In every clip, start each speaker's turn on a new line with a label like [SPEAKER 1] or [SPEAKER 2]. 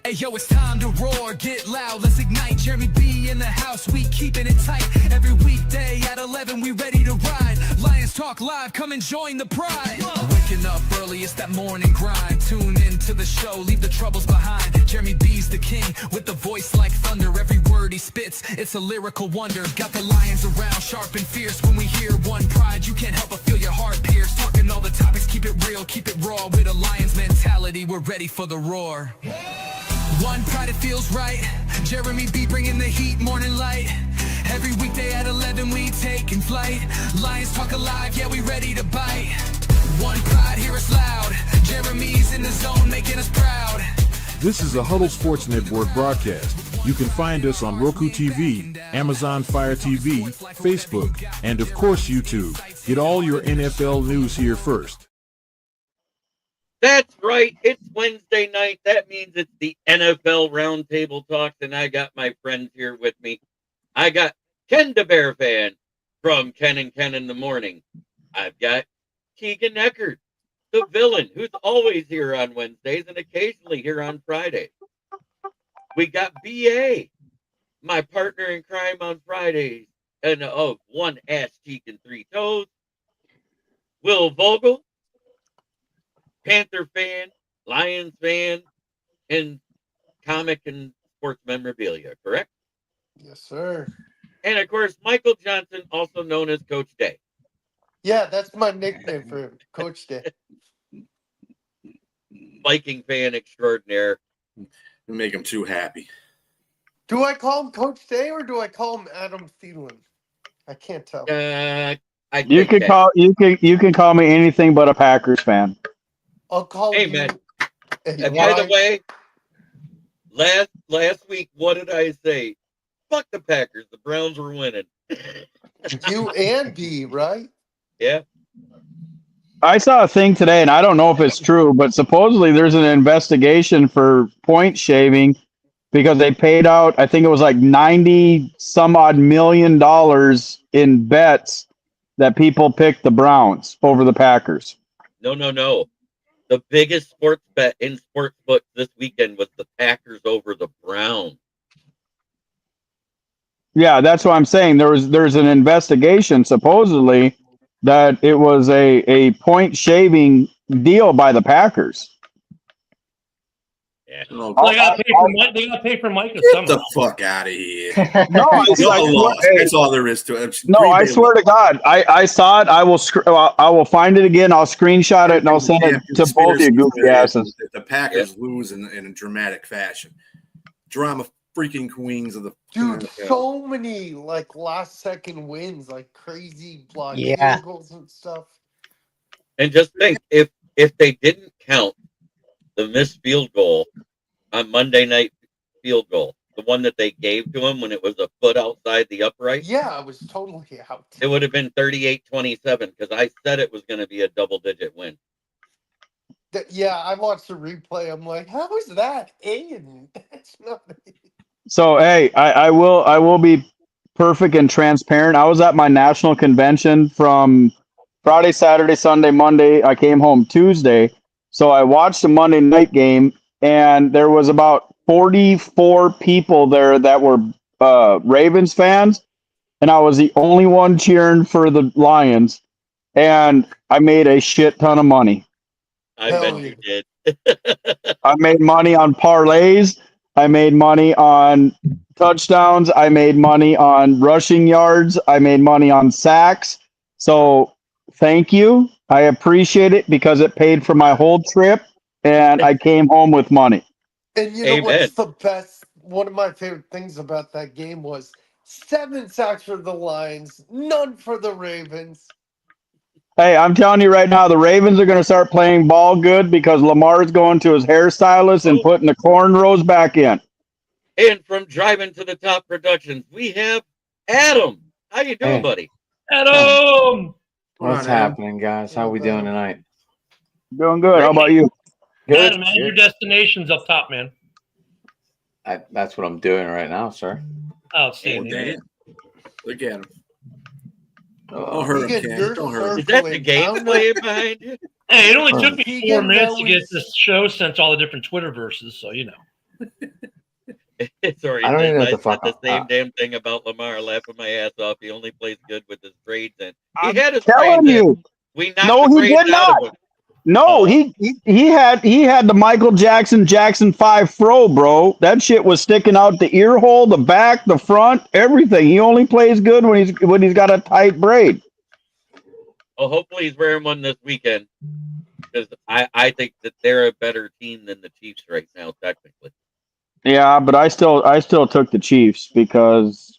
[SPEAKER 1] Hey yo, it's time to roar, get loud, let's ignite. Jeremy B in the house, we keeping it tight. Every weekday at 11, we ready to ride. Lions Talk Live, come and join the pride. Waking up early, it's that morning grind. Tune in to the show, leave the troubles behind. Jeremy B's the king, with a voice like thunder. Every word he spits, it's a lyrical wonder. Got the lions around, sharp and fierce. When we hear one pride, you can't help but feel your heart pierce. Talking all the topics, keep it real, keep it raw. With a lion's mentality, we're ready for the roar. One pride, it feels right. Jeremy B bringing the heat, morning light. Every weekday at 11, we taking flight. Lions Talk Alive, yeah, we ready to bite. One pride, hear us loud. Jeremy's in the zone, making us proud.
[SPEAKER 2] This is a Huddle Sports Network broadcast. You can find us on Roku TV, Amazon Fire TV, Facebook, and of course YouTube. Get all your NFL news here first.
[SPEAKER 3] That's right. It's Wednesday night. That means it's the NFL Roundtable Talks, and I got my friends here with me. I got Ken the Bear Fan from Ken and Ken in the Morning. I've got Keegan Eckert, the villain, who's always here on Wednesdays and occasionally here on Fridays. We got BA, my partner in crime on Fridays, and one ass cheek and three toes. Will Vogel, Panther fan, Lions fan, and comic and sports memorabilia, correct?
[SPEAKER 4] Yes, sir.
[SPEAKER 3] And of course, Michael Johnson, also known as Coach Day.
[SPEAKER 4] Yeah, that's my nickname for him, Coach Day.
[SPEAKER 3] Viking fan extraordinaire.
[SPEAKER 5] Make him too happy.
[SPEAKER 4] Do I call him Coach Day or do I call him Adam Thielen? I can't tell.
[SPEAKER 6] You can call me anything but a Packers fan.
[SPEAKER 4] I'll call you.
[SPEAKER 3] Man. And by the way, last week, what did I say? Fuck the Packers. The Browns were winning.
[SPEAKER 4] You and B, right?
[SPEAKER 3] Yeah.
[SPEAKER 6] I saw a thing today, and I don't know if it's true, but supposedly there's an investigation for point shaving because they paid out, I think it was like 90 some odd $million in bets that people picked the Browns over the Packers.
[SPEAKER 3] No. The biggest sports bet in sports books this weekend was the Packers over the Browns.
[SPEAKER 6] Yeah, that's what I'm saying. There's an investigation supposedly that it was a point shaving deal by the Packers.
[SPEAKER 3] Yeah.
[SPEAKER 5] Oh,
[SPEAKER 7] Well, they got to pay for Micah
[SPEAKER 5] get
[SPEAKER 7] somehow.
[SPEAKER 5] the fuck out of here.
[SPEAKER 6] No,
[SPEAKER 5] That's all there is to it.
[SPEAKER 6] No, I swear to God, I saw it. I will find it again. I'll screenshot it and I'll send it to both of you goofy asses.
[SPEAKER 5] The Packers lose in a dramatic fashion. Drama freaking queens of the
[SPEAKER 4] Dude, so many like last second wins, like crazy block field goals and stuff.
[SPEAKER 3] And just think, if they didn't count the missed field goal on Monday night field goal, the one that they gave to him when it was a foot outside the upright.
[SPEAKER 4] Yeah, it was totally out.
[SPEAKER 3] It would have been 38-27 because I said it was going to be a double-digit win.
[SPEAKER 4] Yeah, I watched the replay. I'm like, how is that in? That's not.
[SPEAKER 6] So hey, I will be perfect and transparent. I was at my national convention from Friday, Saturday, Sunday, Monday. I came home Tuesday. So I watched the Monday night game, and there was about 44 people there that were Ravens fans, and I was the only one cheering for the Lions, and I made a shit ton of money.
[SPEAKER 3] I bet you did.
[SPEAKER 6] I made money on parlays. I made money on touchdowns. I made money on rushing yards. I made money on sacks. So thank you. I appreciate it because it paid for my whole trip, and I came home with money.
[SPEAKER 4] And you know what's the best? One of my favorite things about that game was 7 sacks for the Lions, none for the Ravens.
[SPEAKER 6] Hey, I'm telling you right now, the Ravens are going to start playing ball good because Lamar's going to his hairstylist and putting the cornrows back in.
[SPEAKER 3] And from Driving to the Top Productions, we have Adam. How you doing, buddy?
[SPEAKER 7] Adam!
[SPEAKER 8] What's happening, guys? How we doing tonight?
[SPEAKER 6] Doing good. How about you?
[SPEAKER 7] Good. Adam, man, your destination's up top, man.
[SPEAKER 8] That's what I'm doing right now, sir.
[SPEAKER 7] Outstanding.
[SPEAKER 5] Oh, damn. Look at him. Don't hurt him, Ken. Don't hurt him.
[SPEAKER 3] Is that the game playing behind you?
[SPEAKER 7] Hey, it only took me 4 minutes to get this show sent to all the different Twitterverses, so you know.
[SPEAKER 3] Sorry,
[SPEAKER 8] I don't even know what
[SPEAKER 3] I
[SPEAKER 8] the
[SPEAKER 3] said
[SPEAKER 8] fuck
[SPEAKER 3] the
[SPEAKER 8] I'm-
[SPEAKER 3] same damn thing about Lamar, laughing my ass off. He only plays good with his braids in. He
[SPEAKER 6] I'm
[SPEAKER 3] had his
[SPEAKER 6] telling
[SPEAKER 3] braids in.
[SPEAKER 6] you.
[SPEAKER 3] We knocked
[SPEAKER 6] No,
[SPEAKER 3] the
[SPEAKER 6] he
[SPEAKER 3] braids
[SPEAKER 6] did
[SPEAKER 3] out
[SPEAKER 6] not.
[SPEAKER 3] of him.
[SPEAKER 6] No,
[SPEAKER 3] Oh.
[SPEAKER 6] he had the Michael Jackson 5 fro, bro. That shit was sticking out the ear hole, the back, the front, everything. He only plays good when he's got a tight braid.
[SPEAKER 3] Well, hopefully he's wearing one this weekend because I think that they're a better team than the Chiefs right now, technically.
[SPEAKER 6] Yeah, but I still took the Chiefs because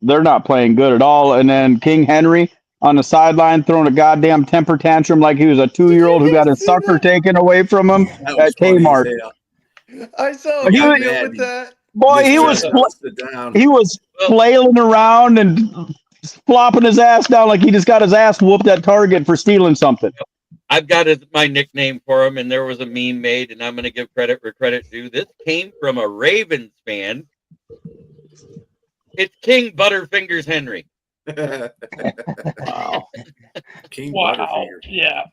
[SPEAKER 6] they're not playing good at all. And then King Henry on the sideline throwing a goddamn temper tantrum like he was a 2-year-old who got his
[SPEAKER 4] see
[SPEAKER 6] sucker
[SPEAKER 4] that?
[SPEAKER 6] taken away from him
[SPEAKER 5] That was
[SPEAKER 6] at
[SPEAKER 5] funny as
[SPEAKER 6] Kmart.
[SPEAKER 5] hell.
[SPEAKER 4] I saw
[SPEAKER 6] But
[SPEAKER 4] a
[SPEAKER 6] he was-
[SPEAKER 4] video with that.
[SPEAKER 6] Boy,
[SPEAKER 5] Just
[SPEAKER 6] he was
[SPEAKER 5] sit down, sit down.
[SPEAKER 6] he was
[SPEAKER 3] Well-
[SPEAKER 6] flailing around and flopping his ass down like he just got his ass whooped at Target for stealing something.
[SPEAKER 3] I've got my nickname for him, and there was a meme made, and I'm going to give credit where credit's due. This came from a Ravens fan. It's King Butterfingers Henry.
[SPEAKER 8] Wow.
[SPEAKER 5] King
[SPEAKER 7] Wow.
[SPEAKER 5] Butterfinger.
[SPEAKER 7] Yeah.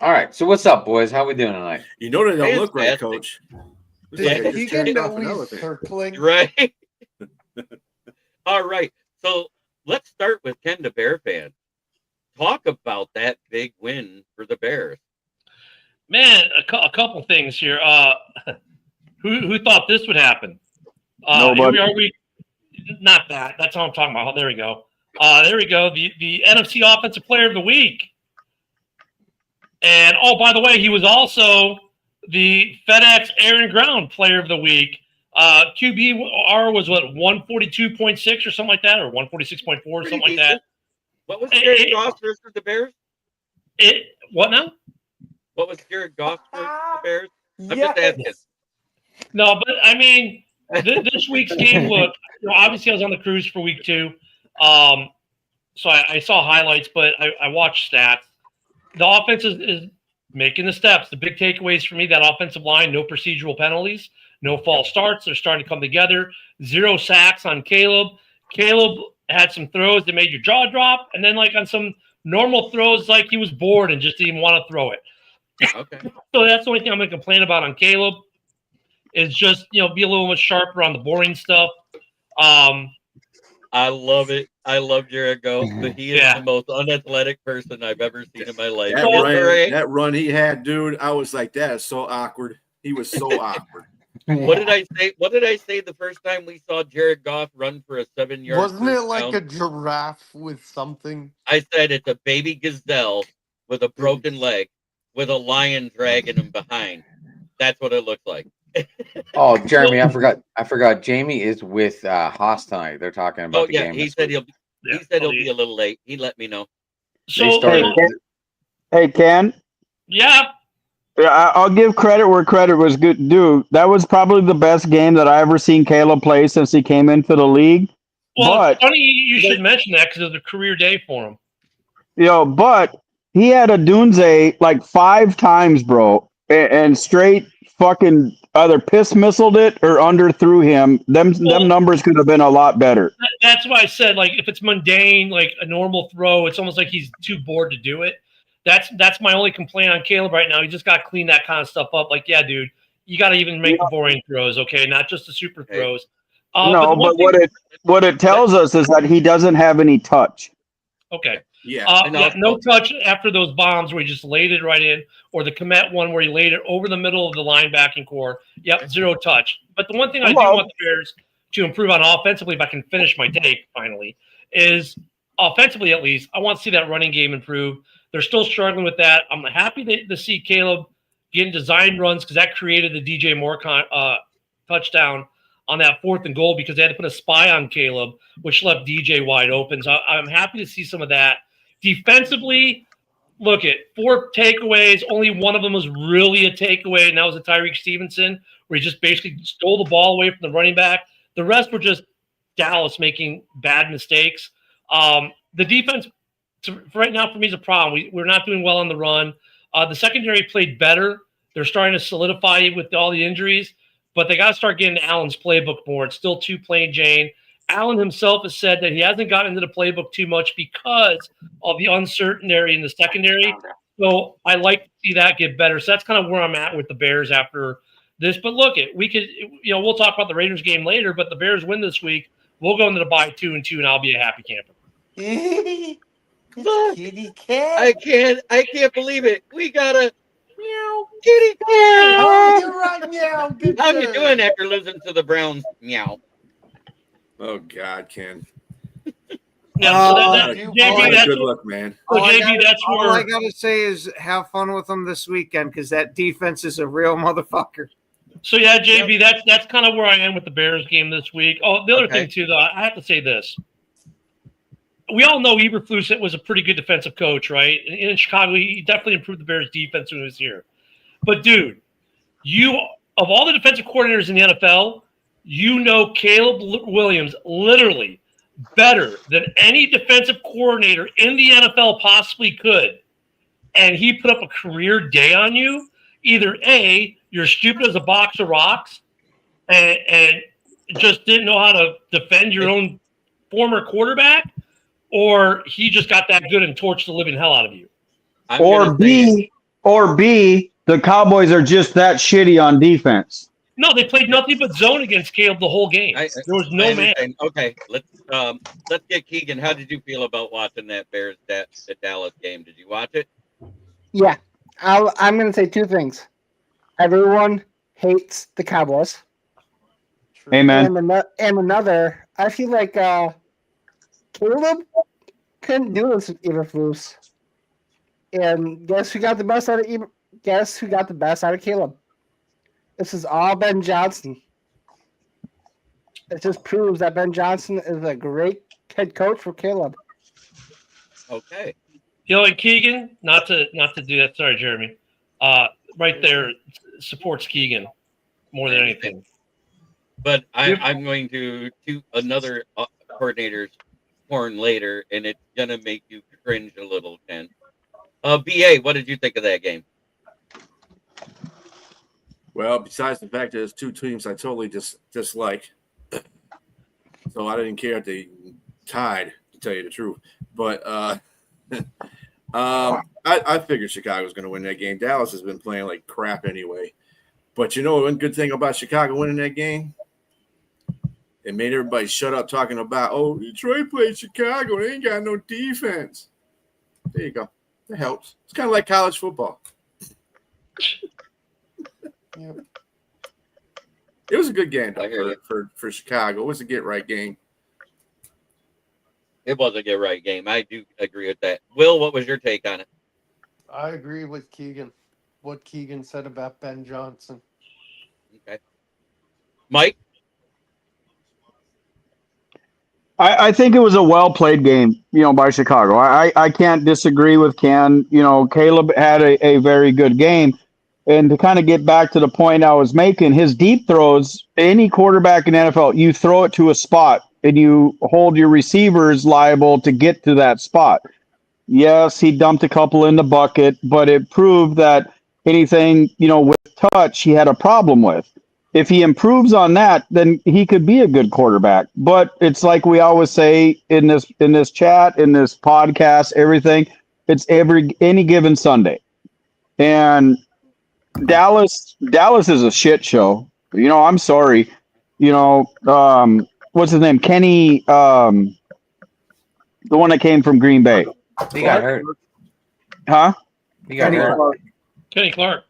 [SPEAKER 8] All right. So what's up, boys? How we doing tonight?
[SPEAKER 5] You know they don't look right,
[SPEAKER 3] Fantastic.
[SPEAKER 5] Coach. Looks like I
[SPEAKER 4] Did
[SPEAKER 5] just
[SPEAKER 4] Keegan
[SPEAKER 5] checked off
[SPEAKER 4] know
[SPEAKER 5] an
[SPEAKER 4] he's
[SPEAKER 5] elephant.
[SPEAKER 4] circling?
[SPEAKER 3] Right? All right. So let's start with Ken, the Bear fan. Talk about that big win for the Bears.
[SPEAKER 7] Man, a couple things here. Who thought this would happen? Here
[SPEAKER 6] Nobody.
[SPEAKER 7] we are. Not that. That's what I'm talking about. There we go. There we go. The NFC Offensive Player of the Week. And oh, by the way, he was also the FedEx Air and Ground Player of the Week. QBR was what 142.6 or something like that, or 146.4 or something like that.
[SPEAKER 3] What was Jared Goff versus the Bears?
[SPEAKER 7] What now?
[SPEAKER 3] What was Jared Goff versus the Bears? I'm
[SPEAKER 4] Yes.
[SPEAKER 3] just asking.
[SPEAKER 7] No, but I mean, this week's game look. Obviously, I was on the cruise for week 2, so I saw highlights, but I watched stats. The offense is making the steps. The big takeaways for me: that offensive line, no procedural penalties, no false starts. They're starting to come together. 0 sacks on Caleb. Caleb had some throws that made your jaw drop, and then like on some normal throws, like he was bored and just didn't want to throw it.
[SPEAKER 3] Okay.
[SPEAKER 7] So that's the only thing I'm going to complain about on Caleb is just, be a little bit sharper on the boring stuff.
[SPEAKER 3] I love it. I love Jared Goff, but he is
[SPEAKER 7] Yeah.
[SPEAKER 3] the most unathletic person I've ever seen in my life.
[SPEAKER 5] That run he had, dude, I was like, that is so awkward. He was so awkward.
[SPEAKER 3] What did I say? What did I say the first time we saw Jared Goff run for a 7-yard?
[SPEAKER 4] Wasn't it like
[SPEAKER 3] down?
[SPEAKER 4] a giraffe with something?
[SPEAKER 3] I said it's a baby gazelle with a broken leg with a lion dragging him behind. That's what it looks like.
[SPEAKER 8] Oh, Jeremy, I forgot. Jamie is with Haas tonight. They're talking about
[SPEAKER 3] Oh
[SPEAKER 8] the
[SPEAKER 3] yeah,
[SPEAKER 8] game.
[SPEAKER 3] he
[SPEAKER 8] this
[SPEAKER 3] said
[SPEAKER 8] week.
[SPEAKER 3] he'll be a little late. He let me know.
[SPEAKER 7] So,
[SPEAKER 8] They started.
[SPEAKER 6] Hey, Ken.
[SPEAKER 7] yeah,
[SPEAKER 6] I'll give credit where credit was good due. That was probably the best game that I ever seen Caleb play since he came into the league.
[SPEAKER 7] well,
[SPEAKER 6] But
[SPEAKER 7] it's funny you should mention that because it was a career day for him.
[SPEAKER 6] but he had a Dunze like 5 times, bro, and straight fucking either piss missiled it or underthrew him. Them numbers could have been a lot better.
[SPEAKER 7] That's why I said, like, if it's mundane, like a normal throw, it's almost like he's too bored to do it. That's my only complaint on Caleb right now. He just got to clean that kind of stuff up. Like, yeah, dude, you got to even make the boring throws, okay? Not just the super throws.
[SPEAKER 6] No, but what it tells us is that he doesn't have any touch.
[SPEAKER 7] Okay.
[SPEAKER 5] Yeah.
[SPEAKER 7] No touch after those bombs where he just laid it right in, or the Komet one where he laid it over the middle of the linebacking core. Yep, 0 touch. But the one thing I do want the Bears to improve on offensively, if I can finish my take finally, is offensively at least, I want to see that running game improve. They're still struggling with that. I'm happy to see Caleb getting design runs because that created the DJ Moore touchdown on that 4th and goal because they had to put a spy on Caleb, which left DJ wide open. So I'm happy to see some of that. Defensively, look at 4 takeaways. Only one of them was really a takeaway, and that was a Tyreek Stevenson, where he just basically stole the ball away from the running back. The rest were just Dallas making bad mistakes. The defense, right now, for me, is a problem. We're not doing well on the run. The secondary played better. They're starting to solidify with all the injuries, but they got to start getting Allen's playbook more. It's still too plain Jane. Allen himself has said that he hasn't gotten into the playbook too much because of the uncertainty in the secondary. So I like to see that get better. So that's kind of where I'm at with the Bears after this. But look, we could, we'll talk about the Raiders game later. But the Bears win this week. We'll go into the bye 2-2, and I'll be a happy camper.
[SPEAKER 3] Look,
[SPEAKER 4] Kitty cat.
[SPEAKER 3] I can't believe it. We got a meow kitty cat.
[SPEAKER 4] Oh, you're right, meow. Good
[SPEAKER 3] How you
[SPEAKER 4] turn.
[SPEAKER 3] doing after losing to the Browns? Meow.
[SPEAKER 5] Oh God, Ken.
[SPEAKER 7] Yeah, JB, that's
[SPEAKER 5] good luck, man.
[SPEAKER 7] So JB, that's
[SPEAKER 9] All
[SPEAKER 7] where
[SPEAKER 9] I gotta say is have fun with them this weekend because that defense is a real motherfucker.
[SPEAKER 7] So yeah, JB, that's kind of where I am with the Bears game this week. Oh, the other thing too, though, I have to say this. We all know Eberflus was a pretty good defensive coach, right? In Chicago, he definitely improved the Bears' defense when he was here. But dude, of all the defensive coordinators in the NFL, Caleb Williams literally better than any defensive coordinator in the NFL possibly could. And he put up a career day on you. Either A, you're stupid as a box of rocks and just didn't know how to defend your own former quarterback, or he just got that good and torched the living hell out of you.
[SPEAKER 6] Or B, the Cowboys are just that shitty on defense.
[SPEAKER 7] No, they played nothing but zone against Caleb the whole game. There was no man.
[SPEAKER 3] Okay, let's get Keegan. How did you feel about watching that Bears the Dallas game? Did you watch it?
[SPEAKER 10] Yeah, I'm going to say two things. Everyone hates the Cowboys.
[SPEAKER 6] Amen.
[SPEAKER 10] And another, I feel like Caleb couldn't do this with Eberflus. And guess who got the best out of Caleb? This is all Ben Johnson. It just proves that Ben Johnson is a great head coach for Caleb.
[SPEAKER 3] Okay.
[SPEAKER 7] And Keegan, not to do that. Sorry, Jeremy. Right there supports Keegan more than anything.
[SPEAKER 3] But I'm going to toot another coordinator's horn later, and it's gonna make you cringe a little, Ken. BA, what did you think of that game?
[SPEAKER 5] Well, besides the fact that it's two teams I totally dislike, so I didn't care if they tied, to tell you the truth. But I figured Chicago was going to win that game. Dallas has been playing like crap anyway. But one good thing about Chicago winning that game? It made everybody shut up talking about, Detroit played Chicago. They ain't got no defense. There you go. That helps. It's kind of like college football.
[SPEAKER 4] Yep.
[SPEAKER 5] It was a good game for Chicago. It was a get-right game.
[SPEAKER 3] It was a get-right game. I do agree with that. Will, what was your take on it?
[SPEAKER 4] I agree with Keegan. What Keegan said about Ben Johnson.
[SPEAKER 3] Okay. Mike?
[SPEAKER 6] I think it was a well-played game, by Chicago. I can't disagree with Ken. Caleb had a very good game. And to kind of get back to the point I was making, his deep throws, any quarterback in NFL, you throw it to a spot and you hold your receivers liable to get to that spot. Yes, he dumped a couple in the bucket, but it proved that anything, with touch, he had a problem with. If he improves on that, then he could be a good quarterback. But it's like we always say in this chat, in this podcast, everything, it's any given Sunday. And Dallas is a shit show. I'm sorry. What's his name? Kenny, the one that came from Green Bay.
[SPEAKER 8] He got hurt.
[SPEAKER 6] Huh?
[SPEAKER 8] He got hurt.
[SPEAKER 7] Kenny Clark.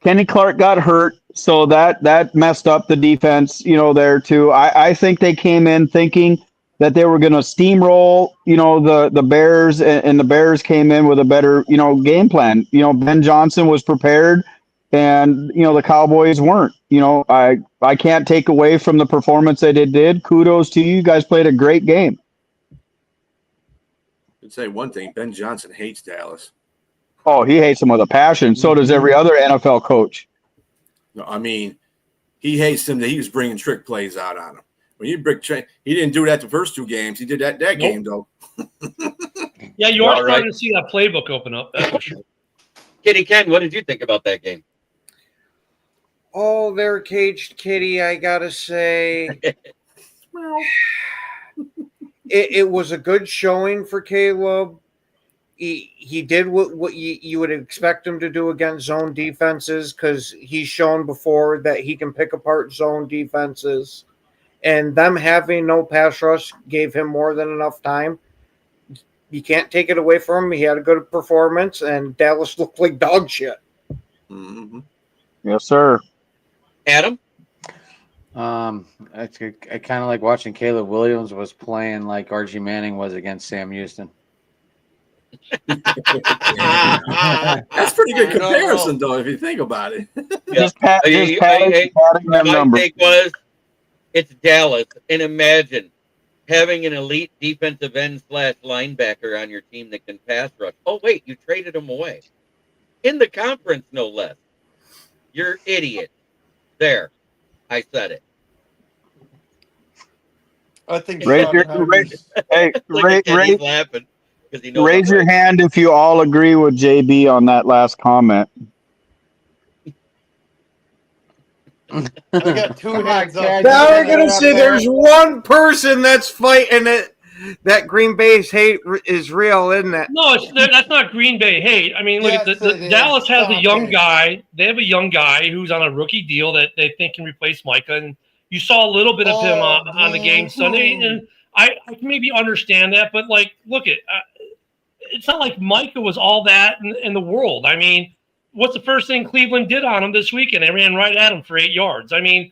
[SPEAKER 6] Kenny Clark got hurt, so that messed up the defense, there too. I think they came in thinking that they were going to steamroll, the Bears, and the Bears came in with a better, game plan. Ben Johnson was prepared, and, the Cowboys weren't. I can't take away from the performance that it did. Kudos to you. You guys played a great game.
[SPEAKER 5] I'd say one thing, Ben Johnson hates Dallas.
[SPEAKER 6] Oh, he hates them with a passion. So does every other NFL coach.
[SPEAKER 5] No, I mean, he hates them that he was bringing trick plays out on him. When you he didn't do that the first two games. He did that game, though.
[SPEAKER 7] Yeah, you are starting to see that playbook open up. That's for sure.
[SPEAKER 3] Kitty Ken, what did you think about that game?
[SPEAKER 9] Oh, they're caged kitty, I gotta say. It was a good showing for Caleb. he did what you would expect him to do against zone defenses, because he's shown before that he can pick apart zone defenses. And them having no pass rush gave him more than enough time. You can't take it away from him. He had a good performance, and Dallas looked like dog shit.
[SPEAKER 5] Mm-hmm.
[SPEAKER 6] Yes, sir.
[SPEAKER 3] Adam?
[SPEAKER 8] I kind of like watching Caleb Williams was playing like Archie Manning was against Sam Houston.
[SPEAKER 5] That's pretty good comparison, though, if you think about it.
[SPEAKER 6] Just padding them
[SPEAKER 3] My
[SPEAKER 6] numbers.
[SPEAKER 3] take was, it's Dallas, and imagine having an elite defensive end / linebacker on your team that can pass rush. Oh, wait, you traded him away. In the conference, no less. You're idiot. There. I said it.
[SPEAKER 4] I think
[SPEAKER 6] Raise your
[SPEAKER 3] Laughing because he knows
[SPEAKER 6] raise
[SPEAKER 3] I'm
[SPEAKER 6] your
[SPEAKER 3] right.
[SPEAKER 6] hand if you all agree with JB on that last comment.
[SPEAKER 4] I got two hands up.
[SPEAKER 9] Now we're gonna say there's one person that's fighting it. That Green Bay's hate is real, isn't it?
[SPEAKER 7] No, that's not Green Bay hate. I mean, look
[SPEAKER 4] Yes,
[SPEAKER 7] at
[SPEAKER 4] it is.
[SPEAKER 7] Dallas has a
[SPEAKER 4] Stop
[SPEAKER 7] young
[SPEAKER 4] it.
[SPEAKER 7] guy. They have a young guy who's on a rookie deal that they think can replace Micah. And you saw a little bit of him on the game Sunday, and I can maybe understand that. But like, look at it's not like Micah was all that in the world. I mean, what's the first thing Cleveland did on him this weekend? They ran right at him for 8 yards. I mean,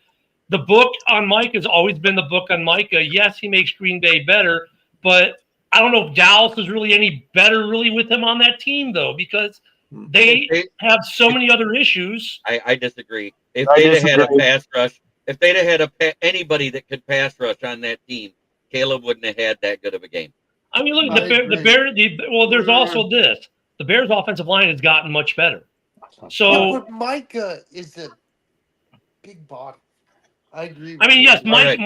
[SPEAKER 7] the book on Micah has always been the book on Micah. Yes, he makes Green Bay better, but I don't know if Dallas is really any better really with him on that team, though, because they have so many other issues.
[SPEAKER 3] I disagree. If they'd have had a pass rush, if they'd have had anybody that could pass rush on that team, Caleb wouldn't have had that good of a game.
[SPEAKER 7] I mean, look, there's also this. The Bears' offensive line has gotten much better. So,
[SPEAKER 4] but Micah is a big body. I agree with
[SPEAKER 7] I mean, yes,
[SPEAKER 3] Right.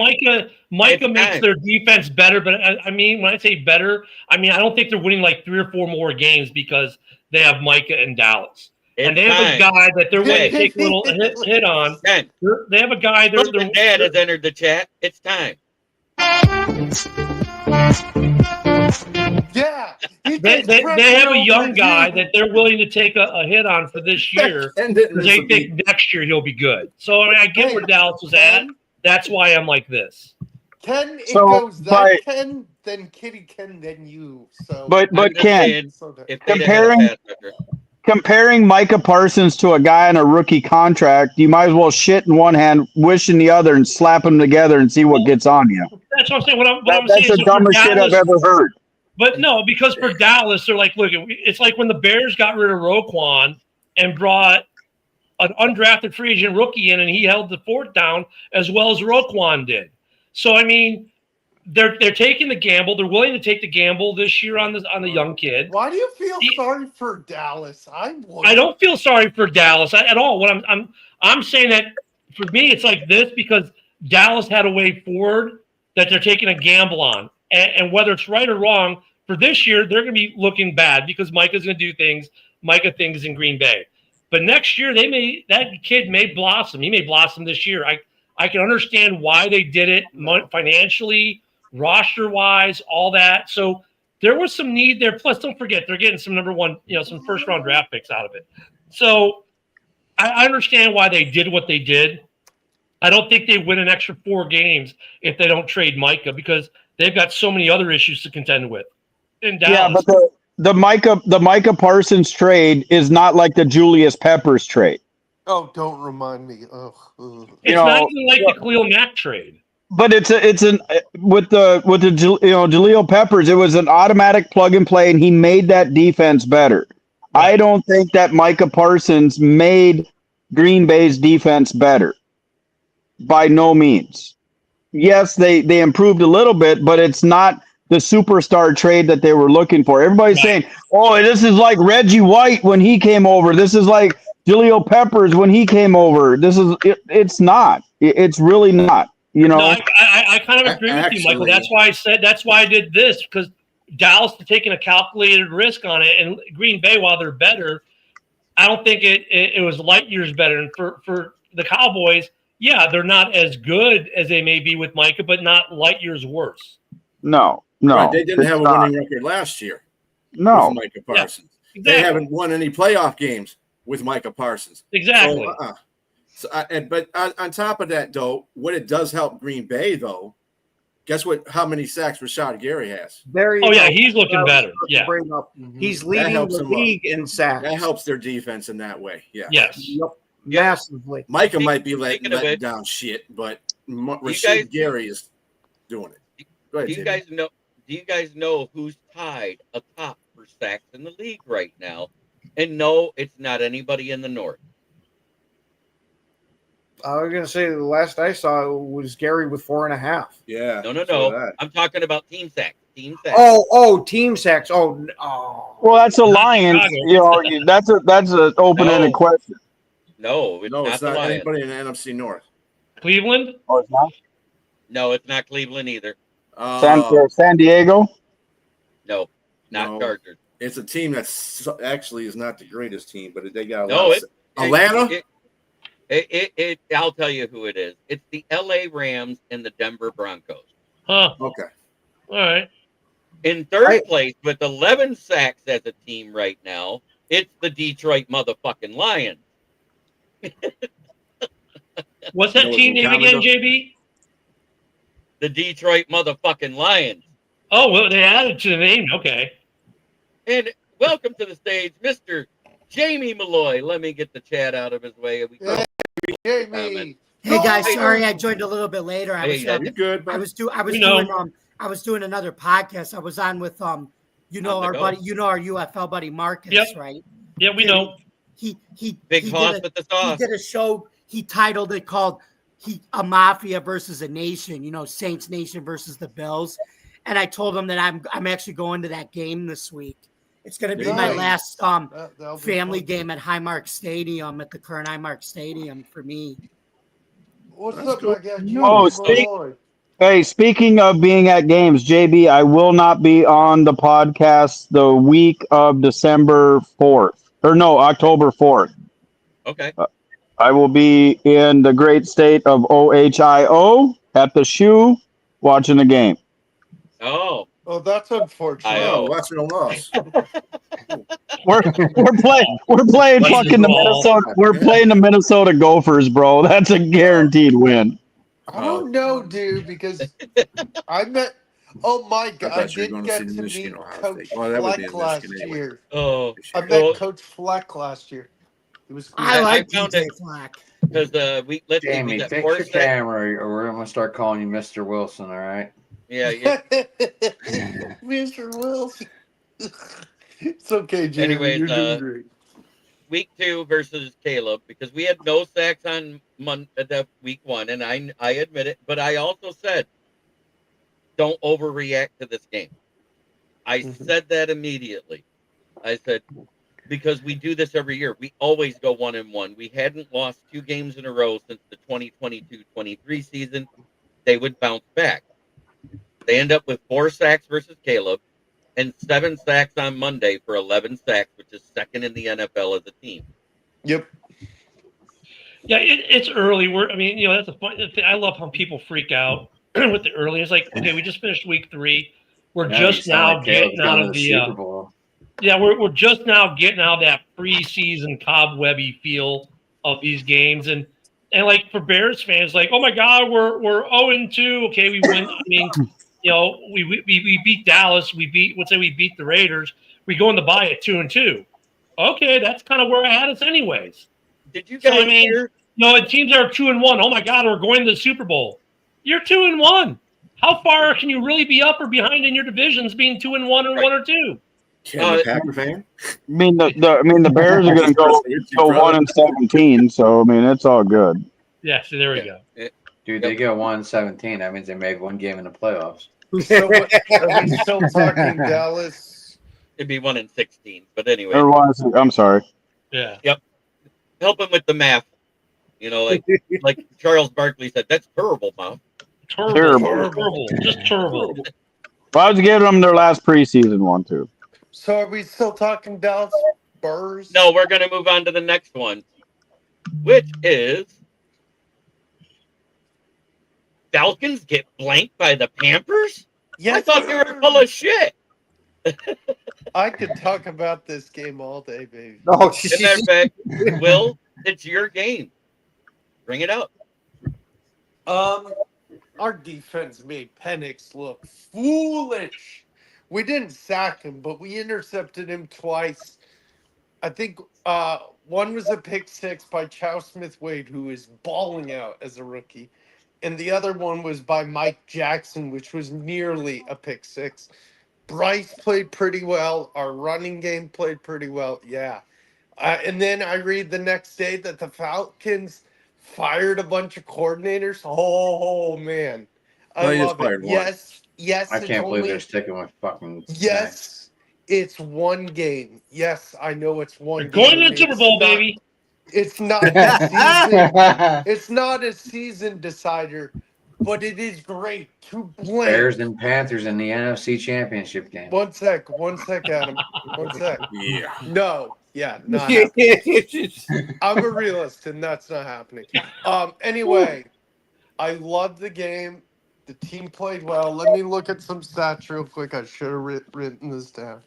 [SPEAKER 7] Micah makes their defense better, but I mean, when I say better, I mean, I don't think they're winning like 3 or 4 more games because they have Micah and Dallas. And they have a guy that they're willing to take a little hit on. They have a guy. Their
[SPEAKER 3] dad has entered the chat. It's time.
[SPEAKER 4] Yeah.
[SPEAKER 7] They have a young guy that they're willing to take a hit on for this year. They think next year he'll be good. So I mean, I get where Dallas was at. That's why I'm like this.
[SPEAKER 4] Ken, it goes that Ken, then Kitty Ken, then you. So,
[SPEAKER 6] but Ken, comparing Micah Parsons to a guy on a rookie contract, you might as well shit in one hand, wish in the other, and slap them together and see what gets on you.
[SPEAKER 7] That's what I'm saying. I'm
[SPEAKER 6] That's
[SPEAKER 7] saying
[SPEAKER 6] the dumbest shit I've ever heard.
[SPEAKER 7] But no, because for Dallas, they're like, look, it's like when the Bears got rid of Roquan and brought an undrafted free agent rookie in, and he held the fort down as well as Roquan did. So I mean, they're taking the gamble. They're willing to take the gamble this year on the young kid.
[SPEAKER 4] Why do you feel sorry for Dallas? I
[SPEAKER 7] don't feel sorry for Dallas at all. What I'm saying that for me, it's like this because Dallas had a way forward that they're taking a gamble on, and whether it's right or wrong, for this year they're going to be looking bad because Micah's going to do Micah things in Green Bay. But next year that kid may blossom. He may blossom this year. I can understand why they did it financially, roster-wise, all that. So there was some need there. Plus, don't forget, they're getting some some first-round draft picks out of it. So I understand why they did what they did. I don't think they win an extra 4 games if they don't trade Micah because they've got so many other issues to contend with in Dallas.
[SPEAKER 6] Yeah, but the Micah Parsons trade is not like the Julius Peppers trade.
[SPEAKER 4] Oh, don't remind me. Ugh.
[SPEAKER 7] It's not even like the Khalil Mack trade.
[SPEAKER 6] But with the Jaleel Peppers, it was an automatic plug and play, and he made that defense better. Right. I don't think that Micah Parsons made Green Bay's defense better. By no means. Yes, they improved a little bit, but it's not the superstar trade that they were looking for. Everybody's saying, "Oh, this is like Reggie White when he came over. This is like Jaleel Peppers when he came over." It's not. It's really not.
[SPEAKER 7] No, I kind of agree with you, Michael. That's why I did this because Dallas is taking a calculated risk on it, and Green Bay, while they're better, I don't think it was light years better. And for the Cowboys, yeah, they're not as good as they may be with Micah, but not light years worse.
[SPEAKER 6] No.
[SPEAKER 5] Right, they didn't have a winning record last year.
[SPEAKER 6] No.
[SPEAKER 5] with Micah Parsons.
[SPEAKER 7] Exactly.
[SPEAKER 5] They haven't won any playoff games with Micah Parsons.
[SPEAKER 7] Exactly.
[SPEAKER 5] But on top of that, though, what it does help Green Bay, though, guess what? How many sacks Rashad Gary has?
[SPEAKER 9] There you
[SPEAKER 7] Oh,
[SPEAKER 9] go.
[SPEAKER 7] yeah, he's looking
[SPEAKER 9] I was
[SPEAKER 7] better.
[SPEAKER 9] about to
[SPEAKER 7] Yeah.
[SPEAKER 9] bring up. He's
[SPEAKER 5] That
[SPEAKER 9] leading
[SPEAKER 5] helps
[SPEAKER 9] the
[SPEAKER 5] him up.
[SPEAKER 9] league in sacks.
[SPEAKER 5] That helps their defense in that way. Yeah.
[SPEAKER 7] Yes.
[SPEAKER 9] Yep. Massively.
[SPEAKER 5] Micah might be
[SPEAKER 3] Speaking of
[SPEAKER 5] letting
[SPEAKER 3] which,
[SPEAKER 5] down shit, but
[SPEAKER 3] guys-
[SPEAKER 5] Rashad Gary is doing it. Go ahead,
[SPEAKER 3] Do you
[SPEAKER 5] Jamie.
[SPEAKER 3] guys know? Do you guys know who's tied atop for sacks in the league right now? And no, it's not anybody in the North.
[SPEAKER 9] I was gonna say the last I saw was Gary with 4.5.
[SPEAKER 5] Yeah.
[SPEAKER 3] No.
[SPEAKER 5] so that.
[SPEAKER 3] I'm talking about team sacks. Team sacks.
[SPEAKER 9] Team sacks. Oh.
[SPEAKER 6] Well, that's a Lions.
[SPEAKER 7] Chicago.
[SPEAKER 6] You know, that's an open-ended
[SPEAKER 3] No.
[SPEAKER 6] question.
[SPEAKER 3] No, it's
[SPEAKER 5] No,
[SPEAKER 3] not
[SPEAKER 5] it's
[SPEAKER 3] the
[SPEAKER 5] not
[SPEAKER 3] Lions.
[SPEAKER 5] anybody in the NFC North.
[SPEAKER 7] Cleveland?
[SPEAKER 6] Oh, it's not?
[SPEAKER 3] No, it's not Cleveland either.
[SPEAKER 6] San Diego?
[SPEAKER 3] No, not
[SPEAKER 5] No.
[SPEAKER 3] Chargers.
[SPEAKER 5] It's a team that's actually is not the greatest team, but they got a
[SPEAKER 3] No,
[SPEAKER 5] lot
[SPEAKER 3] it-
[SPEAKER 5] of Atlanta.
[SPEAKER 3] I'll tell you who it is. It's the LA Rams and the Denver Broncos.
[SPEAKER 7] Huh.
[SPEAKER 5] Okay.
[SPEAKER 7] All right.
[SPEAKER 3] In third place with 11 sacks as a team right now, it's the Detroit motherfucking Lions.
[SPEAKER 7] What's that
[SPEAKER 5] No,
[SPEAKER 7] team name again,
[SPEAKER 5] Commodore.
[SPEAKER 7] JB?
[SPEAKER 3] The Detroit motherfucking Lions.
[SPEAKER 7] Oh, well, they added to the name. Okay.
[SPEAKER 3] And welcome to the stage, Mr. Jamie Malloy. Let me get the chat out of his way.
[SPEAKER 4] Jamie.
[SPEAKER 11] Hey guys,
[SPEAKER 3] Hey.
[SPEAKER 11] sorry I joined a little bit later. I was
[SPEAKER 3] Hey,
[SPEAKER 5] You're good,
[SPEAKER 11] I
[SPEAKER 5] man.
[SPEAKER 11] was
[SPEAKER 7] We know.
[SPEAKER 11] doing another podcast. I was on with
[SPEAKER 3] On the
[SPEAKER 11] our
[SPEAKER 3] go.
[SPEAKER 11] buddy, our UFL buddy Marcus,
[SPEAKER 7] Yep.
[SPEAKER 11] right?
[SPEAKER 7] Yeah, we know.
[SPEAKER 11] He
[SPEAKER 3] Big
[SPEAKER 11] he
[SPEAKER 3] Hoss
[SPEAKER 11] did
[SPEAKER 3] with the
[SPEAKER 11] a, he
[SPEAKER 3] sauce.
[SPEAKER 11] did a show. He titled it called a Mafia versus a Nation. You know, Saints Nation versus the Bills. And I told him that I'm actually going to that game this week. It's going to be my
[SPEAKER 4] Nice.
[SPEAKER 11] last
[SPEAKER 4] That'll be
[SPEAKER 11] family
[SPEAKER 4] fun.
[SPEAKER 11] game at Highmark Stadium, at the current Highmark Stadium for me.
[SPEAKER 4] What's
[SPEAKER 5] That's
[SPEAKER 4] up,
[SPEAKER 5] cool.
[SPEAKER 4] my guy?
[SPEAKER 6] Oh,
[SPEAKER 4] Jamie Malloy?
[SPEAKER 6] Hey, speaking of being at games, JB, I will not be on the podcast the week of December 4th. Or no, October 4th.
[SPEAKER 3] Okay.
[SPEAKER 6] I will be in the great state of Ohio at the Shoe watching the game.
[SPEAKER 3] Oh,
[SPEAKER 4] Oh, that's unfortunate.
[SPEAKER 3] I-
[SPEAKER 5] Oh, watching a loss.
[SPEAKER 6] We're playing
[SPEAKER 7] Like
[SPEAKER 6] fucking the
[SPEAKER 7] ball.
[SPEAKER 6] Minnesota. We're playing the Minnesota Gophers, bro. That's a guaranteed win.
[SPEAKER 4] I don't know, dude, because I met. Oh my God! I
[SPEAKER 5] thought you were
[SPEAKER 4] did
[SPEAKER 5] going to
[SPEAKER 4] get
[SPEAKER 5] see the
[SPEAKER 4] to
[SPEAKER 5] Michigan
[SPEAKER 4] meet
[SPEAKER 5] Ohio
[SPEAKER 4] Coach
[SPEAKER 5] State. Well, that would be
[SPEAKER 4] Fleck
[SPEAKER 5] in
[SPEAKER 4] last
[SPEAKER 5] Michigan anyway.
[SPEAKER 4] year.
[SPEAKER 3] oh,
[SPEAKER 4] I met
[SPEAKER 3] well,
[SPEAKER 4] Coach Fleck last year. He was cool.
[SPEAKER 11] I like
[SPEAKER 3] I found
[SPEAKER 11] DJ
[SPEAKER 3] it-
[SPEAKER 11] Flack.
[SPEAKER 3] because let's see,
[SPEAKER 8] Jamie,
[SPEAKER 3] we got
[SPEAKER 8] fix
[SPEAKER 3] four
[SPEAKER 8] your
[SPEAKER 3] sacks.
[SPEAKER 8] camera, or we're gonna start calling you Mr. Wilson. All right.
[SPEAKER 3] Yeah.
[SPEAKER 4] Mr. Wilson. It's okay, Jamie.
[SPEAKER 3] Anyways,
[SPEAKER 4] You're doing great.
[SPEAKER 3] Week 2 versus Caleb, because we had no sacks on the week 1, and I admit it, but I also said, don't overreact to this game. I said that immediately. I said, because we do this every year. We always go 1-1. We hadn't lost 2 games in a row since the 2022-23 season. They would bounce back. They end up with 4 sacks versus Caleb and 7 sacks on Monday for 11 sacks, which is second in the NFL as a team.
[SPEAKER 4] Yep.
[SPEAKER 7] Yeah, it's early. That's a fun thing. I love how people freak out with the early. It's like, okay, we just finished week 3. We're just now getting out of the
[SPEAKER 8] Super Bowl.
[SPEAKER 7] yeah, we're just now getting out of that preseason cobwebby feel of these games, and like for Bears fans, like, oh my God, we're 0-2. Okay, we win. I mean, we beat Dallas. We beat the Raiders. We go in the bye at 2-2. Okay, that's kind of where I had us, anyways.
[SPEAKER 3] Did you guys hear?
[SPEAKER 7] And teams are 2-1. Oh my God, we're going to the Super Bowl. You're 2-1. How far can you really be up or behind in your divisions, being 2-1 or 1-2?
[SPEAKER 5] Can the Packer fan?
[SPEAKER 6] I mean the Bears are going to go 1-17, so I mean it's all good.
[SPEAKER 7] Yeah, so there we go.
[SPEAKER 8] Dude, they go 1-17. That means they made one game in the playoffs.
[SPEAKER 4] So are we still talking Dallas?
[SPEAKER 3] It'd be 1-16, but anyway.
[SPEAKER 6] I'm sorry.
[SPEAKER 7] Yeah.
[SPEAKER 3] Yep. Help him with the math. Like Charles Barkley said, that's terrible, Mom.
[SPEAKER 7] Terrible. Just terrible.
[SPEAKER 6] Well, I was giving them their last preseason one too.
[SPEAKER 4] So are we still talking Dallas Spurs?
[SPEAKER 3] No, we're going to move on to the next one, which is Falcons get blanked by the Panthers?
[SPEAKER 4] Yes,
[SPEAKER 3] I thought they were full of shit.
[SPEAKER 4] I could talk about this game all day, baby.
[SPEAKER 8] Oh,
[SPEAKER 3] As a matter of fact, Will, it's your game. Bring it up.
[SPEAKER 4] Our defense made Penix look foolish. We didn't sack him, but we intercepted him twice. I think one was a pick six by Chow Smith Wade, who is balling out as a rookie. And the other one was by Mike Jackson, which was nearly a pick six. Bryce played pretty well. Our running game played pretty well. Yeah. And then I read the next day that the Falcons fired a bunch of coordinators. Oh, man. I
[SPEAKER 5] Well, he just
[SPEAKER 4] love it.
[SPEAKER 5] fired one.
[SPEAKER 4] Yes,
[SPEAKER 8] I
[SPEAKER 4] it's
[SPEAKER 8] can't believe
[SPEAKER 4] only,
[SPEAKER 8] they're sticking with fucking.
[SPEAKER 4] yes, it's one game. Yes, I know it's one
[SPEAKER 7] They're going
[SPEAKER 4] game.
[SPEAKER 7] to the Super Bowl, baby.
[SPEAKER 4] It's not a season. It's not a season decider, but it is great to blame.
[SPEAKER 8] Bears and Panthers in the NFC Championship game.
[SPEAKER 4] One sec, Adam. One sec.
[SPEAKER 5] Yeah.
[SPEAKER 4] No, not happening. I'm a realist, and that's not happening. Anyway, I love the game. The team played well. Let me look at some stats real quick. I should have written this down.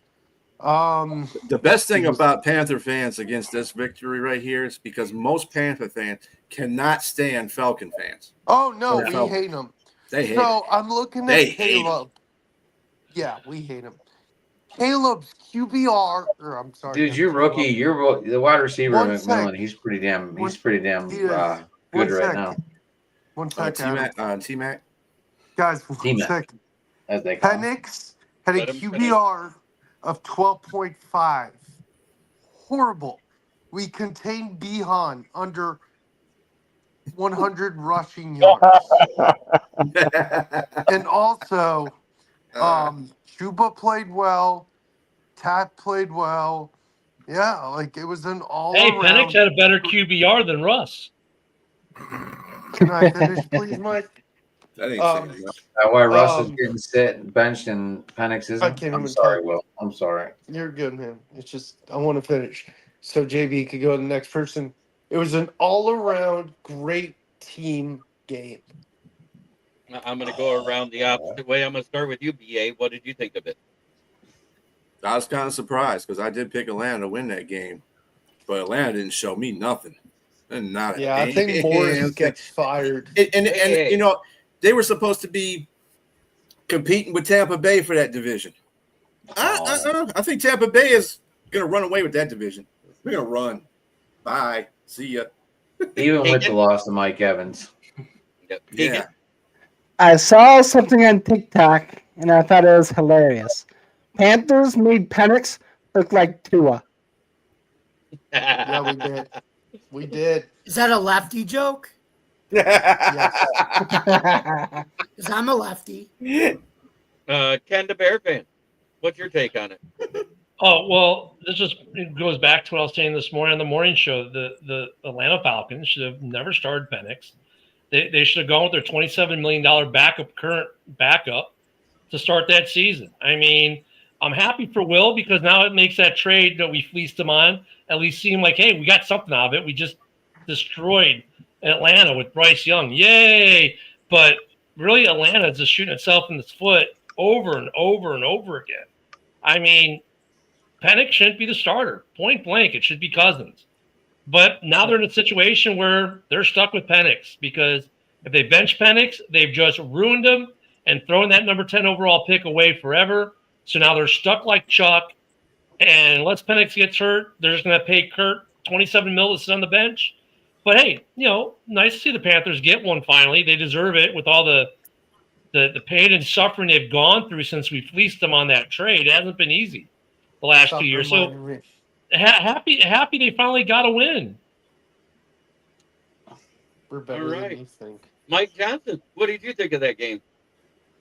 [SPEAKER 5] The best thing about Panther fans against this victory right here is because most Panther fans cannot stand Falcon fans.
[SPEAKER 4] Oh no,
[SPEAKER 5] Or
[SPEAKER 4] we
[SPEAKER 5] Falcon.
[SPEAKER 4] hate them.
[SPEAKER 5] They hate
[SPEAKER 4] So
[SPEAKER 5] it.
[SPEAKER 4] I'm looking
[SPEAKER 5] They
[SPEAKER 4] at
[SPEAKER 5] hate
[SPEAKER 4] Caleb. Yeah, we hate him. Caleb's QBR, or I'm sorry,
[SPEAKER 8] Dude, you're rookie. You're the wide receiver,
[SPEAKER 4] One
[SPEAKER 8] McMillan.
[SPEAKER 4] sec.
[SPEAKER 8] He's pretty damn.
[SPEAKER 4] One-
[SPEAKER 8] He's pretty damn
[SPEAKER 4] he is.
[SPEAKER 8] good
[SPEAKER 4] One
[SPEAKER 8] right
[SPEAKER 4] sec.
[SPEAKER 8] now.
[SPEAKER 4] One sec, Adam.
[SPEAKER 5] T-Mac.
[SPEAKER 4] Guys, one
[SPEAKER 8] T-Mac.
[SPEAKER 4] second.
[SPEAKER 8] As they call him.
[SPEAKER 4] Penix had a
[SPEAKER 3] Let him finish.
[SPEAKER 4] QBR of 12.5. Horrible. We contained Bihan under 100 rushing yards. And also, Chuba played well. Tat played well. Yeah, like it was an all
[SPEAKER 7] Hey,
[SPEAKER 4] around.
[SPEAKER 7] Penix had a better QBR than Russ.
[SPEAKER 4] Can I finish, please, Mike?
[SPEAKER 5] That ain't
[SPEAKER 4] Um,
[SPEAKER 5] saying much.
[SPEAKER 8] That's why Russ is getting sit benched and Penix isn't.
[SPEAKER 4] I can't
[SPEAKER 8] I'm
[SPEAKER 4] even
[SPEAKER 8] sorry,
[SPEAKER 4] talk.
[SPEAKER 8] Will. I'm sorry.
[SPEAKER 4] You're good, man. It's just I want to finish. So JB could go to the next person. It was an all-around great team game.
[SPEAKER 3] I'm going to go around the opposite way. I'm going to start with you, BA. What did you think of it?
[SPEAKER 5] I was kind of surprised because I did pick Atlanta to win that game, but Atlanta didn't show me nothing. Not
[SPEAKER 4] Yeah, I think Morris gets fired.
[SPEAKER 5] And you know, they were supposed to be competing with Tampa Bay for that division. I think Tampa Bay is going to run away with that division. We're going to run. Bye. See ya.
[SPEAKER 8] Even with the loss of Mike Evans.
[SPEAKER 5] Yeah.
[SPEAKER 10] I saw something on TikTok and I thought it was hilarious. Panthers made Penix look like Tua.
[SPEAKER 4] Yeah, we did. We did.
[SPEAKER 11] Is that a lefty joke?
[SPEAKER 4] Yes.
[SPEAKER 11] Because I'm a lefty.
[SPEAKER 3] Ken the Bear fan, what's your take on it?
[SPEAKER 7] Oh, well, it goes back to what I was saying this morning on the morning show. The Atlanta Falcons should have never started Penix. They should have gone with their $27 million current backup to start that season. I mean, I'm happy for Will because now it makes that trade that we fleeced him on at least seem like, hey, we got something out of it. We just destroyed Atlanta with Bryce Young. Yay! But really, Atlanta is just shooting itself in the foot over and over and over again. I mean, Penix shouldn't be the starter. Point blank, it should be Cousins. But now they're in a situation where they're stuck with Penix because if they bench Penix, they've just ruined him and thrown that number 10 overall pick away forever. So now they're stuck like Chuck. And unless Penix gets hurt, they're just going to pay Kurt $27 million to sit on the bench. But hey, nice to see the Panthers get one finally. They deserve it with all the pain and suffering they've gone through since we fleeced them on that trade. It hasn't been easy the last 2 years. So happy they finally got a win.
[SPEAKER 4] We're better than you think.
[SPEAKER 3] Mike Johnson, what did you think of that game?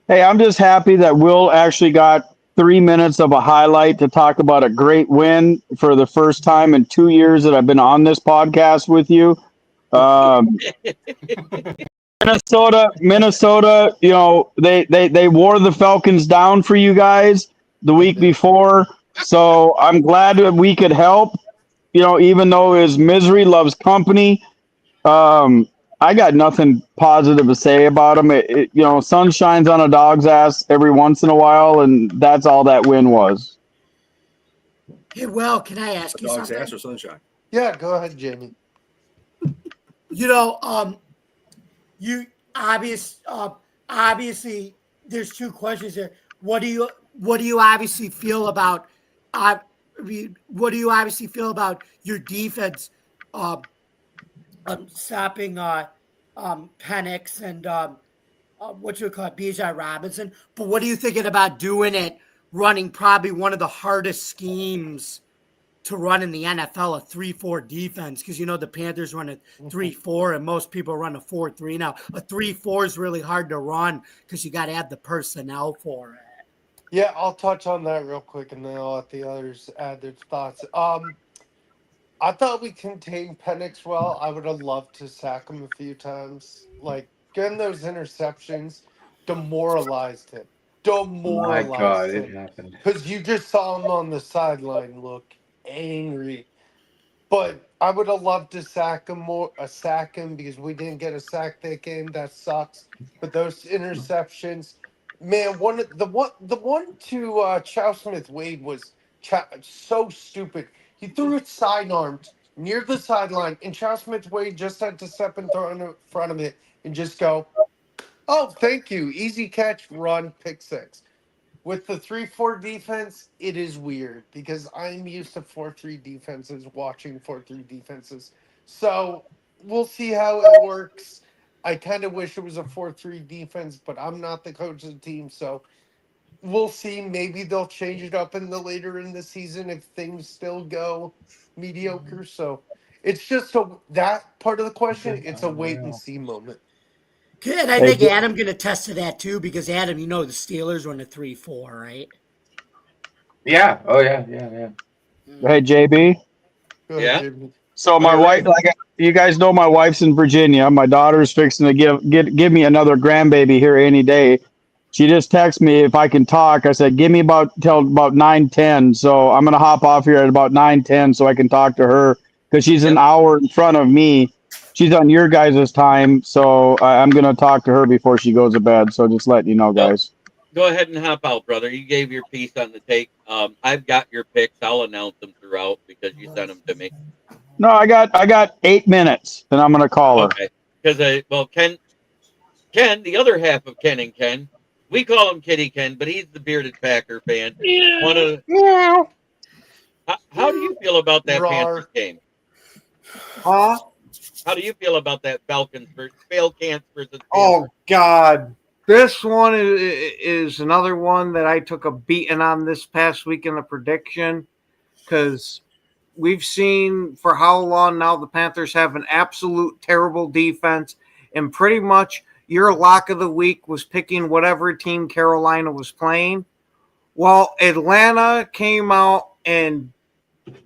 [SPEAKER 6] Hey, I'm just happy that Will actually got 3 minutes of a highlight to talk about a great win for the first time in 2 years that I've been on this podcast with you. Minnesota, they wore the Falcons down for you guys the week before. So I'm glad that we could help, even though his misery loves company. I got nothing positive to say about him. Sun shines on a dog's ass every once in a while, and that's all that win was.
[SPEAKER 11] Hey, Will, can I ask you
[SPEAKER 5] Dog's
[SPEAKER 11] something?
[SPEAKER 5] ass or sunshine?
[SPEAKER 4] Yeah, go ahead, Jamie.
[SPEAKER 11] You obviously there's two questions there. What do you obviously feel about what do you obviously feel about your defense stopping Penix and what you call it, Bijan Robinson? But what are you thinking about doing it running probably one of the hardest schemes to run in the NFL, a 3-4 defense, because the Panthers run a 3-4 and most people run a 4-3. Now, a 3-4 is really hard to run because you got to have the personnel for it.
[SPEAKER 4] Yeah, I'll touch on that real quick, and then I'll let the others add their thoughts. I thought we contained Penix well. I would have loved to sack him a few times. Like, getting those interceptions demoralized him.
[SPEAKER 8] My God,
[SPEAKER 4] Demoralized
[SPEAKER 8] it
[SPEAKER 4] him.
[SPEAKER 8] happened.
[SPEAKER 4] Because you just saw him on the sideline look angry. But I would have loved to sack him because we didn't get a sack that game. That sucks. But those interceptions, man, the one to Chow Smith Wade was so stupid. He threw it sidearmed near the sideline, and Chow Smith Wade just had to step and throw in front of it and just go, "Oh, thank you, easy catch, run, pick six." With the 3-4 defense, it is weird because I'm used to 4-3 defenses, watching 4-3 defenses. So we'll see how it works. I kind of wish it was a 4-3 defense, but I'm not the coach of the team, so we'll see. Maybe they'll change it up later in the season if things still go mediocre. So it's just that part of the question. It's a wait and see moment.
[SPEAKER 11] And I think Adam can attest to that too, because Adam, the Steelers run a 3-4, right?
[SPEAKER 8] Yeah. Oh yeah. Yeah.
[SPEAKER 6] Hey, JB.
[SPEAKER 4] Go
[SPEAKER 3] Yeah.
[SPEAKER 4] ahead, Jimmy.
[SPEAKER 6] So my wife, you guys know, my wife's in Virginia. My daughter's fixing to give me another grandbaby here any day. She just texted me if I can talk. I said, give me till about 9:10. So I'm gonna hop off here at about 9:10 so I can talk to her because she's an hour in front of me. She's on your guys' time, so I'm gonna talk to her before she goes to bed. So just letting you know, guys.
[SPEAKER 3] Go ahead and hop out, brother. You gave your piece on the take. I've got your picks. I'll announce them throughout because you sent them to me.
[SPEAKER 6] No, I got 8 minutes, and I'm gonna call her.
[SPEAKER 3] Okay. Because Ken, the other half of Ken and Ken, we call him Kitty Ken, but he's the bearded Packer fan.
[SPEAKER 10] Yeah.
[SPEAKER 3] How do you feel about that
[SPEAKER 4] Rawr.
[SPEAKER 3] Panthers game?
[SPEAKER 9] Huh?
[SPEAKER 3] How do you feel about that Falcons versus versus Panthers?
[SPEAKER 9] Oh God, this one is another one that I took a beating on this past week in the prediction because we've seen for how long now the Panthers have an absolute terrible defense, and pretty much your lock of the week was picking whatever team Carolina was playing. Well, Atlanta came out and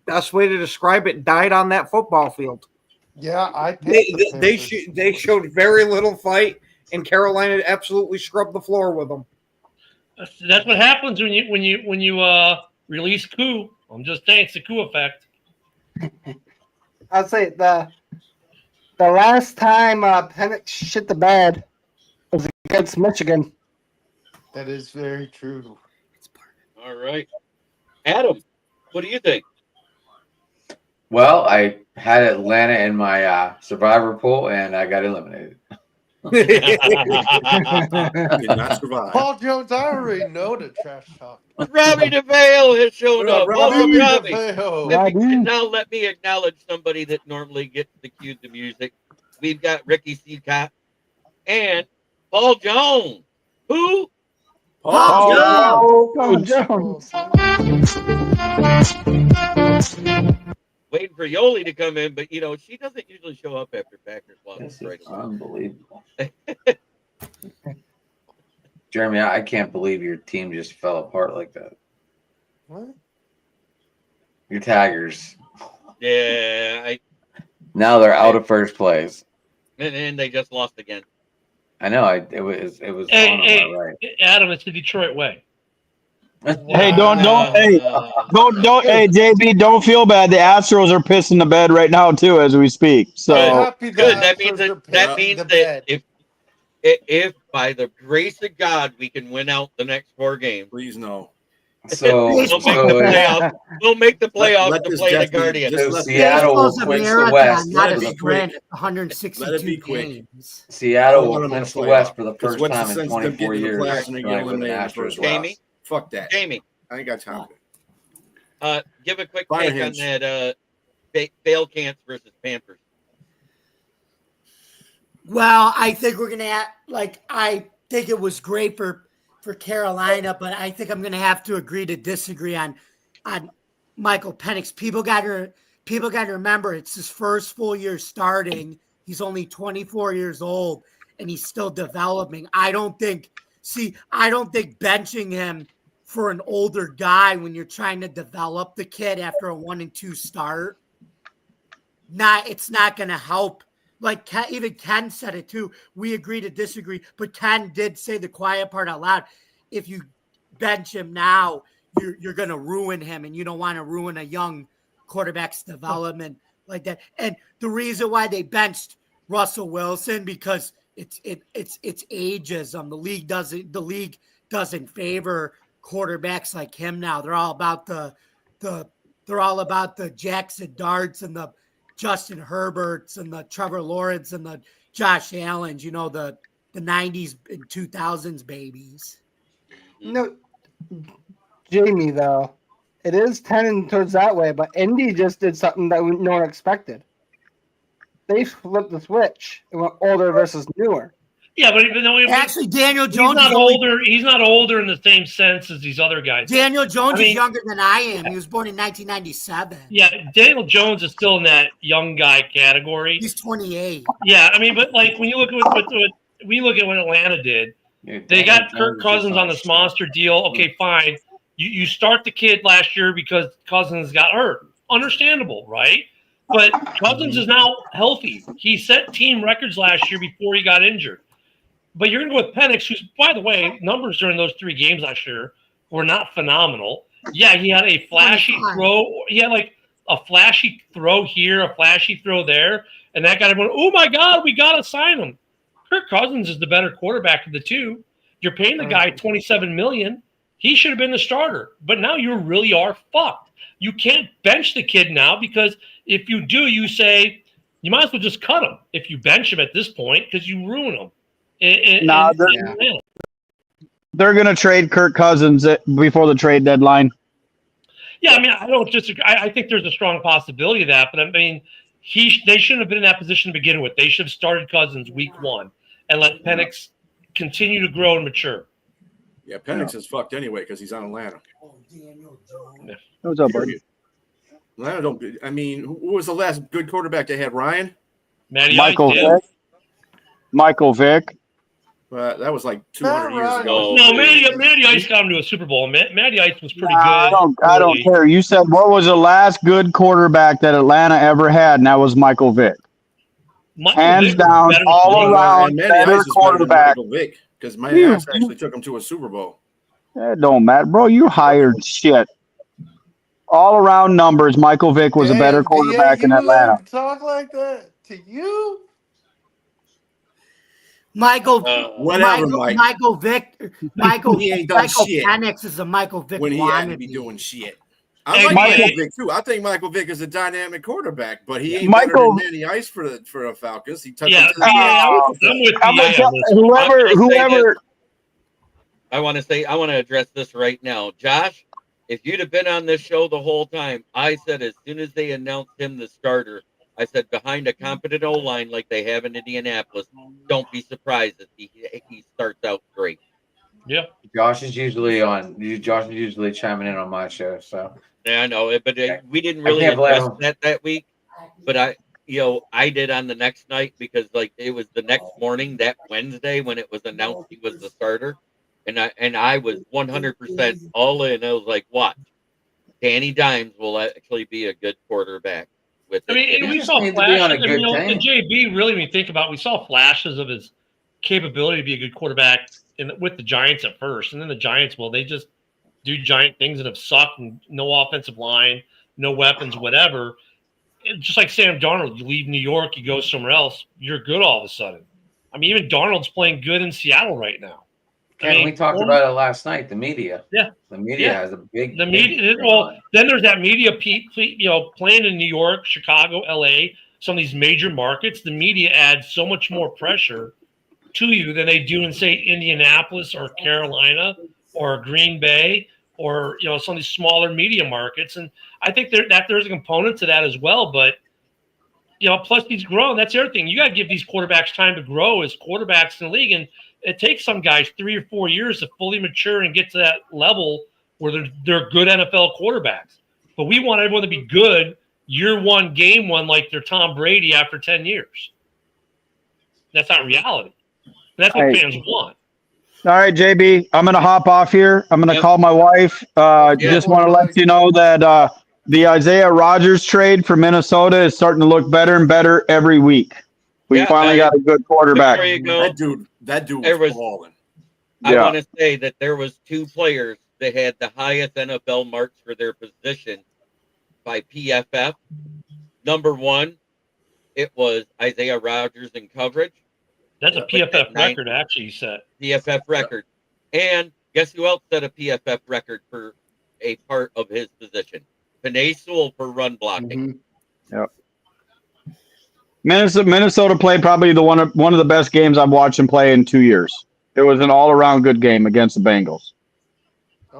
[SPEAKER 9] best way to describe it, died on that football field.
[SPEAKER 4] Yeah, I picked the Panthers.
[SPEAKER 9] They showed very little fight, and Carolina absolutely scrubbed the floor with them.
[SPEAKER 7] That's what happens when you release coup. I'm just saying it's the coup effect.
[SPEAKER 10] I'd say the last time Penix shit the bed was against Michigan.
[SPEAKER 4] That is very true.
[SPEAKER 3] All right. Adam, what do you think?
[SPEAKER 8] Well, I had Atlanta in my survivor pool, and I got eliminated.
[SPEAKER 5] Did not survive.
[SPEAKER 4] Paul Jones, I already know the trash talk.
[SPEAKER 3] Robbie DeVale has shown up. Welcome, Robbie.
[SPEAKER 4] DeVale.
[SPEAKER 3] Now let me acknowledge somebody that normally gets the cues to music. We've got Ricky Seacott and Paul Jones. Who?
[SPEAKER 10] Paul Jones.
[SPEAKER 3] Waiting for Yoli to come in, but she doesn't usually show up after Packers losses right away.
[SPEAKER 8] Unbelievable. Jeremy, I can't believe your team just fell apart like that.
[SPEAKER 4] What?
[SPEAKER 8] Your Tigers.
[SPEAKER 3] Yeah,
[SPEAKER 8] Now they're out of first place.
[SPEAKER 3] and they just lost again.
[SPEAKER 8] I know. It was on
[SPEAKER 7] Hey,
[SPEAKER 8] my right.
[SPEAKER 7] Adam, it's the Detroit way.
[SPEAKER 6] Hey, don't. Hey, JB, don't feel bad. The Astros are pissing the bed right now too, as we speak.
[SPEAKER 4] I'm
[SPEAKER 6] So
[SPEAKER 4] happy
[SPEAKER 3] Good.
[SPEAKER 4] that
[SPEAKER 3] That means
[SPEAKER 4] the
[SPEAKER 3] that
[SPEAKER 4] bed.
[SPEAKER 3] if by the grace of God we can win out the next 4 games,
[SPEAKER 5] Please no.
[SPEAKER 8] So,
[SPEAKER 3] we'll make the playoffs. We'll make the playoffs
[SPEAKER 5] let
[SPEAKER 3] to
[SPEAKER 5] this
[SPEAKER 3] play the
[SPEAKER 5] death be-
[SPEAKER 3] Guardians.
[SPEAKER 5] just
[SPEAKER 8] so
[SPEAKER 5] let-
[SPEAKER 8] Seattle will
[SPEAKER 11] Baseball's a
[SPEAKER 8] clinch the
[SPEAKER 11] marathon,
[SPEAKER 8] West
[SPEAKER 11] not
[SPEAKER 5] Let
[SPEAKER 11] a
[SPEAKER 5] it be
[SPEAKER 11] sprint.
[SPEAKER 5] quick.
[SPEAKER 11] 162
[SPEAKER 5] Let it be quick.
[SPEAKER 11] games.
[SPEAKER 8] Seattle
[SPEAKER 5] Don't
[SPEAKER 8] will
[SPEAKER 5] let 'em win a
[SPEAKER 8] clinch the West
[SPEAKER 5] playoff.
[SPEAKER 8] for the
[SPEAKER 5] 'Cause
[SPEAKER 8] first
[SPEAKER 5] what's the
[SPEAKER 8] time in
[SPEAKER 5] sense of them
[SPEAKER 8] 24
[SPEAKER 5] getting in the
[SPEAKER 8] years.
[SPEAKER 5] playoffs and they get
[SPEAKER 8] tonight with an
[SPEAKER 5] eliminated in the
[SPEAKER 8] Astros
[SPEAKER 5] first
[SPEAKER 8] loss.
[SPEAKER 3] Jamie,
[SPEAKER 5] Fuck that.
[SPEAKER 3] Jamie,
[SPEAKER 5] I ain't got time for that.
[SPEAKER 3] give a quick
[SPEAKER 5] Fire
[SPEAKER 3] take on
[SPEAKER 5] Hinch.
[SPEAKER 3] that fail Cants versus Panthers.
[SPEAKER 11] Well, I think we're gonna I think it was great for Carolina, but I think I'm gonna have to agree to disagree on Michael Penix. People got to remember it's his first full year starting. He's only 24 years old and he's still developing. I don't think benching him for an older guy when you're trying to develop the kid after a 1-2 start, it's not going to help. Like even Ken said it too. We agree to disagree, but Ken did say the quiet part out loud. If you bench him now, you're going to ruin him, and you don't want to ruin a young quarterback's development like that. And the reason why they benched Russell Wilson because it's ageism. The league doesn't favor quarterbacks like him now. They're all about the Jackson Darts and the Justin Herberts and the Trevor Lawrence and the Josh Allens, the 90s and 2000s babies.
[SPEAKER 10] No, Jamie, though, it is tending towards that way, but Indy just did something that no one expected. They flipped the switch and went older versus newer.
[SPEAKER 7] Yeah, but even though
[SPEAKER 11] Actually, Daniel Jones
[SPEAKER 7] he's not older. He's not older in the same sense as these other guys.
[SPEAKER 11] Daniel Jones is younger than I am. He was born in 1997.
[SPEAKER 7] Yeah, Daniel Jones is still in that young guy category.
[SPEAKER 11] He's 28.
[SPEAKER 7] Yeah, I mean, but like when you look at what Atlanta did, they got Kirk Cousins on this monster deal. Okay, fine. You start the kid last year because Cousins got hurt. Understandable, right? But Cousins is now healthy. He set team records last year before he got injured. But you're going to go with Penix, who's, by the way, numbers during those 3 games last year were not phenomenal. Yeah, he had a flashy throw. He had like a flashy throw here, a flashy throw there. And that guy went, oh, my God, we got to sign him. Kirk Cousins is the better quarterback of the two. You're paying the guy $27 million. He should have been the starter. But now you really are fucked. You can't bench the kid now because if you do, you say you might as well just cut him if you bench him at this point because you ruin him.
[SPEAKER 6] They're going to trade Kirk Cousins before the trade deadline.
[SPEAKER 7] Yeah, I mean, I don't disagree. I think there's a strong possibility of that, but I mean, they shouldn't have been in that position to begin with. They should have started Cousins week 1 and let Penix continue to grow and mature.
[SPEAKER 5] Yeah, Penix is fucked anyway because he's on Atlanta.
[SPEAKER 6] What's up, buddy?
[SPEAKER 5] Atlanta don't. I mean, who was the last good quarterback they had? Ryan?
[SPEAKER 6] Michael Vick. Michael Vick.
[SPEAKER 5] That was like 200 years ago.
[SPEAKER 7] No, Matty Ice got him to a Super Bowl. Matty Ice was pretty good.
[SPEAKER 6] I don't care. You said what was the last good quarterback that Atlanta ever had, and that was Michael Vick. Hands down, all around better quarterback.
[SPEAKER 5] Michael Vick, because my ass actually took him to a Super Bowl.
[SPEAKER 6] That don't matter, bro. You hired shit. All around numbers, Michael Vick was a better quarterback in Atlanta.
[SPEAKER 4] Talk like that to you?
[SPEAKER 11] Michael Vick.
[SPEAKER 5] He ain't done shit.
[SPEAKER 11] Penix is a Michael Vick
[SPEAKER 5] when he had to be doing shit. I like Michael Vick too. I think Michael Vick is a dynamic quarterback, but he ain't better than Matty Ice for the Falcons. He took him to the
[SPEAKER 6] whoever.
[SPEAKER 3] I want to address this right now, Josh. If you'd have been on this show the whole time, I said as soon as they announced him the starter, I said behind a competent O-line like they have in Indianapolis, don't be surprised if he starts out great.
[SPEAKER 7] Yeah.
[SPEAKER 8] Josh is usually chiming in on my show, so.
[SPEAKER 3] Yeah, I know, but we didn't really address that week. But I did on the next night because like it was the next morning, that Wednesday when it was announced he was the starter, and I was 100% all in. I was like, watch, Danny Dimes will actually be a good quarterback.
[SPEAKER 7] I mean, and we saw flashes. And JB, really, when you think about it, we saw flashes of his capability to be a good quarterback with the Giants at first. And then the Giants, well, they just do giant things that have sucked and no offensive line, no weapons, whatever. Just like Sam Darnold, you leave New York, you go somewhere else, you're good all of a sudden. I mean, even Darnold's playing good in Seattle right now.
[SPEAKER 8] Ken, we talked about it last night. The media.
[SPEAKER 7] Yeah.
[SPEAKER 8] The media has a big.
[SPEAKER 7] The media. Well, then there's that media, playing in New York, Chicago, LA, some of these major markets. The media adds so much more pressure to you than they do in, say, Indianapolis or Carolina or Green Bay or some of these smaller media markets. And I think there's a component to that as well. But plus he's grown. That's the other thing. You got to give these quarterbacks time to grow as quarterbacks in the league. And it takes some guys 3 or 4 years to fully mature and get to that level where they're good NFL quarterbacks. But we want everyone to be good year one, game one, like they're Tom Brady after 10 years. That's not reality. And that's what fans want.
[SPEAKER 6] All right, JB, I'm going to hop off here. I'm going to call my wife. Just want to let you know that the Isaiah Rodgers trade for Minnesota is starting to look better and better every week. We finally got a good quarterback.
[SPEAKER 3] There you go.
[SPEAKER 5] That dude was balling.
[SPEAKER 3] I want to say that there was 2 players that had the highest NFL marks for their position by PFF. Number 1, it was Isaiah Rodgers in coverage.
[SPEAKER 7] That's a PFF record, actually, set.
[SPEAKER 3] PFF record. And guess who else set a PFF record for a part of his position? Penei Sewell for run blocking.
[SPEAKER 6] Yep. Minnesota played probably one of the best games I've watched him play in 2 years. It was an all-around good game against the Bengals.
[SPEAKER 7] It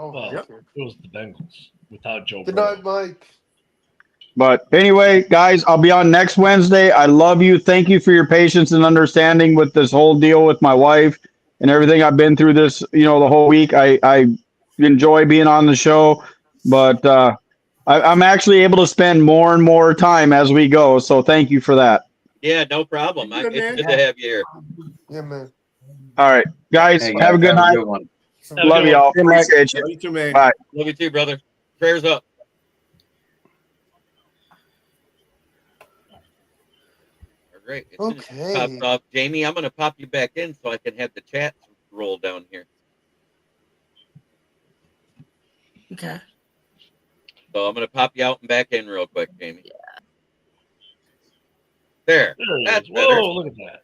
[SPEAKER 7] was the Bengals without Joe
[SPEAKER 4] Good
[SPEAKER 7] Burrow.
[SPEAKER 4] night, Mike.
[SPEAKER 6] But anyway, guys, I'll be on next Wednesday. I love you. Thank you for your patience and understanding with this whole deal with my wife and everything I've been through this, the whole week. I enjoy being on the show, but I'm actually able to spend more and more time as we go. So thank you for that.
[SPEAKER 3] Yeah, no problem. It's good to have you here.
[SPEAKER 4] Yeah, man.
[SPEAKER 6] All right, guys, have a good night. Love y'all. Appreciate you.
[SPEAKER 5] Love you too, man.
[SPEAKER 6] Bye.
[SPEAKER 3] Love you too, brother. Prayers up. Great.
[SPEAKER 4] Okay.
[SPEAKER 3] Popped off. Jamie, I'm going to pop you back in so I can have the chat roll down here.
[SPEAKER 11] Okay.
[SPEAKER 3] So I'm going to pop you out and back in real quick, Jamie. Yeah. There. That's better.
[SPEAKER 7] Whoa, look at that.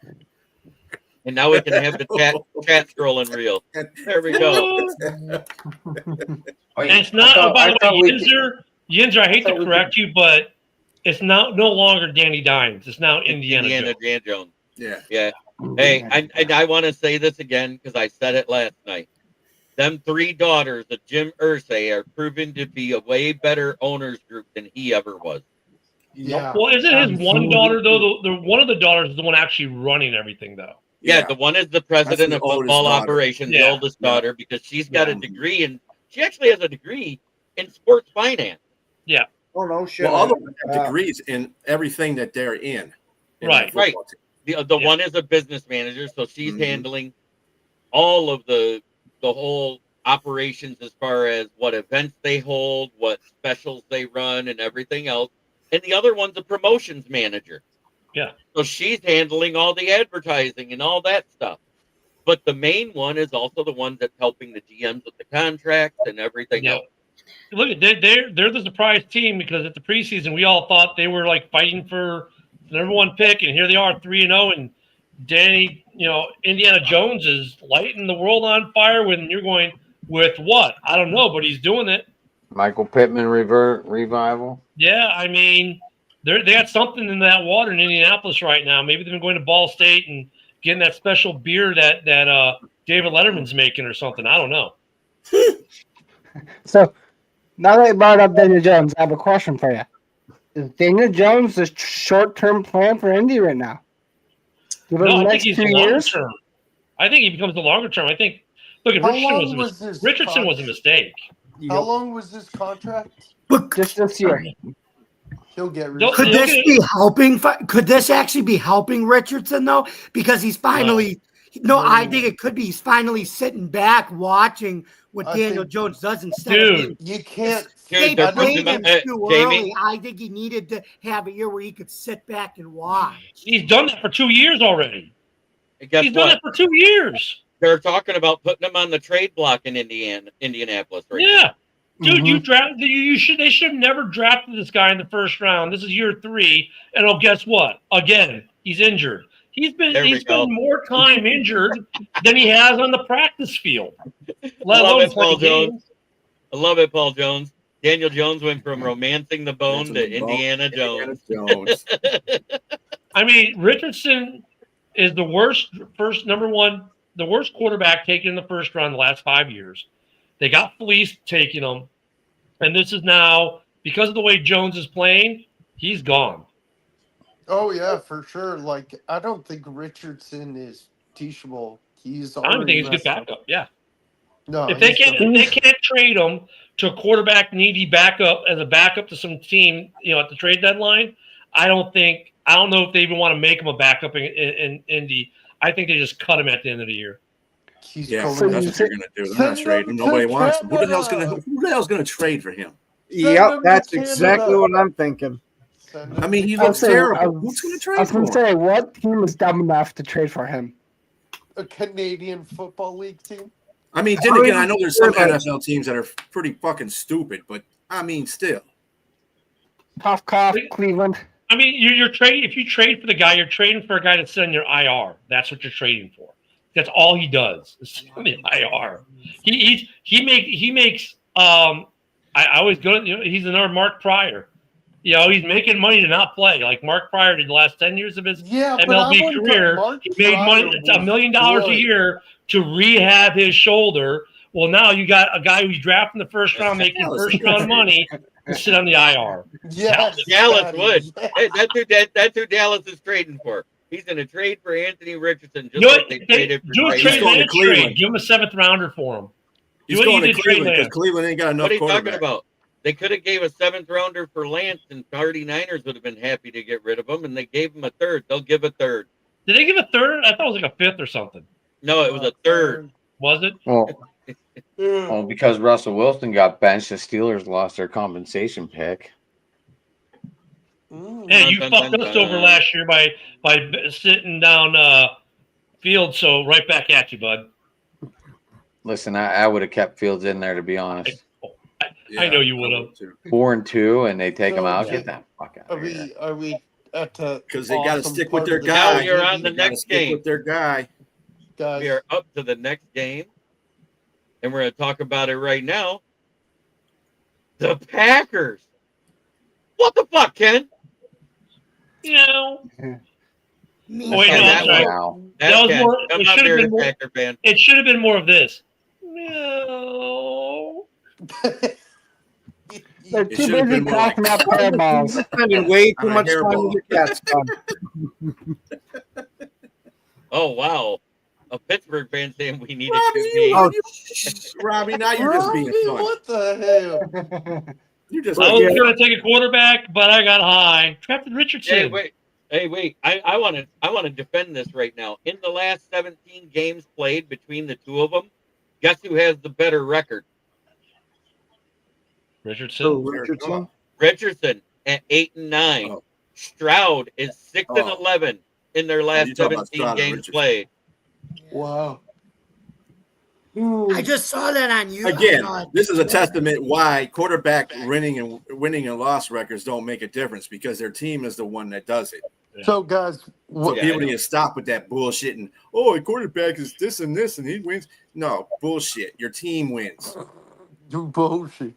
[SPEAKER 3] And now we can have the chat scrolling real. There we go.
[SPEAKER 7] And it's not, by the way, Yinzer, I hate to correct you, but it's no longer Danny Dimes. It's now Indiana
[SPEAKER 3] Jones.
[SPEAKER 5] Yeah.
[SPEAKER 3] Yeah. Hey, I want to say this again because I said it last night. Them 3 daughters of Jim Irsay are proven to be a way better owners group than he ever was.
[SPEAKER 4] Yeah.
[SPEAKER 7] Well, isn't his one daughter, though, one of the daughters is the one actually running everything, though?
[SPEAKER 3] Yeah, the one is the president of football operations, the oldest daughter, because she's got a degree, and she actually has a degree in sports finance.
[SPEAKER 7] Yeah.
[SPEAKER 9] Oh, no shit.
[SPEAKER 5] Well, other have degrees in everything that they're in.
[SPEAKER 7] Right.
[SPEAKER 3] The one is a business manager, so she's handling all of the whole operations as far as what events they hold, what specials they run, and everything else. And the other one's a promotions manager.
[SPEAKER 7] Yeah.
[SPEAKER 3] So she's handling all the advertising and all that stuff. But the main one is also the one that's helping the GMs with the contracts and everything else.
[SPEAKER 7] Look, they're the surprise team because at the preseason we all thought they were like fighting for the number 1 pick, and here they are 3-0, and Danny, Indiana Jones is lighting the world on fire. When you're going with what? I don't know, but he's doing it.
[SPEAKER 8] Michael Pittman revival.
[SPEAKER 7] Yeah, I mean, they got something in that water in Indianapolis right now. Maybe they've been going to Ball State and getting that special beer that David Letterman's making or something. I don't know.
[SPEAKER 10] So now that you brought up Daniel Jones, I have a question for you. Is Daniel Jones the short-term plan for Indy right now?
[SPEAKER 7] No, I think he's the longer term. I think he becomes the longer term. I think. Look, Richardson was a mistake.
[SPEAKER 4] How long was this contract?
[SPEAKER 10] Just this year.
[SPEAKER 4] He'll get.
[SPEAKER 11] Could this be helping? Could this actually be helping Richardson though? Because he's finally. No, I think it could be. He's finally sitting back watching what Daniel Jones does instead of
[SPEAKER 4] you can't.
[SPEAKER 11] They played him too early. I think he needed to have a year where he could sit back and watch.
[SPEAKER 7] He's done that for 2 years already.
[SPEAKER 3] He's
[SPEAKER 7] done it for 2 years.
[SPEAKER 3] They're talking about putting him on the trade block in Indianapolis right
[SPEAKER 7] Yeah. Dude,
[SPEAKER 10] Mhm.
[SPEAKER 7] you drafted. You should. They should have never drafted this guy in the first round. This is year 3, and guess what? Again, he's injured. He's
[SPEAKER 3] we
[SPEAKER 7] spent
[SPEAKER 3] go.
[SPEAKER 7] more time injured than he has on the practice field, let
[SPEAKER 3] Love
[SPEAKER 7] alone
[SPEAKER 3] it, Paul
[SPEAKER 7] playing
[SPEAKER 3] Jones.
[SPEAKER 7] games.
[SPEAKER 3] I love it, Paul Jones. Daniel Jones went from romancing the bone
[SPEAKER 5] That's
[SPEAKER 3] to
[SPEAKER 5] the bone.
[SPEAKER 3] Indiana
[SPEAKER 5] Indiana
[SPEAKER 3] Jones.
[SPEAKER 5] Jones.
[SPEAKER 7] I mean, Richardson is the worst the worst quarterback taken in the first round the last 5 years. They got fleeced taking him, and this is now because of the way Jones is playing. He's gone.
[SPEAKER 4] Oh yeah, for sure. Like I don't think Richardson is teachable. He's
[SPEAKER 7] I don't
[SPEAKER 4] already
[SPEAKER 7] think he's a good
[SPEAKER 4] messed up.
[SPEAKER 7] backup. Yeah,
[SPEAKER 4] No,
[SPEAKER 7] if they
[SPEAKER 4] he's
[SPEAKER 7] can't
[SPEAKER 4] not.
[SPEAKER 7] if they can't trade him to a quarterback needy backup as a backup to some team, at the trade deadline, I don't know if they even want to make him a backup in Indy. I think they just cut him at the end of the year.
[SPEAKER 4] He's
[SPEAKER 5] Yeah,
[SPEAKER 4] going
[SPEAKER 5] that's
[SPEAKER 4] to
[SPEAKER 5] what you're gonna do. They're not
[SPEAKER 4] send
[SPEAKER 5] trading.
[SPEAKER 4] him
[SPEAKER 5] Nobody
[SPEAKER 4] to
[SPEAKER 5] wants him. Who the
[SPEAKER 4] Canada.
[SPEAKER 5] hell's gonna trade for him?
[SPEAKER 9] Yep,
[SPEAKER 4] him to
[SPEAKER 9] that's
[SPEAKER 4] Canada.
[SPEAKER 9] exactly what I'm thinking.
[SPEAKER 4] Send him
[SPEAKER 5] I mean,
[SPEAKER 4] to
[SPEAKER 5] he
[SPEAKER 10] I was
[SPEAKER 5] looks
[SPEAKER 10] saying,
[SPEAKER 5] terrible. Who's gonna
[SPEAKER 10] I
[SPEAKER 5] trade
[SPEAKER 10] was
[SPEAKER 5] for
[SPEAKER 10] gonna
[SPEAKER 5] him?
[SPEAKER 10] say, what team is dumb enough to trade for him?
[SPEAKER 4] a Canadian Football League team.
[SPEAKER 5] I mean, then again, I know there's some NFL teams that are pretty fucking stupid, but I mean, still.
[SPEAKER 10] Cough, cough, Cleveland.
[SPEAKER 7] I mean, you're trading. If you trade for the guy, you're trading for a guy to sit on your IR. That's what you're trading for. That's all he does is sit on the IR. He makes. I always go. He's another Mark Pryor. He's making money to not play. Like Mark Pryor did the last 10 years of his MLB career. He made money. It's $1 million a year to rehab his shoulder. Well, now you got a guy who's drafted in the first round, making first round money, to sit on the IR.
[SPEAKER 4] Yes,
[SPEAKER 3] Dallas would.
[SPEAKER 4] Yeah.
[SPEAKER 3] Hey, that's who Dallas is trading for. He's going to trade for Anthony Richardson just like they traded for
[SPEAKER 7] Do a
[SPEAKER 3] Trey
[SPEAKER 7] Trey
[SPEAKER 5] He's going to
[SPEAKER 7] Lance
[SPEAKER 5] Cleveland.
[SPEAKER 7] trade. Give him a 7th rounder for him.
[SPEAKER 5] He's
[SPEAKER 7] what
[SPEAKER 5] going
[SPEAKER 7] you
[SPEAKER 5] to
[SPEAKER 7] did, Trey
[SPEAKER 5] Cleveland because
[SPEAKER 7] Lance.
[SPEAKER 5] Cleveland ain't got enough
[SPEAKER 3] What are you talking
[SPEAKER 5] quarterback.
[SPEAKER 3] about? They could have gave a 7th rounder for Lance, and 49ers would have been happy to get rid of him, and they gave him a 3rd. They'll give a 3rd.
[SPEAKER 7] Did they give a 3rd? I thought it was like a 5th or something.
[SPEAKER 3] No, it was a 3rd.
[SPEAKER 7] Was it?
[SPEAKER 8] Well, because Russell Wilson got benched, the Steelers lost their compensation pick.
[SPEAKER 7] Hey, you fucked us over last year by sitting down Field, so right back at you, bud.
[SPEAKER 8] Listen, I would have kept Fields in there, to be honest.
[SPEAKER 7] I know you would have.
[SPEAKER 8] 4-2, and they take him out.
[SPEAKER 4] Yeah.
[SPEAKER 8] Get that fuck out
[SPEAKER 4] Are
[SPEAKER 8] of here.
[SPEAKER 4] we at the
[SPEAKER 5] Because they got to
[SPEAKER 4] awesome
[SPEAKER 5] stick with
[SPEAKER 4] part
[SPEAKER 5] their
[SPEAKER 4] of the
[SPEAKER 5] guy.
[SPEAKER 3] Now we are on the
[SPEAKER 5] They gotta
[SPEAKER 3] next
[SPEAKER 5] stick
[SPEAKER 3] game.
[SPEAKER 5] with their guy.
[SPEAKER 4] guys?
[SPEAKER 3] We are up to the next game, and we're going to talk about it right now. The Packers. What the fuck, Ken?
[SPEAKER 11] Me
[SPEAKER 7] Wait,
[SPEAKER 11] too.
[SPEAKER 7] no, I'm sorry.
[SPEAKER 8] Wow.
[SPEAKER 3] That's
[SPEAKER 7] That was
[SPEAKER 3] Ken.
[SPEAKER 7] more-
[SPEAKER 3] Come
[SPEAKER 7] it
[SPEAKER 3] up
[SPEAKER 7] should have
[SPEAKER 3] here,
[SPEAKER 7] been
[SPEAKER 3] the
[SPEAKER 7] more-
[SPEAKER 3] Packer fan.
[SPEAKER 7] It should have been more of this. Meow.
[SPEAKER 10] They're
[SPEAKER 5] It
[SPEAKER 10] too
[SPEAKER 5] should have
[SPEAKER 10] busy
[SPEAKER 5] been more like-
[SPEAKER 10] talking about hairballs.
[SPEAKER 9] Spending way too
[SPEAKER 5] On a
[SPEAKER 9] much time
[SPEAKER 5] hairball.
[SPEAKER 9] with your cats, son.
[SPEAKER 3] Oh, wow. A Pittsburgh fan saying we need a
[SPEAKER 5] Robbie,
[SPEAKER 3] QB.
[SPEAKER 5] Robbie, now you're just being
[SPEAKER 4] Robbie,
[SPEAKER 5] fun.
[SPEAKER 4] what the hell?
[SPEAKER 5] You're just
[SPEAKER 7] I was going to take a quarterback, but I got high. Drafted Richardson.
[SPEAKER 3] Hey, wait. I want to defend this right now. In the last 17 games played between the two of them, guess who has the better record?
[SPEAKER 7] Richardson.
[SPEAKER 9] Richardson?
[SPEAKER 3] Richardson at 8-9.
[SPEAKER 5] Oh.
[SPEAKER 3] Stroud is 6-11 in their last
[SPEAKER 5] you talking about
[SPEAKER 3] 17
[SPEAKER 5] Stroud and
[SPEAKER 3] games
[SPEAKER 5] Richardson.
[SPEAKER 3] played.
[SPEAKER 4] Wow.
[SPEAKER 11] I just saw that on you.
[SPEAKER 5] Again,
[SPEAKER 11] on,
[SPEAKER 5] this is a testament why quarterback winning and loss records don't make a difference because their team is the one that does it.
[SPEAKER 4] So, guys,
[SPEAKER 5] So
[SPEAKER 4] what,
[SPEAKER 3] Yeah,
[SPEAKER 5] people
[SPEAKER 3] I
[SPEAKER 5] need to stop with that bullshit and a quarterback is this and this and he wins. No, bullshit. Your team wins.
[SPEAKER 4] you bullshit.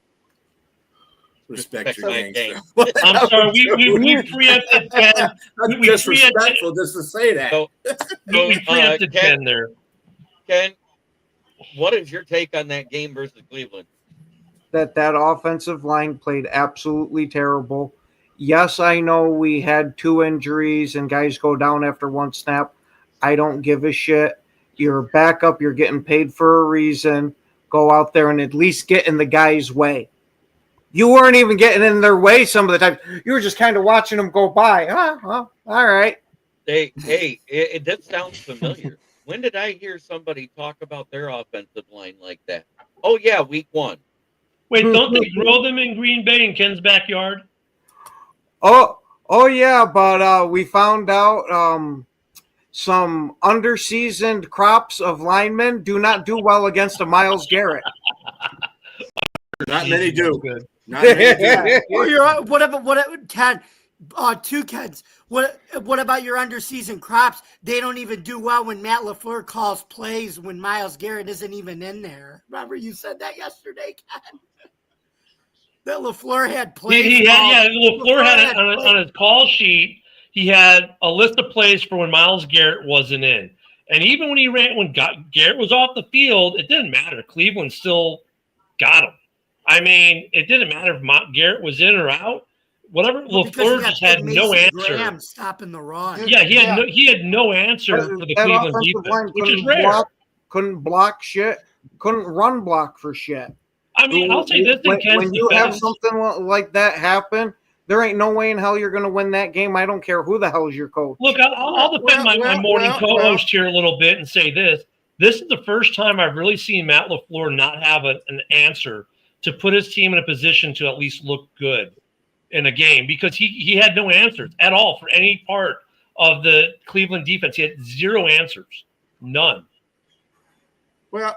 [SPEAKER 5] Respect your
[SPEAKER 3] my
[SPEAKER 5] gangster.
[SPEAKER 7] I'm sorry. We preempted Ken.
[SPEAKER 5] That's
[SPEAKER 7] we
[SPEAKER 5] disrespectful just to say that.
[SPEAKER 3] So,
[SPEAKER 7] We preempted Ken there.
[SPEAKER 3] Ken, what is your take on that game versus Cleveland?
[SPEAKER 9] That offensive line played absolutely terrible. Yes, I know we had 2 injuries and guys go down after 1 snap. I don't give a shit. You're a backup. You're getting paid for a reason. Go out there and at least get in the guy's way. You weren't even getting in their way some of the time. You were just kind of watching them go by. Well, all right.
[SPEAKER 3] That sounds familiar. When did I hear somebody talk about their offensive line like that? Oh, yeah, week 1.
[SPEAKER 7] Wait, don't they grow them in Green Bay in Ken's backyard?
[SPEAKER 9] Oh yeah, but we found out some underseasoned crops of linemen do not do well against a Miles Garrett.
[SPEAKER 5] Not many do.
[SPEAKER 7] Good.
[SPEAKER 5] Not many do.
[SPEAKER 11] Or what Ken, two Kens. What about your underseason crops? They don't even do well when Matt LaFleur calls plays when Miles Garrett isn't even in there. Remember you said that yesterday, Ken? That LaFleur had plays.
[SPEAKER 7] LaFleur had it on his call sheet. He had a list of plays for when Miles Garrett wasn't in. And even when Garrett was off the field, it didn't matter. Cleveland still got him. I mean, it didn't matter if Garrett was in or out. Whatever, LaFleur just had no answer.
[SPEAKER 11] Graham stopping the run.
[SPEAKER 7] Yeah, he had no answer for the Cleveland defense, which is rare.
[SPEAKER 9] Couldn't block shit. Couldn't run block for shit.
[SPEAKER 7] I mean, I'll say this in Ken's
[SPEAKER 9] when you
[SPEAKER 7] defense.
[SPEAKER 9] have something like that happen, there ain't no way in hell you're going to win that game. I don't care who the hell is your coach.
[SPEAKER 7] Look, I'll defend my morning co-host here a little bit and say this. This is the first time I've really seen Matt LaFleur not have an answer to put his team in a position to at least look good in a game, because he had no answers at all for any part of the Cleveland defense. He had zero answers. None.
[SPEAKER 5] Well,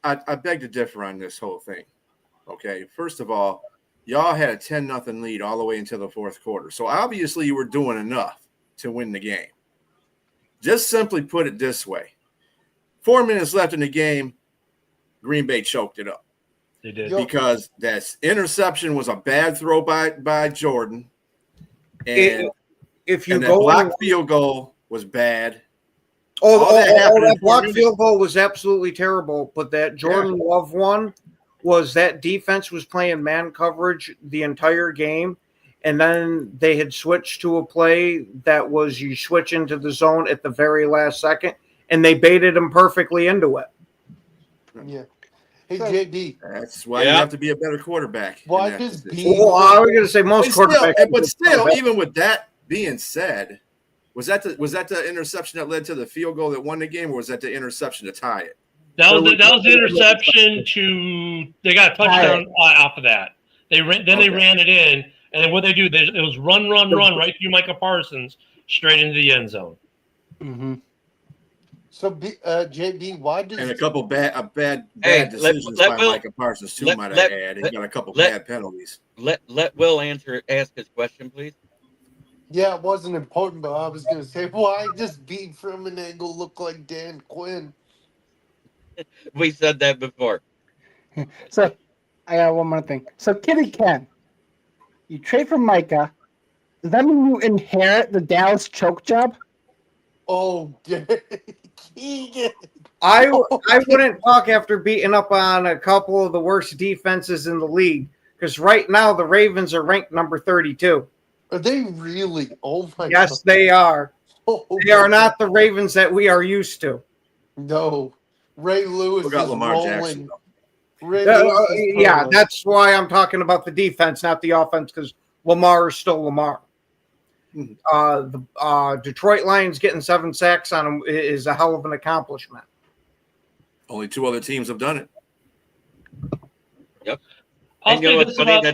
[SPEAKER 5] I beg to differ on this whole thing. Okay, first of all, y'all had a 10-0 lead all the way into the fourth quarter. So obviously you were doing enough to win the game. Just simply put it this way. 4 minutes left in the game, Green Bay choked it up.
[SPEAKER 7] They did.
[SPEAKER 5] Because that interception was a bad throw by Jordan. And that blocked field goal was bad.
[SPEAKER 9] That blocked field goal was absolutely terrible. But that Jordan Love one was that defense was playing man coverage the entire game. And then they had switched to a play that was you switch into the zone at the very last second. And they baited him perfectly into it.
[SPEAKER 4] Yeah. Hey, JD.
[SPEAKER 5] That's why you have to be a better quarterback.
[SPEAKER 4] Why does B?
[SPEAKER 9] Well, I was going to say most quarterbacks.
[SPEAKER 5] But still, even with that being said, was that the interception that led to the field goal that won the game, or was that the interception to tie it?
[SPEAKER 7] That was the interception they got a touchdown off of that. They ran it in, and then what they do, it was run right through Micah Parsons straight into the end zone.
[SPEAKER 10] Mm-hmm.
[SPEAKER 4] So, JB, why does...
[SPEAKER 5] And a couple bad decisions by Micah Parsons, too, might I add. He got a couple bad penalties.
[SPEAKER 3] Let Will ask his question, please.
[SPEAKER 4] Yeah, it wasn't important, but I was going to say, why does B from an angle look like Dan Quinn?
[SPEAKER 3] We said that before.
[SPEAKER 10] So, I got one more thing. So, Kitty Ken, you trade for Micah. Does that mean you inherit the Dallas choke job?
[SPEAKER 4] Oh, Keegan.
[SPEAKER 9] I wouldn't talk after beating up on a couple of the worst defenses in the league, because right now the Ravens are ranked number 32.
[SPEAKER 4] Are they really? Oh, my God.
[SPEAKER 9] Yes, they are. They are not the Ravens that we are used to.
[SPEAKER 4] No. Ray Lewis is
[SPEAKER 5] Lamar
[SPEAKER 4] rolling.
[SPEAKER 9] Jackson, that's why I'm talking about the defense, not the offense, because Lamar is still Lamar. The Detroit Lions getting 7 sacks on him is a hell of an accomplishment.
[SPEAKER 5] Only 2 other teams have done it.
[SPEAKER 3] Yep. And you know what's funny?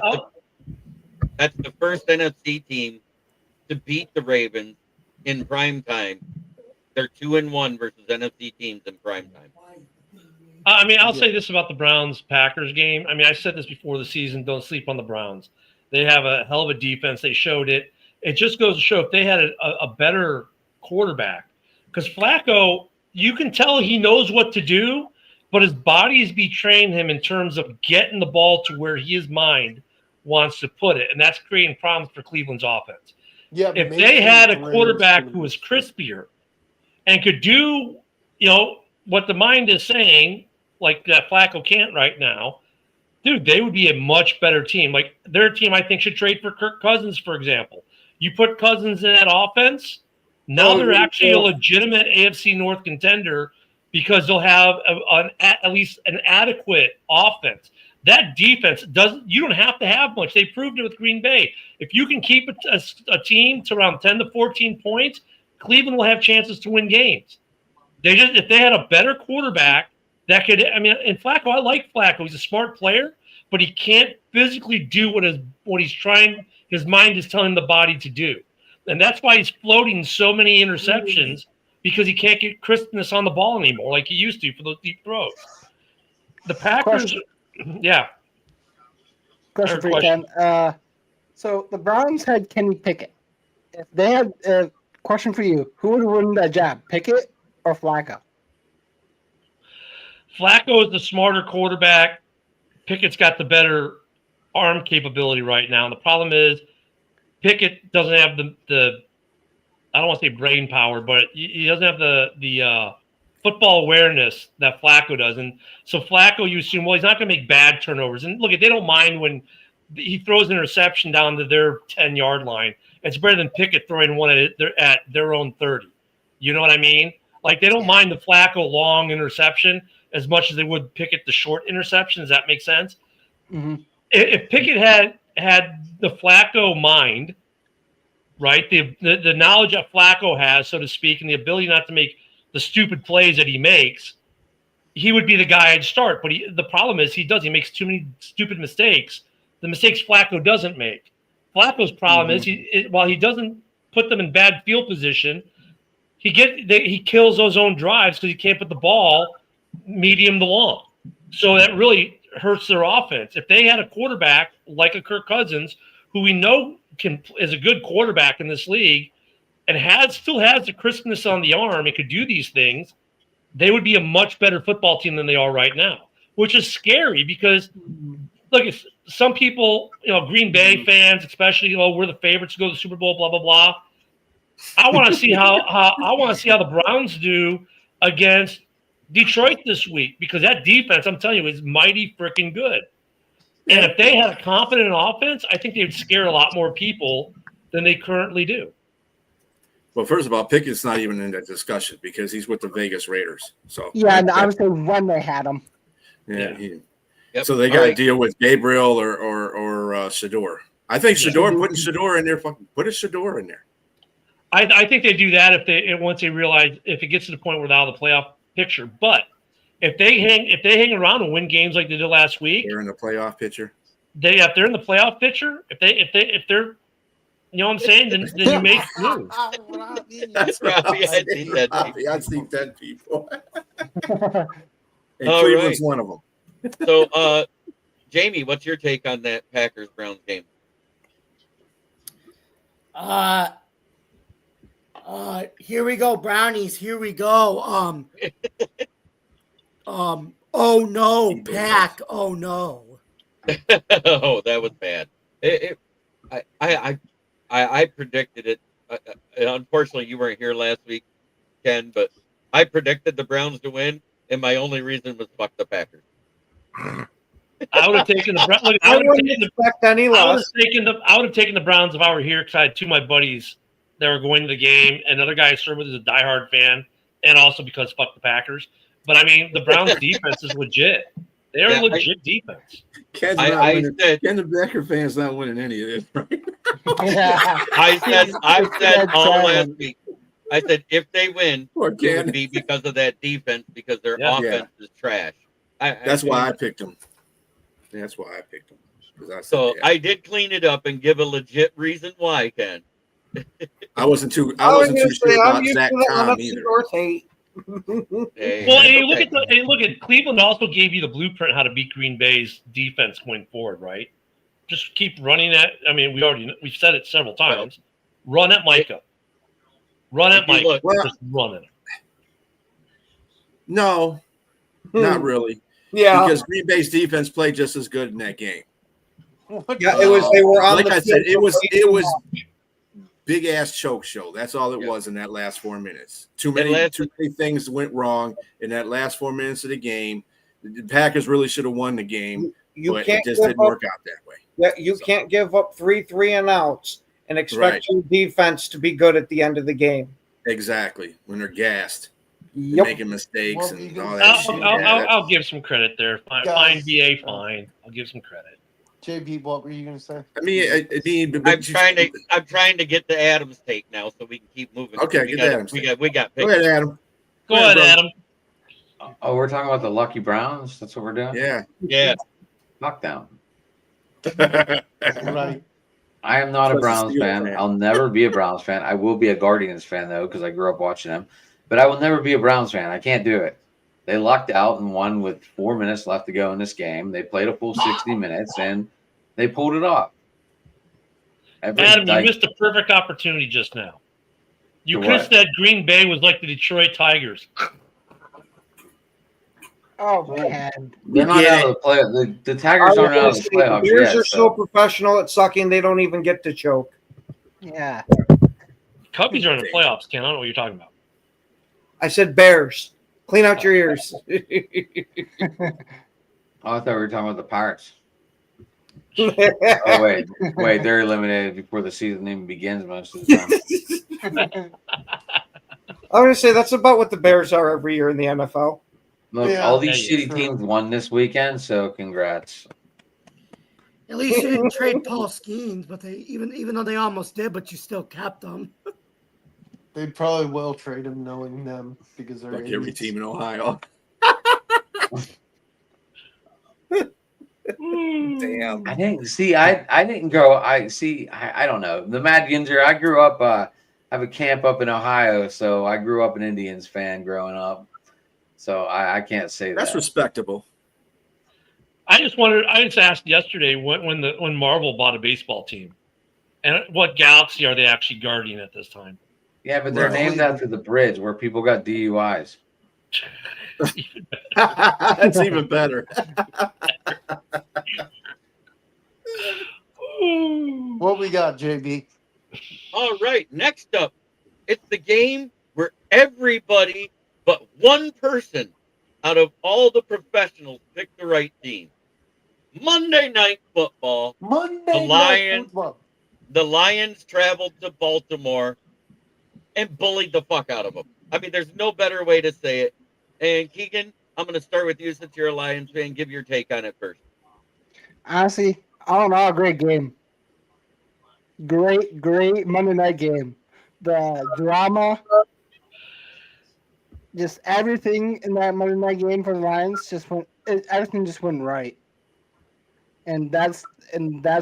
[SPEAKER 3] That's the first NFC team to beat the Ravens in prime time. They're 2-1 versus NFC teams in prime time.
[SPEAKER 7] I mean, I'll say this about the Browns-Packers game. I mean, I said this before the season, don't sleep on the Browns. They have a hell of a defense. They showed it. It just goes to show if they had a better quarterback. Because Flacco, you can tell he knows what to do, but his body is betraying him in terms of getting the ball to where his mind wants to put it. And that's creating problems for Cleveland's offense.
[SPEAKER 4] Yeah,
[SPEAKER 7] if they had a quarterback who was crispier and could do, what the mind is saying, like that Flacco can't right now, dude, they would be a much better team. Like their team, I think, should trade for Kirk Cousins, for example. You put Cousins in that offense, now they're actually a legitimate AFC North contender because they'll have at least an adequate offense. That defense you don't have to have much. They proved it with Green Bay. If you can keep a team to around 10 to 14 points, Cleveland will have chances to win games. If they had a better quarterback that could, and Flacco, I like Flacco. He's a smart player, but he can't physically do what he's trying. His mind is telling the body to do. And that's why he's floating so many interceptions because he can't get crispness on the ball anymore like he used to for those deep throws. The Packers, yeah.
[SPEAKER 10] Question for you, Ken. So the Browns had Kenny Pickett. If they had a question for you, who would win that job, Pickett or Flacco?
[SPEAKER 7] Flacco is the smarter quarterback. Pickett's got the better arm capability right now. And the problem is Pickett doesn't have the I don't want to say brain power, but he doesn't have the football awareness that Flacco does. And so Flacco, you assume, well, he's not going to make bad turnovers. And look, they don't mind when he throws an interception down to their 10-yard line. It's better than Pickett throwing one at their own 30. You know what I mean? Like, they don't mind the Flacco long interception as much as they would Pickett the short interception. Does that make sense?
[SPEAKER 10] Mm-hmm.
[SPEAKER 7] If Pickett had the Flacco mind, right, the knowledge that Flacco has, so to speak, and the ability not to make the stupid plays that he makes, he would be the guy I'd start. But the problem is he makes too many stupid mistakes. The mistakes Flacco doesn't make. Flacco's problem is while he doesn't put them in bad field position, he kills those own drives because he can't put the ball medium to long. So that really hurts their offense. If they had a quarterback like a Kirk Cousins, who we know is a good quarterback in this league, and still has the crispness on the arm and could do these things, they would be a much better football team than they are right now, which is scary because, look, if some people, Green Bay fans especially, we're the favorites to go to the Super Bowl, blah, blah, blah. I want to see how the Browns do against Detroit this week, because that defense, I'm telling you, is mighty freaking good. And if they had a competent offense, I think they would scare a lot more people than they currently do.
[SPEAKER 5] Well, first of all, Pickett's not even in that discussion because he's with the Vegas Raiders. So
[SPEAKER 10] yeah, and I would say when they had him.
[SPEAKER 5] Yeah. Yep. So they got to deal with Gabriel or Shador. I think putting Shador in there, put a Shador in there.
[SPEAKER 7] I think they do that once they realize if it gets to the point where they're out of the playoff picture. But if they hang around and win games like they did last week,
[SPEAKER 5] they're in the playoff picture.
[SPEAKER 7] If they're in the playoff picture, if they're you know what I'm saying, then you make moves.
[SPEAKER 5] That's Robbie. I've seen 10 people. And
[SPEAKER 3] All
[SPEAKER 5] Cleveland's
[SPEAKER 3] right.
[SPEAKER 5] one of them.
[SPEAKER 3] So, Jamie, what's your take on that Packers-Browns game?
[SPEAKER 11] Here we go, Brownies. Here we go. Oh no, Pack. Oh no.
[SPEAKER 3] Oh, that was bad. I predicted it. Unfortunately, you weren't here last week, Ken, but I predicted the Browns to win, and my only reason was fuck the Packers.
[SPEAKER 7] I would have taken the Browns.
[SPEAKER 9] I wouldn't expect any loss.
[SPEAKER 7] I would have taken the Browns if I were here, because I had two of my buddies that were going to the game, and another guy I served with is a diehard fan, and also because fuck the Packers. But I mean, the Browns' defense is legit. They're a legit defense.
[SPEAKER 5] Ken the Packer fan's not winning any of this, right?
[SPEAKER 3] I said all last week. I said if they win, it would be because of that defense, because their offense is trash.
[SPEAKER 5] That's why I picked them. That's why I picked them.
[SPEAKER 3] I did clean it up and give a legit reason why, Ken.
[SPEAKER 5] I wasn't too sure about Zach Tom either.
[SPEAKER 7] Look at Cleveland also gave you the blueprint how to beat Green Bay's defense going forward, right? Just keep running at. I mean, we've said it several times. Run at Micah. Run at Micah. Just run at him.
[SPEAKER 5] No, not really.
[SPEAKER 9] Yeah,
[SPEAKER 5] because Green Bay's defense played just as good in that game.
[SPEAKER 9] Yeah, it was. They were on.
[SPEAKER 5] Like I said, it was big ass choke show. That's all it was in that last 4 minutes. Too many things went wrong in that last 4 minutes of the game. The Packers really should have won the game, but it just didn't work out that way.
[SPEAKER 9] Yeah, you can't give up 3 and outs and expect your defense to be good at the end of the game.
[SPEAKER 5] Exactly. When they're gassed, making mistakes and all that shit.
[SPEAKER 7] I'll give some credit there. Fine, BA, fine. I'll give some credit.
[SPEAKER 4] JB, what were you going to say?
[SPEAKER 5] I mean,
[SPEAKER 3] I'm trying to get the Adams take now, so we can keep moving.
[SPEAKER 5] Okay,
[SPEAKER 3] we got
[SPEAKER 5] Go
[SPEAKER 3] picks.
[SPEAKER 5] ahead, Adam.
[SPEAKER 7] Go ahead, Adam.
[SPEAKER 8] Oh, we're talking about the Lucky Browns. That's what we're doing.
[SPEAKER 3] Yeah.
[SPEAKER 8] Knockdown.
[SPEAKER 4] Right.
[SPEAKER 8] I am not a Browns fan. I'll never be a Browns fan. I will be a Guardians fan though, because I grew up watching them. but I will never be a Browns fan. I can't do it. They lucked out and won with 4 minutes left to go in this game. They played a full 60 minutes and they pulled it off.
[SPEAKER 7] Adam, you missed a perfect opportunity just now. You could have said Green Bay was like the Detroit Tigers.
[SPEAKER 10] Oh man,
[SPEAKER 8] they're not out of the play. The Tigers aren't out of the playoffs
[SPEAKER 9] the Bears
[SPEAKER 8] yet.
[SPEAKER 9] are so professional at sucking, they don't even get to choke.
[SPEAKER 10] yeah.
[SPEAKER 7] Cubbies are in the playoffs, Ken. I don't know what you're talking about.
[SPEAKER 9] I said Bears. Clean out your ears.
[SPEAKER 8] Oh, I thought we were talking about the Pirates. Oh wait, they're eliminated before the season even begins most of the time.
[SPEAKER 9] I'm gonna say that's about what the Bears are every year in the NFL.
[SPEAKER 8] Look, all these shitty teams won this weekend, so congrats.
[SPEAKER 11] At least you didn't trade Paul Skeens, but they even though they almost did, but you still kept them.
[SPEAKER 4] They probably will trade him, knowing them, because they're
[SPEAKER 5] like every team in Ohio.
[SPEAKER 8] Damn. I didn't grow. I don't know. The Mad Ginzer. I grew up. I have a camp up in Ohio, so I grew up an Indians fan growing up. So I can't say
[SPEAKER 5] that's respectable.
[SPEAKER 7] I just asked yesterday when Marvel bought a baseball team, and what galaxy are they actually guarding at this time?
[SPEAKER 8] Yeah, but they're named after the bridge where people got DUIs.
[SPEAKER 5] That's even better.
[SPEAKER 4] What we got, JB?
[SPEAKER 3] All right, next up, it's the game where everybody but one person out of all the professionals picked the right team. Monday Night Football. The Lions traveled to Baltimore and bullied the fuck out of them. I mean, there's no better way to say it. And Keegan, I'm going to start with you since you're a Lions fan. Give your take on it first.
[SPEAKER 10] Honestly, I don't know. Great game. Great Monday night game. The drama, just everything in that Monday night game for the Lions everything just went right. And that's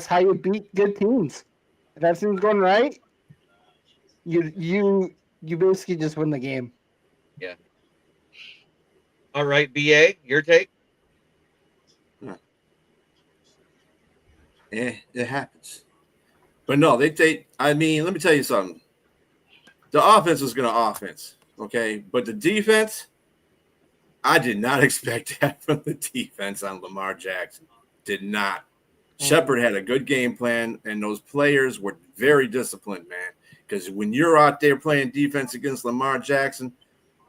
[SPEAKER 10] how you beat good teams. If everything's going right, you basically just win the game.
[SPEAKER 3] Yeah. All right, BA, your take?
[SPEAKER 5] It happens. But no, I mean, let me tell you something. The offense was going to offense, okay? But the defense, I did not expect that from the defense on Lamar Jackson. Did not. Shepard had a good game plan, and those players were very disciplined, man. Because when you're out there playing defense against Lamar Jackson,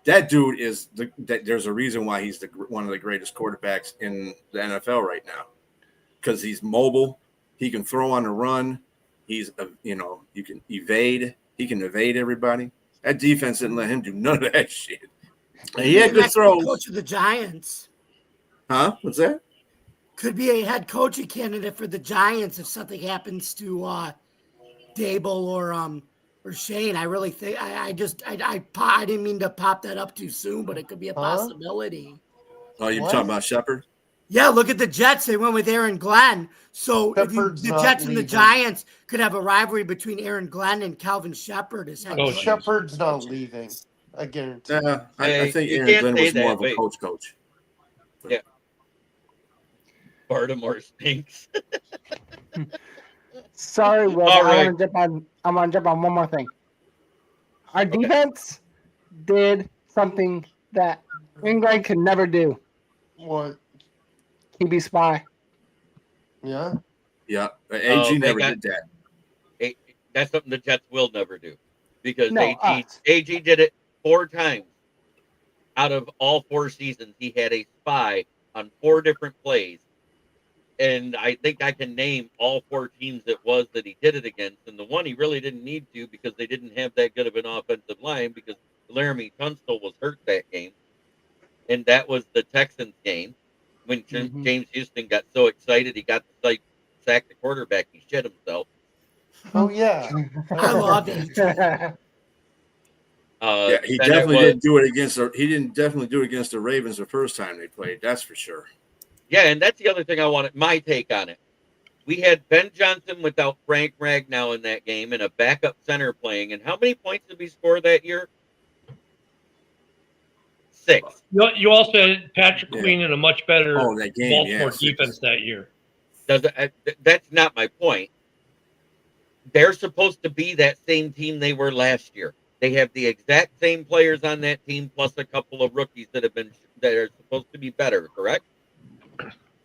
[SPEAKER 5] that dude is there's a reason why he's one of the greatest quarterbacks in the NFL right now. Because he's mobile, he can throw on the run, he's you can evade, he can evade everybody. That defense didn't let him do none of that shit. And he had good throws.
[SPEAKER 11] Coach of the Giants.
[SPEAKER 5] Huh? What's that?
[SPEAKER 11] Could be a head coaching candidate for the Giants if something happens to Dable or Shane. I really think I didn't mean to pop that up too soon, but it could be a possibility.
[SPEAKER 5] Oh, you're talking about Shepard?
[SPEAKER 11] Yeah, look at the Jets. They went with Aaron Glenn. So the Jets and the Giants could have a rivalry between Aaron Glenn and Calvin Shepard.
[SPEAKER 4] Shepard's not leaving. I guarantee.
[SPEAKER 5] I think Aaron Glenn was more of a coach.
[SPEAKER 3] Yeah. Baltimore stinks.
[SPEAKER 10] Sorry, Will.
[SPEAKER 3] All right.
[SPEAKER 10] I'm gonna jump on one more thing. Our defense did something that England could never do.
[SPEAKER 4] What?
[SPEAKER 10] QB spy.
[SPEAKER 4] Yeah.
[SPEAKER 5] Yeah. AG never did that.
[SPEAKER 3] That's something the Jets will never do. Because
[SPEAKER 10] No,
[SPEAKER 3] AG did it 4 times. Out of all 4 seasons, he had a spy on 4 different plays. And I think I can name all 4 teams it was that he did it against. And the one he really didn't need to because they didn't have that good of an offensive line because Laramie Tunstall was hurt that game. And that was the Texans game when James Houston got so excited he got to sack the quarterback. He shit himself.
[SPEAKER 4] Oh, yeah.
[SPEAKER 11] I love it.
[SPEAKER 5] Yeah, he definitely didn't do it against. He didn't definitely do it against the Ravens the first time they played. That's for sure.
[SPEAKER 3] Yeah, and that's the other thing I wanted. My take on it. We had Ben Johnson without Frank Ragnow in that game and a backup center playing. And how many points did we score that year? 6.
[SPEAKER 7] You also had Patrick
[SPEAKER 5] Yeah.
[SPEAKER 7] Queen in a much better
[SPEAKER 5] Oh, that game,
[SPEAKER 7] Baltimore
[SPEAKER 5] yes.
[SPEAKER 7] defense that year.
[SPEAKER 3] That's not my point. They're supposed to be that same team they were last year. They have the exact same players on that team, plus a couple of rookies that are supposed to be better. Correct?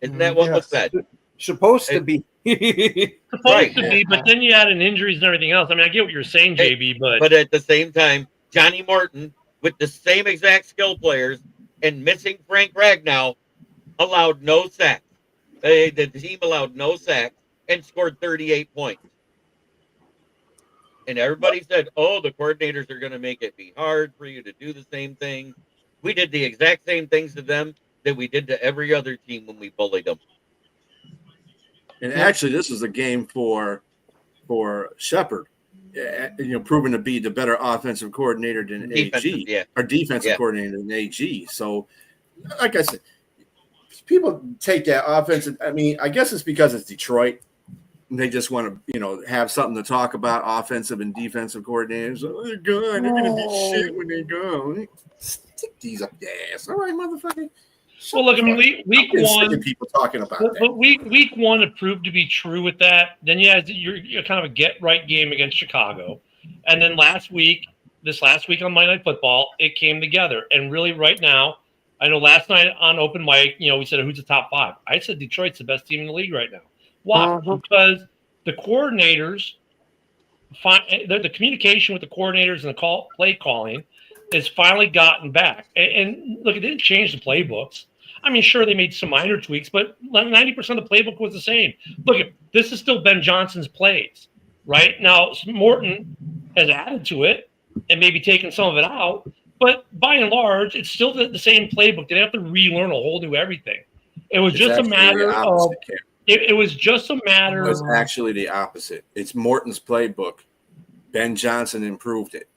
[SPEAKER 3] Isn't that what was
[SPEAKER 4] Yes.
[SPEAKER 3] said?
[SPEAKER 9] Supposed to be.
[SPEAKER 7] Supposed
[SPEAKER 3] Right.
[SPEAKER 7] to be, but then you add in injuries and everything else. I mean, I get what you're saying, JB,
[SPEAKER 3] But at the same time, Johnny Morton, with the same exact skill players and missing Frank Ragnow, allowed no sacks. The team allowed no sacks and scored 38 points. And everybody said, oh, the coordinators are going to make it be hard for you to do the same thing. We did the exact same things to them that we did to every other team when we bullied them.
[SPEAKER 5] And actually, this is a game for Shepard, proving to be the better offensive coordinator than AG, or defensive coordinator than AG. So, like I said, people take that offensive. I mean, I guess it's because it's Detroit. And they just want to, have something to talk about, offensive and defensive coordinators. Oh, they're good. They're going to be shit when they go. Stick these up your ass. All right, motherfucker.
[SPEAKER 7] Well, look, I mean, week one,
[SPEAKER 5] people talking about
[SPEAKER 7] but
[SPEAKER 5] that.
[SPEAKER 7] week one, it proved to be true with that. Then you had you're kind of a get right game against Chicago, and then this last week on Monday Night Football, it came together. And really, right now, I know last night on open mic, we said who's the top 5. I said Detroit's the best team in the league right now. Why? Because the coordinators the communication with the coordinators and the play calling has finally gotten back. And look, it didn't change the playbooks. I mean, sure, they made some minor tweaks, but 90% of the playbook was the same. Look, this is still Ben Johnson's plays, right? Now, Morton has added to it and maybe taken some of it out, but by and large, it's still the same playbook. They didn't have to relearn a whole new everything. It was just a matter of it was just a matter.
[SPEAKER 5] It was actually the opposite. It's Morton's playbook. Ben Johnson improved it.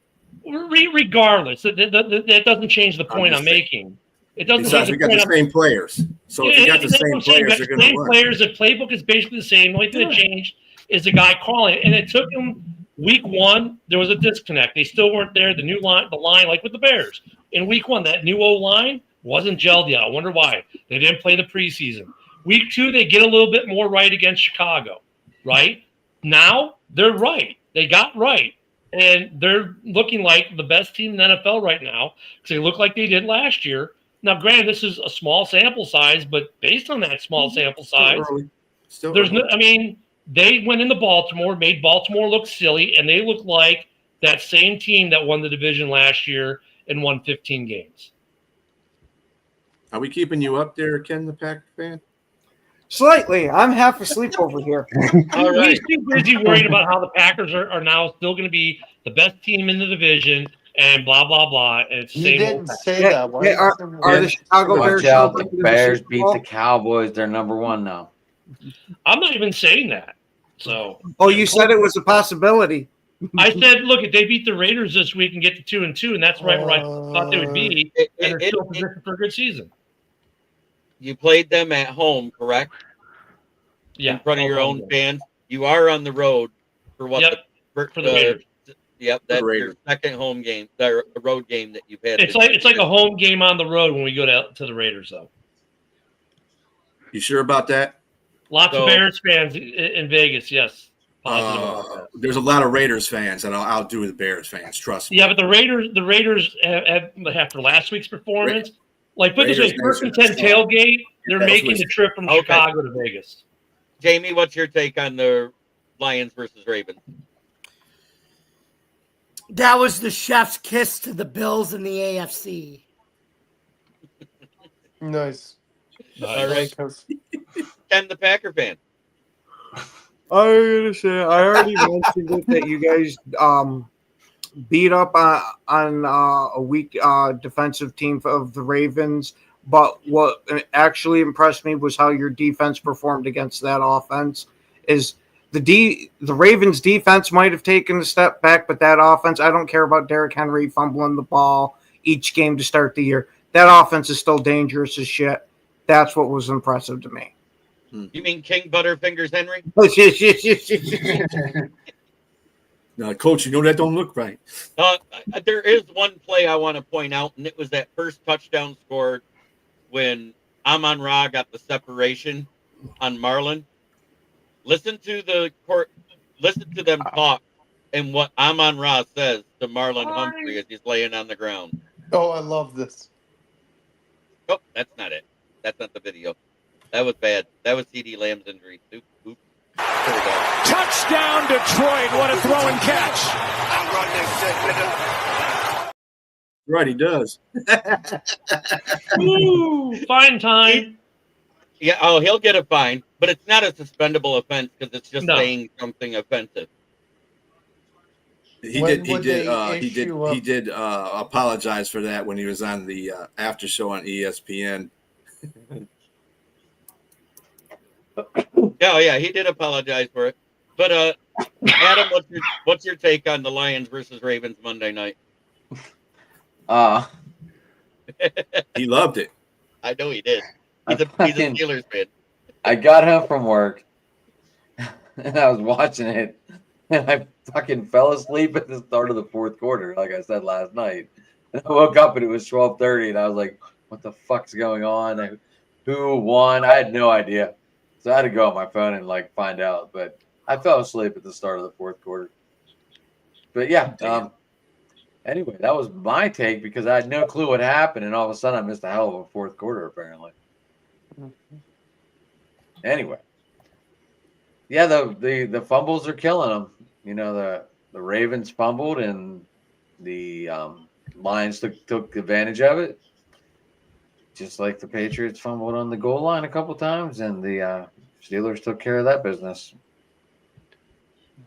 [SPEAKER 7] Regardless, that doesn't change the point I'm making. It doesn't.
[SPEAKER 5] Besides, we got the same players. So if you got the same players, they're going to run.
[SPEAKER 7] Players. The playbook is basically the same. The only thing that changed is the guy calling it, and it took him week one. There was a disconnect. They still weren't there. The line, like with the Bears in week one, that new O line wasn't gelled yet. I wonder why they didn't play the preseason. Week 2, they get a little bit more right against Chicago. Right now, they're right. They got right. And they're looking like the best team in the NFL right now because they look like they did last year. Now, granted, this is a small sample size, but based on that small sample size, they went into Baltimore, made Baltimore look silly, and they look like that same team that won the division last year and won 15 games.
[SPEAKER 5] Are we keeping you up there, Ken, the Packer fan?
[SPEAKER 9] Slightly. I'm half asleep over here.
[SPEAKER 7] All right. He's too busy worried about how the Packers are now still going to be the best team in the division and blah, blah, blah. And it's
[SPEAKER 4] You didn't say that.
[SPEAKER 9] Are the Chicago Bears?
[SPEAKER 8] Watch out. The Bears beat the Cowboys. They're number 1 now.
[SPEAKER 7] I'm not even saying that. So.
[SPEAKER 9] Oh, you said it was a possibility.
[SPEAKER 7] I said, look, if they beat the Raiders this week and get to 2-2, and that's right where I thought they would be, and they're still positioned for a good season.
[SPEAKER 3] You played them at home, correct?
[SPEAKER 7] Yeah.
[SPEAKER 3] In front of your own fans. You are on the road for what?
[SPEAKER 7] Yep. For the Raiders.
[SPEAKER 3] Yep, that's your second home game, the road game that you've had.
[SPEAKER 7] It's like a home game on the road when we go to the Raiders, though.
[SPEAKER 5] You sure about that?
[SPEAKER 7] Lots of Bears fans in Vegas, yes.
[SPEAKER 5] There's a lot of Raiders fans, and I'll do the Bears fans. Trust me.
[SPEAKER 7] Yeah, but the Raiders have after last week's performance. Like, put this way, first and 10 tailgate, they're making the trip from Chicago to Vegas.
[SPEAKER 3] Jamie, what's your take on the Lions versus Ravens?
[SPEAKER 11] That was the chef's kiss to the Bills in the AFC.
[SPEAKER 4] Nice.
[SPEAKER 3] All right. Ken, the Packer fan.
[SPEAKER 9] I was going to say, I already mentioned it that you guys beat up on a weak defensive team of the Ravens, but what actually impressed me was how your defense performed against that offense. Is the Ravens defense might have taken a step back, but that offense, I don't care about Derrick Henry fumbling the ball each game to start the year. That offense is still dangerous as shit. That's what was impressive to me.
[SPEAKER 3] You mean King Butterfingers Henry?
[SPEAKER 5] Now, coach, you know that don't look right.
[SPEAKER 3] There is one play I want to point out, and it was that first touchdown scored when Amon-Ra got the separation on Marlon. Listen to them talk and what Amon-Ra says to Marlon Humphrey as he's laying on the ground.
[SPEAKER 4] Oh, I love this.
[SPEAKER 3] Oh, that's not it. That's not the video. That was bad. That was CD Lamb's injury. Oops. There we go.
[SPEAKER 1] Touchdown, Detroit. What a throw and catch.
[SPEAKER 12] I run this shit,
[SPEAKER 5] Right, he does.
[SPEAKER 7] Woo, fine time.
[SPEAKER 3] Yeah, he'll get a fine, but it's not a suspendable offense because it's just
[SPEAKER 7] No.
[SPEAKER 3] saying something offensive.
[SPEAKER 5] He
[SPEAKER 4] When
[SPEAKER 5] did
[SPEAKER 4] would they issue
[SPEAKER 5] apologize for that when he was on the after show on ESPN.
[SPEAKER 3] Yeah, he did apologize for it. But Adam, what's your take on the Lions versus Ravens Monday night?
[SPEAKER 5] He loved it.
[SPEAKER 3] I know he did. He's a Steelers fan.
[SPEAKER 8] I got home from work and I was watching it, and I fucking fell asleep at the start of the fourth quarter, like I said last night. And I woke up and it was 12:30, and I was like, "What the fuck's going on? Who won?" I had no idea, so I had to go on my phone and like find out. But I fell asleep at the start of the fourth quarter. But yeah, anyway, that was my take because I had no clue what happened, and all of a sudden I missed a hell of a fourth quarter apparently. Anyway, yeah, the fumbles are killing them. You know, the Ravens fumbled and the Lions took advantage of it, just like the Patriots fumbled on the goal line a couple times, and the Steelers took care of that business.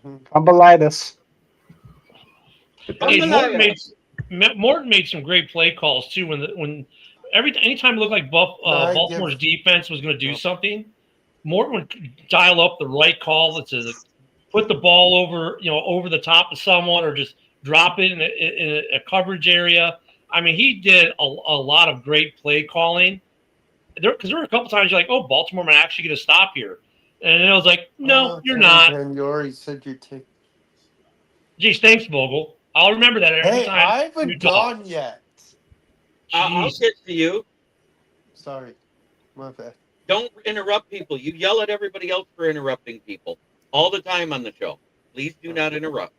[SPEAKER 10] Fumbleitis.
[SPEAKER 7] Hey, Morton made some great play calls too. Anytime it looked like Baltimore's defense was going to do something, Morton would dial up the right call to put the ball over the top of someone, or just drop it in a coverage area. I mean, he did a lot of great play calling. Because there were a couple times you're like, "Oh, Baltimore might actually get a stop here," and I was like, "No, you're not."
[SPEAKER 4] He said you're taking.
[SPEAKER 7] Geez, thanks, Vogel. I'll remember that every time.
[SPEAKER 4] I haven't gone yet.
[SPEAKER 3] I'll get to you.
[SPEAKER 4] Sorry, my bad.
[SPEAKER 3] Don't interrupt people. You yell at everybody else for interrupting people all the time on the show. Please do not interrupt.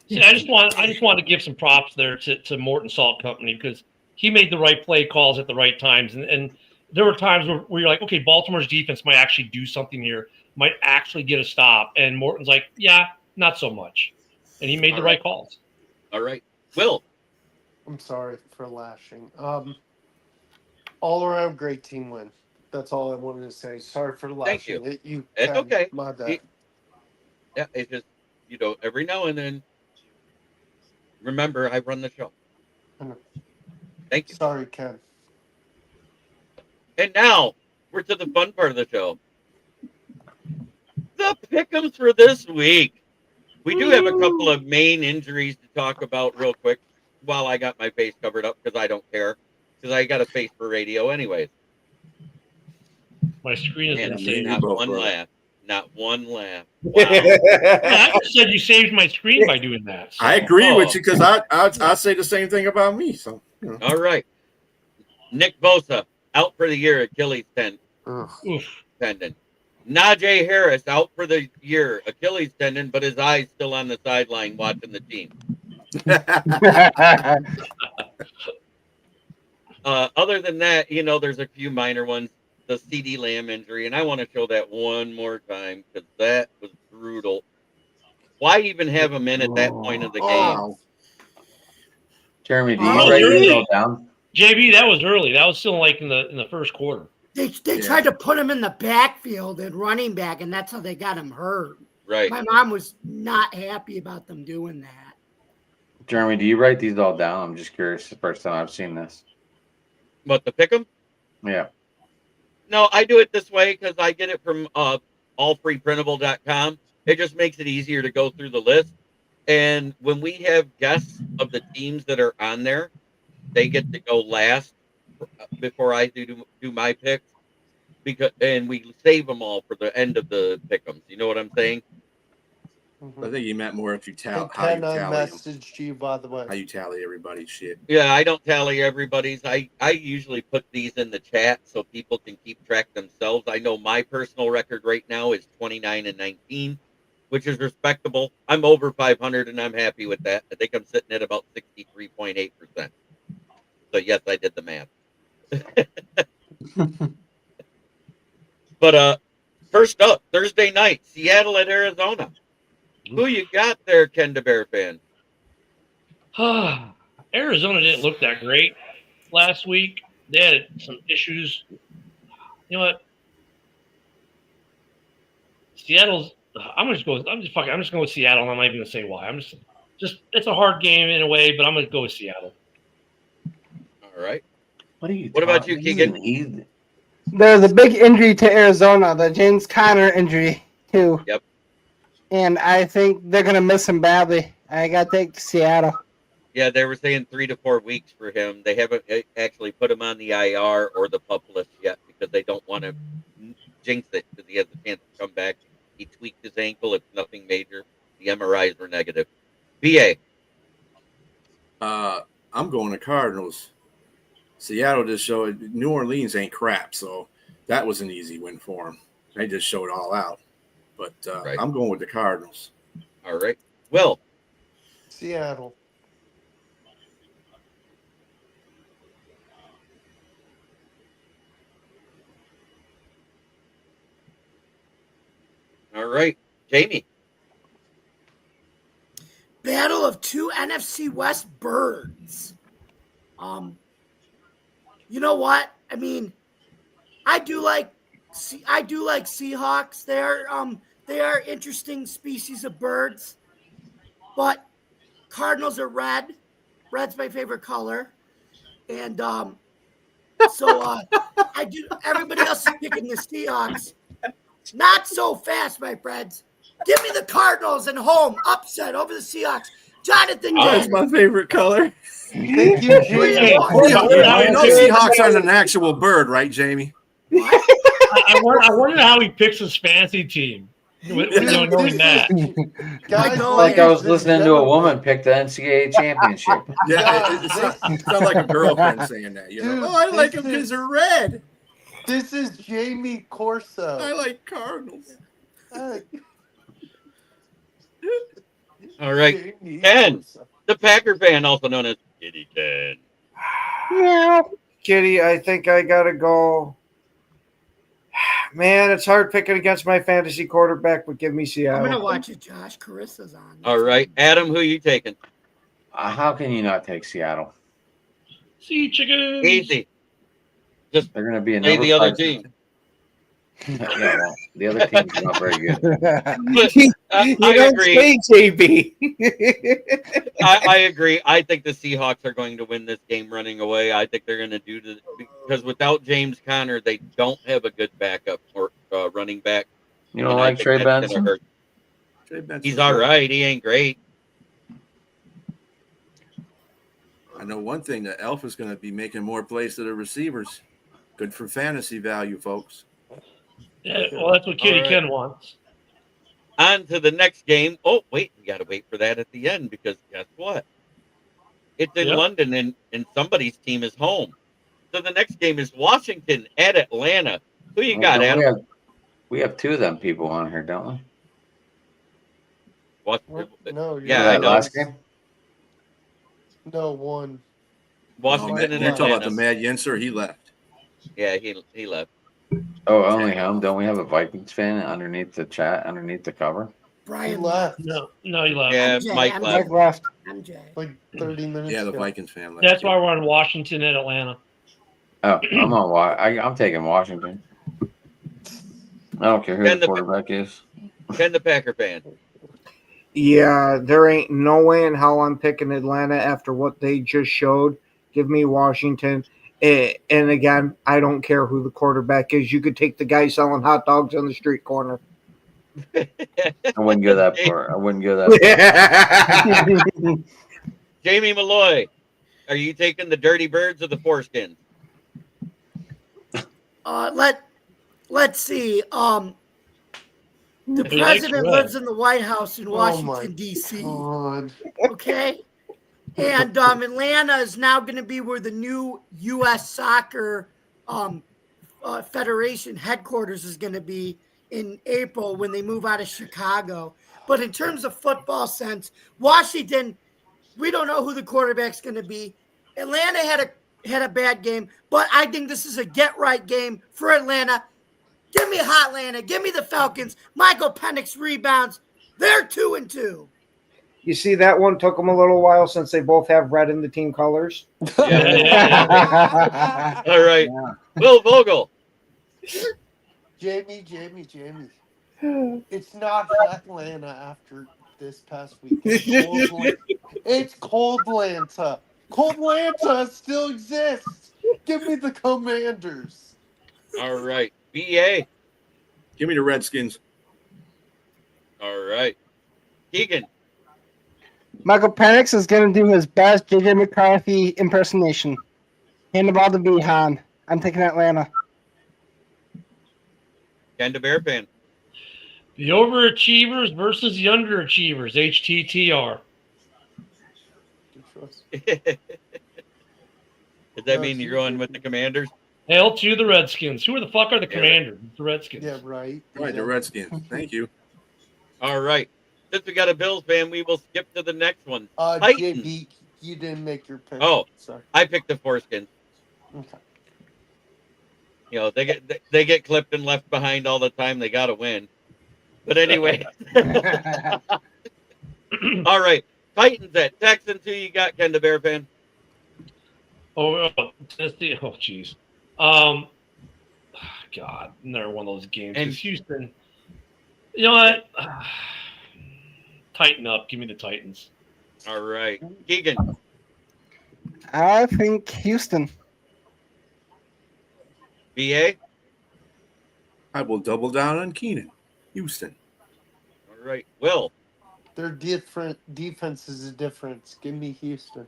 [SPEAKER 7] See, I just want to give some props there to Morton Salt Company, because he made the right play calls at the right times, and there were times where you're like, okay, Baltimore's defense might actually do something here, might actually get a stop, and Morton's like, yeah, not so much, and he made the right calls.
[SPEAKER 3] All right, Will.
[SPEAKER 4] I'm sorry for lashing. All around great team win. That's all I wanted to say. Sorry for lashing.
[SPEAKER 3] Thank you. It's okay.
[SPEAKER 4] My bad.
[SPEAKER 3] Yeah, it's just, every now and then, remember, I run the show. Thank you.
[SPEAKER 4] Sorry, Ken.
[SPEAKER 3] And now, we're to the fun part of the show. The Pic'ems for this week. We do have a couple of main injuries to talk about real quick while I got my face covered up, because I don't care, because I got a face for radio anyways.
[SPEAKER 7] My screen is insane.
[SPEAKER 3] Not one laugh. Not one laugh. Wow.
[SPEAKER 7] I just said you saved my screen by doing that. So.
[SPEAKER 5] I agree with you, because I say the same thing about me. So,
[SPEAKER 3] All right. Nick Bosa out for the year, Achilles tendon. Najee Harris out for the year, Achilles tendon, but his eye's still on the sideline watching the team. Other than that, there's a few minor ones. The CD Lamb injury, and I want to show that one more time because that was brutal. Why even have him in at that point of the game?
[SPEAKER 8] Jeremy, do you write yourself down?
[SPEAKER 7] JB, that was early. That was still like in the first quarter.
[SPEAKER 11] They tried to put him in the backfield at running back, and that's how they got him hurt.
[SPEAKER 3] Right.
[SPEAKER 11] My mom was not happy about them doing that.
[SPEAKER 8] Jeremy, do you write these all down? I'm just curious. The first time I've seen this.
[SPEAKER 3] What, the Pic'em?
[SPEAKER 8] Yeah.
[SPEAKER 3] No, I do it this way because I get it from allfreeprintable.com. It just makes it easier to go through the list. And when we have guests of the teams that are on there, they get to go last before I do my picks. And we save them all for the end of the Pic'ems. You know what I'm saying?
[SPEAKER 5] I think he meant more if you
[SPEAKER 4] Hey,
[SPEAKER 5] how you
[SPEAKER 4] Ken, I
[SPEAKER 5] tally them,
[SPEAKER 4] messaged you, by the way.
[SPEAKER 5] how you tally everybody's shit.
[SPEAKER 3] Yeah, I don't tally everybody's. I usually put these in the chat so people can keep track themselves. I know my personal record right now is 29-19, which is respectable. I'm over 500 and I'm happy with that. I think I'm sitting at about 63.8%. So yes, I did the math. But first up, Thursday night, Seattle at Arizona. Who you got there, Ken the Bear fan?
[SPEAKER 7] Arizona didn't look that great last week. They had some issues. You know what? Seattle's. I'm just going with Seattle. And I'm not even gonna say why. I'm just it's a hard game in a way, but I'm gonna go with Seattle.
[SPEAKER 3] All right.
[SPEAKER 8] What are you?
[SPEAKER 3] What about you, Keegan?
[SPEAKER 10] There's a big injury to Arizona, the James Conner injury too.
[SPEAKER 3] Yep.
[SPEAKER 10] And I think they're gonna miss him badly. I gotta take Seattle.
[SPEAKER 3] Yeah, they were saying 3 to 4 weeks for him. They haven't actually put him on the IR or the PUP list yet because they don't want to jinx it because he has a chance to come back. He tweaked his ankle. It's nothing major. The MRIs were negative. BA.
[SPEAKER 5] I'm going to Cardinals. Seattle just showed New Orleans ain't crap, so that was an easy win for them. They just showed all out. But
[SPEAKER 3] Right.
[SPEAKER 5] I'm going with the Cardinals.
[SPEAKER 3] All right. Will.
[SPEAKER 4] Seattle.
[SPEAKER 3] All right. Jamie.
[SPEAKER 11] Battle of two NFC West birds. You know what? I mean, I do like Seahawks. They are interesting species of birds, but Cardinals are red. Red's my favorite color, and so I do. Everybody else is picking the Seahawks. Not so fast, my friends. Give me the Cardinals and home upset over the Seahawks. Jonathan
[SPEAKER 5] That's my favorite color.
[SPEAKER 4] Thank you, Jamie.
[SPEAKER 5] You know Seahawks aren't an actual bird, right, Jamie?
[SPEAKER 7] I wonder how he picks his fantasy team. Knowing that.
[SPEAKER 8] I felt like I was listening to a woman pick the NCAA championship.
[SPEAKER 5] Yeah, it sounds like a girlfriend saying that. You know,
[SPEAKER 4] Dude,
[SPEAKER 5] I like them because they're red.
[SPEAKER 4] This is Jamie Corso.
[SPEAKER 5] I like Cardinals.
[SPEAKER 3] All right. Ken, the Packer fan, also known as Kitty Ken.
[SPEAKER 9] Yeah, Kitty, I think I gotta go. Man, it's hard picking against my fantasy quarterback, but give me Seattle.
[SPEAKER 11] I'm gonna watch it. Josh Carissa's on.
[SPEAKER 3] All right. Adam, who are you taking?
[SPEAKER 8] How can you not take Seattle?
[SPEAKER 7] See chicken.
[SPEAKER 3] Easy. Just
[SPEAKER 8] They're going to be
[SPEAKER 3] play the other team.
[SPEAKER 8] Yeah, well, the other team's not very good.
[SPEAKER 3] I agree.
[SPEAKER 9] JB.
[SPEAKER 3] I agree. I think the Seahawks are going to win this game running away. I think they're going to do this because without James Conner, they don't have a good backup or running back.
[SPEAKER 8] You don't like Trey Benson?
[SPEAKER 3] He's all right. He ain't great.
[SPEAKER 5] I know one thing, that Elf is going to be making more plays to the receivers. Good for fantasy value, folks.
[SPEAKER 7] Yeah, well, that's what Kitty
[SPEAKER 3] All right.
[SPEAKER 7] Ken wants.
[SPEAKER 3] On to the next game. Oh, wait. We got to wait for that at the end because guess what? It's in London and somebody's team is home. So the next game is Washington at Atlanta. Who you got, Adam?
[SPEAKER 8] We have two of them people on here, don't we?
[SPEAKER 3] What?
[SPEAKER 4] No,
[SPEAKER 3] yeah, I know.
[SPEAKER 8] Last game?
[SPEAKER 4] No, one.
[SPEAKER 3] Washington and
[SPEAKER 5] You're talking about
[SPEAKER 3] Atlanta.
[SPEAKER 5] the Mad Yenser. He left.
[SPEAKER 3] Yeah, he left.
[SPEAKER 8] Oh, only him? Don't we have a Vikings fan underneath the chat, underneath the cover?
[SPEAKER 11] Brian
[SPEAKER 4] left.
[SPEAKER 7] No, he left.
[SPEAKER 3] Yeah,
[SPEAKER 11] MJ,
[SPEAKER 3] Mike
[SPEAKER 11] MJ.
[SPEAKER 3] left.
[SPEAKER 10] left.
[SPEAKER 11] MJ.
[SPEAKER 4] Like 30 minutes
[SPEAKER 5] Yeah, the
[SPEAKER 4] ago.
[SPEAKER 5] Vikings fan left.
[SPEAKER 7] That's why we're on Washington and Atlanta.
[SPEAKER 8] Oh, I'm taking Washington. I don't care who
[SPEAKER 3] Ken
[SPEAKER 8] the
[SPEAKER 3] the-
[SPEAKER 8] quarterback is.
[SPEAKER 3] Ken the Packer fan.
[SPEAKER 9] Yeah, there ain't no way in hell I'm picking Atlanta after what they just showed. Give me Washington. And again, I don't care who the quarterback is. You could take the guy selling hot dogs on the street corner.
[SPEAKER 8] I wouldn't go that far. I wouldn't go that far.
[SPEAKER 3] Jamie Malloy, are you taking the Dirty Birds or the Foreskins?
[SPEAKER 11] Let's see. The
[SPEAKER 7] He likes
[SPEAKER 11] president
[SPEAKER 7] red.
[SPEAKER 11] lives in the White House in
[SPEAKER 4] Oh my
[SPEAKER 11] Washington, D.C.
[SPEAKER 4] God.
[SPEAKER 11] Okay? And Atlanta is now going to be where the new U.S. Soccer Federation headquarters is going to be in April when they move out of Chicago. But in terms of football sense, Washington, we don't know who the quarterback's going to be. Atlanta had a bad game, but I think this is a get right game for Atlanta. Give me hot Atlanta. Give me the Falcons. Michael Penix rebounds. They're 2-2.
[SPEAKER 9] You see, that one took them a little while since they both have red in the team colors.
[SPEAKER 3] Yeah. All right. Will Vogel.
[SPEAKER 4] Jamie. It's not Atlanta after this past weekend. It's Cold Lanta. Cold Lanta still exists. Give me the Commanders.
[SPEAKER 3] All right. BA.
[SPEAKER 5] Give me the Redskins.
[SPEAKER 3] All right. Keegan.
[SPEAKER 10] Michael Penix is going to do his best JJ McCarthy impersonation. Hand the ball to Behan. I'm taking Atlanta.
[SPEAKER 3] Ken the Bear fan.
[SPEAKER 7] The overachievers versus the underachievers. HTTR.
[SPEAKER 3] Does that mean you're going with the Commanders?
[SPEAKER 7] Hail to the Redskins. Who the fuck are the Commanders? The Redskins.
[SPEAKER 4] Yeah, right.
[SPEAKER 5] Right, the Redskins. Thank you.
[SPEAKER 3] All right. Since we got a Bills fan, we will skip to the next one.
[SPEAKER 4] JB, you didn't make your pick.
[SPEAKER 3] Oh,
[SPEAKER 4] sorry.
[SPEAKER 3] I picked the Foreskins.
[SPEAKER 4] Okay.
[SPEAKER 3] You know, they get clipped and left behind all the time. They got to win. But anyway. All right. Titans at Texans. Who you got, Ken the Bear fan?
[SPEAKER 7] Oh, jeez. God, another one of those games.
[SPEAKER 3] And-
[SPEAKER 7] It's Houston. You know what? Tighten up. Give me the Titans.
[SPEAKER 3] All right. Keegan.
[SPEAKER 10] I think Houston.
[SPEAKER 3] BA.
[SPEAKER 5] I will double down on Keenan. Houston.
[SPEAKER 3] All right. Will.
[SPEAKER 4] Their different defense is a difference. Give me Houston.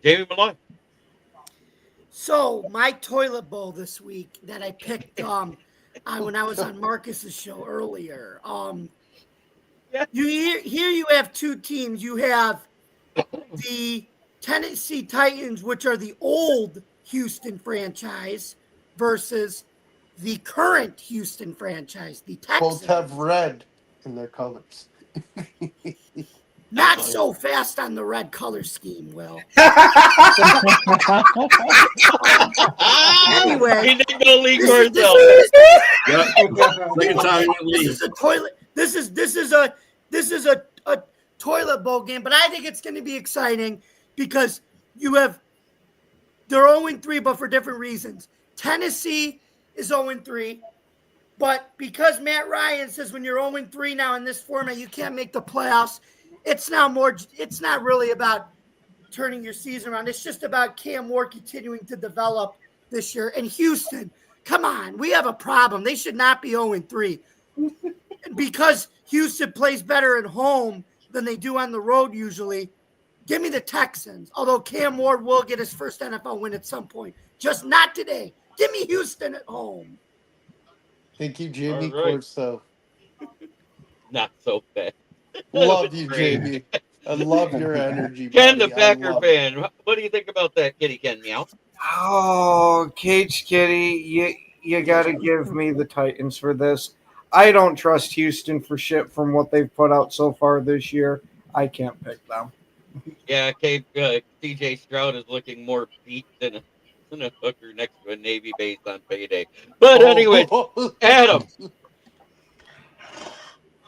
[SPEAKER 3] Jamie Malone.
[SPEAKER 11] So my toilet bowl this week that I picked when I was on Marcus's show earlier. You have two teams. You have the Tennessee Titans, which are the old Houston franchise, versus the current Houston franchise, the Texans.
[SPEAKER 4] Both have red in their colors.
[SPEAKER 11] Not so fast on the red color scheme, Will. Anyway,
[SPEAKER 3] He didn't go league for
[SPEAKER 11] this
[SPEAKER 3] himself.
[SPEAKER 5] Second time he went league.
[SPEAKER 11] is a toilet. This is a toilet bowl game, but I think it's going to be exciting because they're 0-3, but for different reasons. Tennessee is 0-3, but because Matt Ryan says when you're 0-3 now in this format, you can't make the playoffs. It's not really about turning your season around. It's just about Cam Ward continuing to develop this year. And Houston, come on, we have a problem. They should not be 0-3. Because Houston plays better at home than they do on the road usually, give me the Texans. Although Cam Ward will get his first NFL win at some point. Just not today. Give me Houston at home.
[SPEAKER 4] Thank you, Jamie
[SPEAKER 3] All right.
[SPEAKER 4] Corso.
[SPEAKER 3] Not so bad.
[SPEAKER 4] Love you, Jamie. I love your energy.
[SPEAKER 3] Ken the
[SPEAKER 4] buddy. I
[SPEAKER 3] Packer
[SPEAKER 4] love
[SPEAKER 3] fan. What do you think about that, Kitty Ken Meow?
[SPEAKER 9] Oh, Cage Kitty, you got to give me the Titans for this. I don't trust Houston for shit from what they've put out so far this year. I can't pick them.
[SPEAKER 3] Yeah, CJ Stroud is looking more beat than a hooker next to a Navy base on payday. But anyway, Adam.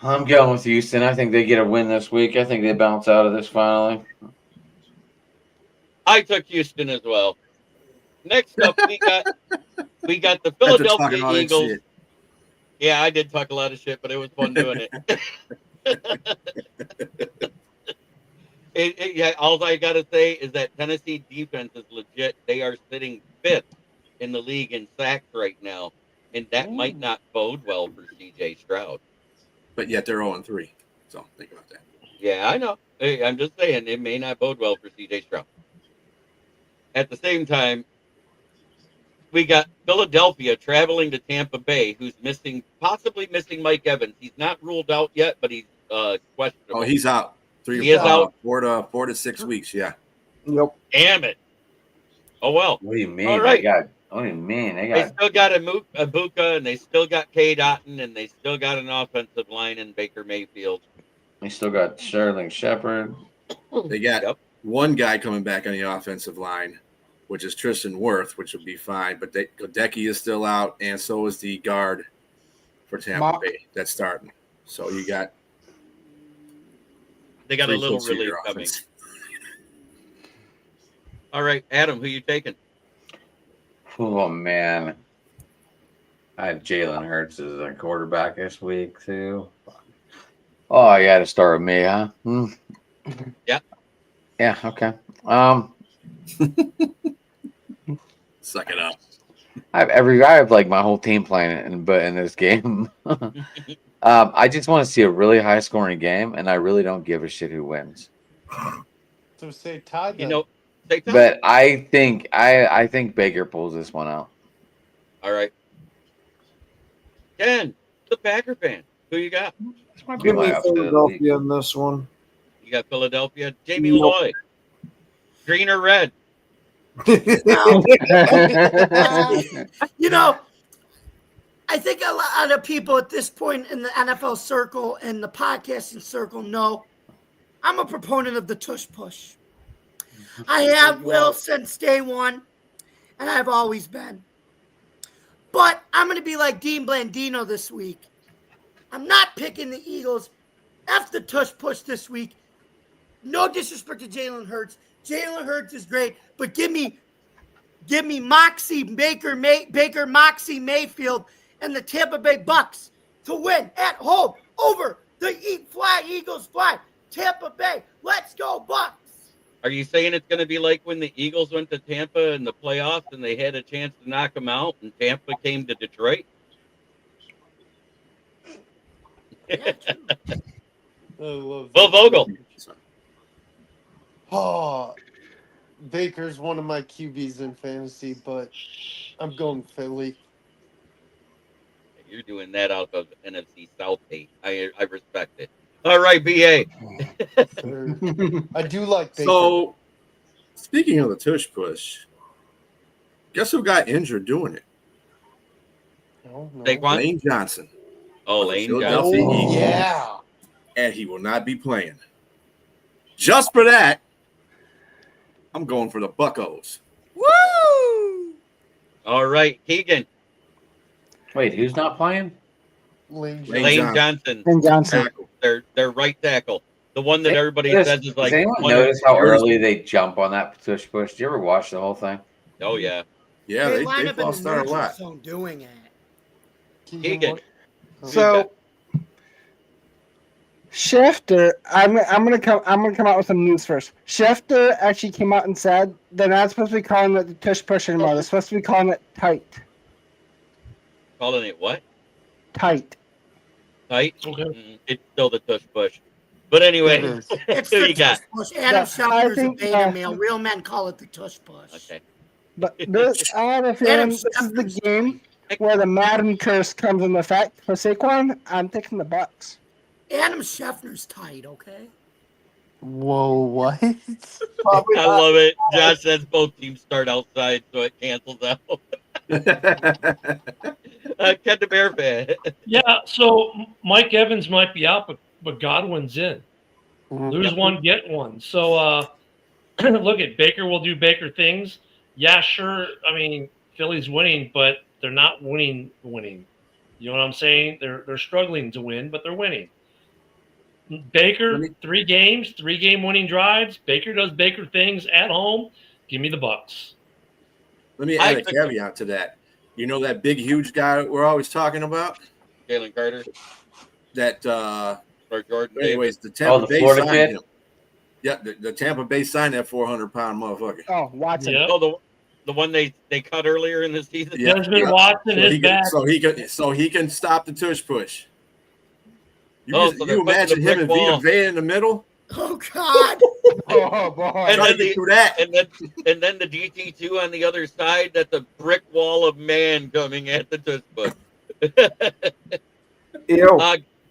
[SPEAKER 8] I'm going with Houston. I think they get a win this week. I think they bounce out of this finally.
[SPEAKER 3] I took Houston as well. Next up, we got the
[SPEAKER 5] After talking
[SPEAKER 3] Philadelphia
[SPEAKER 5] all that
[SPEAKER 3] Eagles.
[SPEAKER 5] shit.
[SPEAKER 3] Yeah, I did talk a lot of shit, but it was fun doing it. Yeah, all I got to say is that Tennessee defense is legit. They are sitting 5th in the league in sacks right now, and that might not bode well for CJ Stroud.
[SPEAKER 5] But yet they're 0-3. So think about that.
[SPEAKER 3] Yeah, I know. Hey, I'm just saying it may not bode well for CJ Stroud. At the same time, we got Philadelphia traveling to Tampa Bay, who's possibly missing Mike Evans. He's not ruled out yet, but he's questionable.
[SPEAKER 5] Oh, he's out.
[SPEAKER 3] He is out.
[SPEAKER 5] 4 to 6 weeks. Yeah.
[SPEAKER 9] Yep.
[SPEAKER 3] Damn it. Oh well.
[SPEAKER 8] What do you mean?
[SPEAKER 3] All right.
[SPEAKER 8] What do you mean?
[SPEAKER 3] They still got Ibuka, and they still got Cade Otton, and they still got an offensive line in Baker Mayfield.
[SPEAKER 8] They still got Sterling Shepard.
[SPEAKER 5] They got one guy coming back on the offensive line, which is Tristan Wirth, which will be fine. But Godecki is still out, and so is the guard for Tampa Bay that's starting. So you got
[SPEAKER 3] they got a little relief coming. All right, Adam, who you taking?
[SPEAKER 8] Oh man, I have Jalen Hurts as a quarterback this week too. Oh, you got to start with me, huh?
[SPEAKER 3] Yeah.
[SPEAKER 8] Yeah. Okay.
[SPEAKER 5] Suck it up.
[SPEAKER 8] I have like my whole team playing in this game. I just want to see a really high scoring game, and I really don't give a shit who wins.
[SPEAKER 4] So say tie.
[SPEAKER 3] You know, say tie.
[SPEAKER 8] But I think Baker pulls this one out.
[SPEAKER 3] All right. Ken, the Packer fan. Who you got?
[SPEAKER 9] Give me Philadelphia in this one.
[SPEAKER 3] You got Philadelphia. Jamie Lloyd. Green or red?
[SPEAKER 11] You know, I think a lot of people at this point in the NFL circle and the podcasting circle know I'm a proponent of the tush push. I have will since day one, and I've always been. But I'm going to be like Dean Blandino this week. I'm not picking the Eagles. F the tush push this week. No disrespect to Jalen Hurts. Jalen Hurts is great, but give me Moxie Baker Moxie Mayfield and the Tampa Bay Bucks to win at home over the Eagles fly. Tampa Bay, let's go Bucks.
[SPEAKER 3] Are you saying it's going to be like when the Eagles went to Tampa in the playoffs and they had a chance to knock them out, and Tampa came to Detroit? Will Vogel.
[SPEAKER 4] Oh, Baker's one of my QBs in fantasy, but I'm going Philly.
[SPEAKER 3] You're doing that out of NFC South 8. I respect it. All right, BA.
[SPEAKER 4] I do like Baker.
[SPEAKER 5] So, speaking of the tush push, guess who got injured doing it?
[SPEAKER 4] No.
[SPEAKER 3] Lane
[SPEAKER 5] Johnson.
[SPEAKER 3] Oh, Lane
[SPEAKER 5] Philadelphia
[SPEAKER 3] Johnson.
[SPEAKER 5] Eagles.
[SPEAKER 4] Yeah.
[SPEAKER 5] And he will not be playing. Just for that, I'm going for the Buccos.
[SPEAKER 11] Woo!
[SPEAKER 3] All right, Keegan.
[SPEAKER 8] Wait, who's not playing?
[SPEAKER 3] Lane Johnson.
[SPEAKER 10] Lane Johnson.
[SPEAKER 3] Their right tackle. The one that everybody says is like.
[SPEAKER 8] Does anyone notice how early they jump on that tush push? Did you ever watch the whole thing?
[SPEAKER 3] Oh, yeah.
[SPEAKER 5] Yeah,
[SPEAKER 11] they
[SPEAKER 5] they
[SPEAKER 11] line up in
[SPEAKER 5] lost
[SPEAKER 11] the
[SPEAKER 5] out a
[SPEAKER 11] neutral
[SPEAKER 5] lot.
[SPEAKER 11] zone doing it.
[SPEAKER 3] Keegan.
[SPEAKER 10] So Schefter, I'm gonna come out with some news first. Schefter actually came out and said they're not supposed to be calling it the tush push anymore. They're supposed to be calling it tight.
[SPEAKER 3] Calling it what?
[SPEAKER 10] Tight.
[SPEAKER 3] Tight? Okay. It's still the tush push. But anyway,
[SPEAKER 11] It's
[SPEAKER 3] who
[SPEAKER 11] the
[SPEAKER 3] you got?
[SPEAKER 11] tush push. Adam Schefter's a
[SPEAKER 10] think,
[SPEAKER 11] beta male. Real men call it the tush push.
[SPEAKER 3] Okay.
[SPEAKER 10] But this, I have a feeling this is the game where the Madden curse comes into effect. For Saquon, I'm taking the Bucks.
[SPEAKER 11] Adam Schefter's tight, okay?
[SPEAKER 4] Whoa, what?
[SPEAKER 3] I love it. Josh says both teams start outside, so it cancels out. Ken the Bear fan.
[SPEAKER 7] Yeah, so Mike Evans might be out, but Godwin's in. Lose one, get one. So look at Baker will do Baker things. Yeah, sure. I mean, Philly's winning, but they're not winning. You know what I'm saying? They're struggling to win, but they're winning. Baker, 3 game winning drives. Baker does Baker things at home. Give me the Bucks.
[SPEAKER 5] Let me add a caveat to that. You know that big, huge guy we're always talking about?
[SPEAKER 3] Jalen Carter.
[SPEAKER 5] That
[SPEAKER 3] or Jordan.
[SPEAKER 5] Anyways, the Tampa Bay
[SPEAKER 8] Florida
[SPEAKER 5] signed
[SPEAKER 8] kid?
[SPEAKER 5] him. Yeah, the Tampa Bay signed that 400-pound motherfucker.
[SPEAKER 10] Oh, Watson.
[SPEAKER 7] Yep.
[SPEAKER 3] Oh, the one they cut earlier in the season.
[SPEAKER 5] Yeah,
[SPEAKER 7] Desmond Watson is back.
[SPEAKER 5] So he can stop the tush push. You
[SPEAKER 3] So they're
[SPEAKER 5] you
[SPEAKER 3] putting
[SPEAKER 5] imagine
[SPEAKER 3] the
[SPEAKER 5] him and
[SPEAKER 3] brick
[SPEAKER 5] Vita
[SPEAKER 3] wall.
[SPEAKER 5] Vea in the middle?
[SPEAKER 11] Oh, God.
[SPEAKER 4] Oh boy.
[SPEAKER 3] And
[SPEAKER 5] Try
[SPEAKER 3] then
[SPEAKER 5] to get through that.
[SPEAKER 3] and then the DT2 on the other side. That's a brick wall of man coming at the tush push.
[SPEAKER 9] Ew.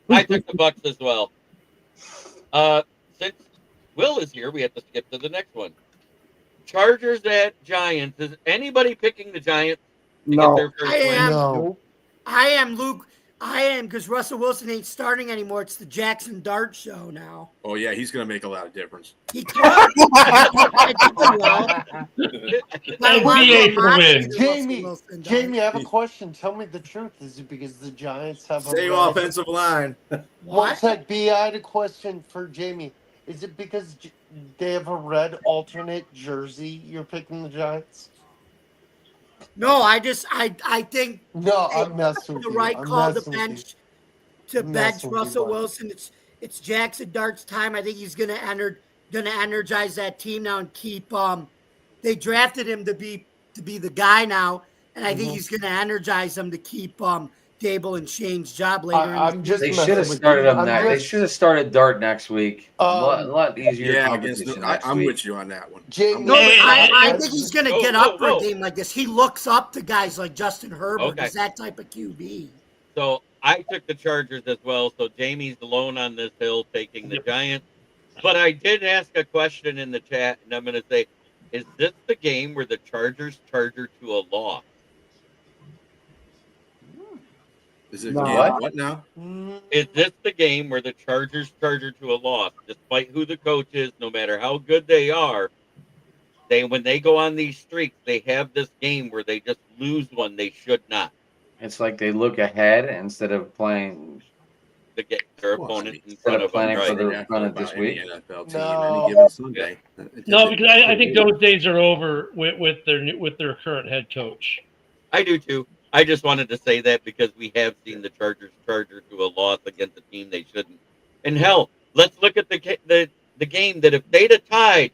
[SPEAKER 3] I took the Bucks as well. Since Will is here, we have to skip to the next one. Chargers at Giants. Is anybody picking the Giants to get
[SPEAKER 9] No.
[SPEAKER 3] their first
[SPEAKER 11] I
[SPEAKER 3] win?
[SPEAKER 11] am.
[SPEAKER 4] No.
[SPEAKER 11] I am, Luke. I am, because Russell Wilson ain't starting anymore. It's the Jackson Dart show now.
[SPEAKER 5] Oh yeah, he's gonna make a lot of difference.
[SPEAKER 11] He could. I think he will. I want
[SPEAKER 7] NBA for the
[SPEAKER 11] Lamar
[SPEAKER 7] win.
[SPEAKER 11] to be
[SPEAKER 4] Jamie,
[SPEAKER 11] Russell Wilson, Dart.
[SPEAKER 4] Jamie, I have a question. Tell me the truth. Is it because the Giants have
[SPEAKER 5] Same
[SPEAKER 4] a red-
[SPEAKER 5] offensive line.
[SPEAKER 4] One
[SPEAKER 11] What?
[SPEAKER 4] sec, B. I had a question for Jamie. Is it because they have a red alternate jersey? You're picking the Giants?
[SPEAKER 11] No, I think
[SPEAKER 4] No, I'm messing with
[SPEAKER 11] the
[SPEAKER 4] you.
[SPEAKER 11] right
[SPEAKER 4] I'm
[SPEAKER 11] call to
[SPEAKER 4] messing with you.
[SPEAKER 11] bench to
[SPEAKER 4] I'm
[SPEAKER 11] bench
[SPEAKER 4] messing with you,
[SPEAKER 11] Russell
[SPEAKER 4] bud.
[SPEAKER 11] Wilson. It's Jackson Dart's time. I think he's gonna energize that team now and keep they drafted him to be the guy now, and I think he's gonna energize them to keep Dable and Shane's job later.
[SPEAKER 4] I'm just
[SPEAKER 8] They
[SPEAKER 4] messing
[SPEAKER 8] should have
[SPEAKER 4] with
[SPEAKER 8] started
[SPEAKER 4] you.
[SPEAKER 8] him
[SPEAKER 4] I'm
[SPEAKER 8] that. They
[SPEAKER 4] just-
[SPEAKER 8] should have started Dart next week. A lot easier
[SPEAKER 5] Yeah, against
[SPEAKER 8] competition
[SPEAKER 5] the,
[SPEAKER 8] next
[SPEAKER 5] I'm
[SPEAKER 8] week.
[SPEAKER 5] with you on that one.
[SPEAKER 4] Jamie,
[SPEAKER 11] No, but I
[SPEAKER 4] I'm-
[SPEAKER 11] think he's gonna
[SPEAKER 3] Whoa,
[SPEAKER 11] get up
[SPEAKER 3] whoa,
[SPEAKER 11] for
[SPEAKER 3] whoa.
[SPEAKER 11] a game like this. He looks up to guys like Justin Herbert.
[SPEAKER 3] Okay.
[SPEAKER 11] He's that type of QB.
[SPEAKER 3] So I took the Chargers as well. So Jamie's alone on this hill taking the Giants. But I did ask a question in the chat, and I'm going to say, is this the game where the Chargers charger to a loss?
[SPEAKER 5] Is it
[SPEAKER 9] No.
[SPEAKER 5] what now?
[SPEAKER 3] Is this the game where the Chargers charger to a loss, despite who the coach is, no matter how good they are? When they go on these streaks, they have this game where they just lose one they should not.
[SPEAKER 8] It's like they look ahead instead of playing.
[SPEAKER 3] To get their
[SPEAKER 5] Well,
[SPEAKER 3] opponent in
[SPEAKER 8] instead
[SPEAKER 3] front
[SPEAKER 8] of
[SPEAKER 3] of them,
[SPEAKER 8] planning for
[SPEAKER 3] right?
[SPEAKER 8] their
[SPEAKER 5] Yeah,
[SPEAKER 8] opponent
[SPEAKER 5] about
[SPEAKER 8] this
[SPEAKER 5] any
[SPEAKER 8] week.
[SPEAKER 5] NFL team
[SPEAKER 4] No.
[SPEAKER 5] any given Sunday.
[SPEAKER 7] No, because I think those days are over with their current head coach.
[SPEAKER 3] I do too. I just wanted to say that because we have seen the Chargers charger to a loss against a team they shouldn't. And hell, let's look at the game that if they'd have tied,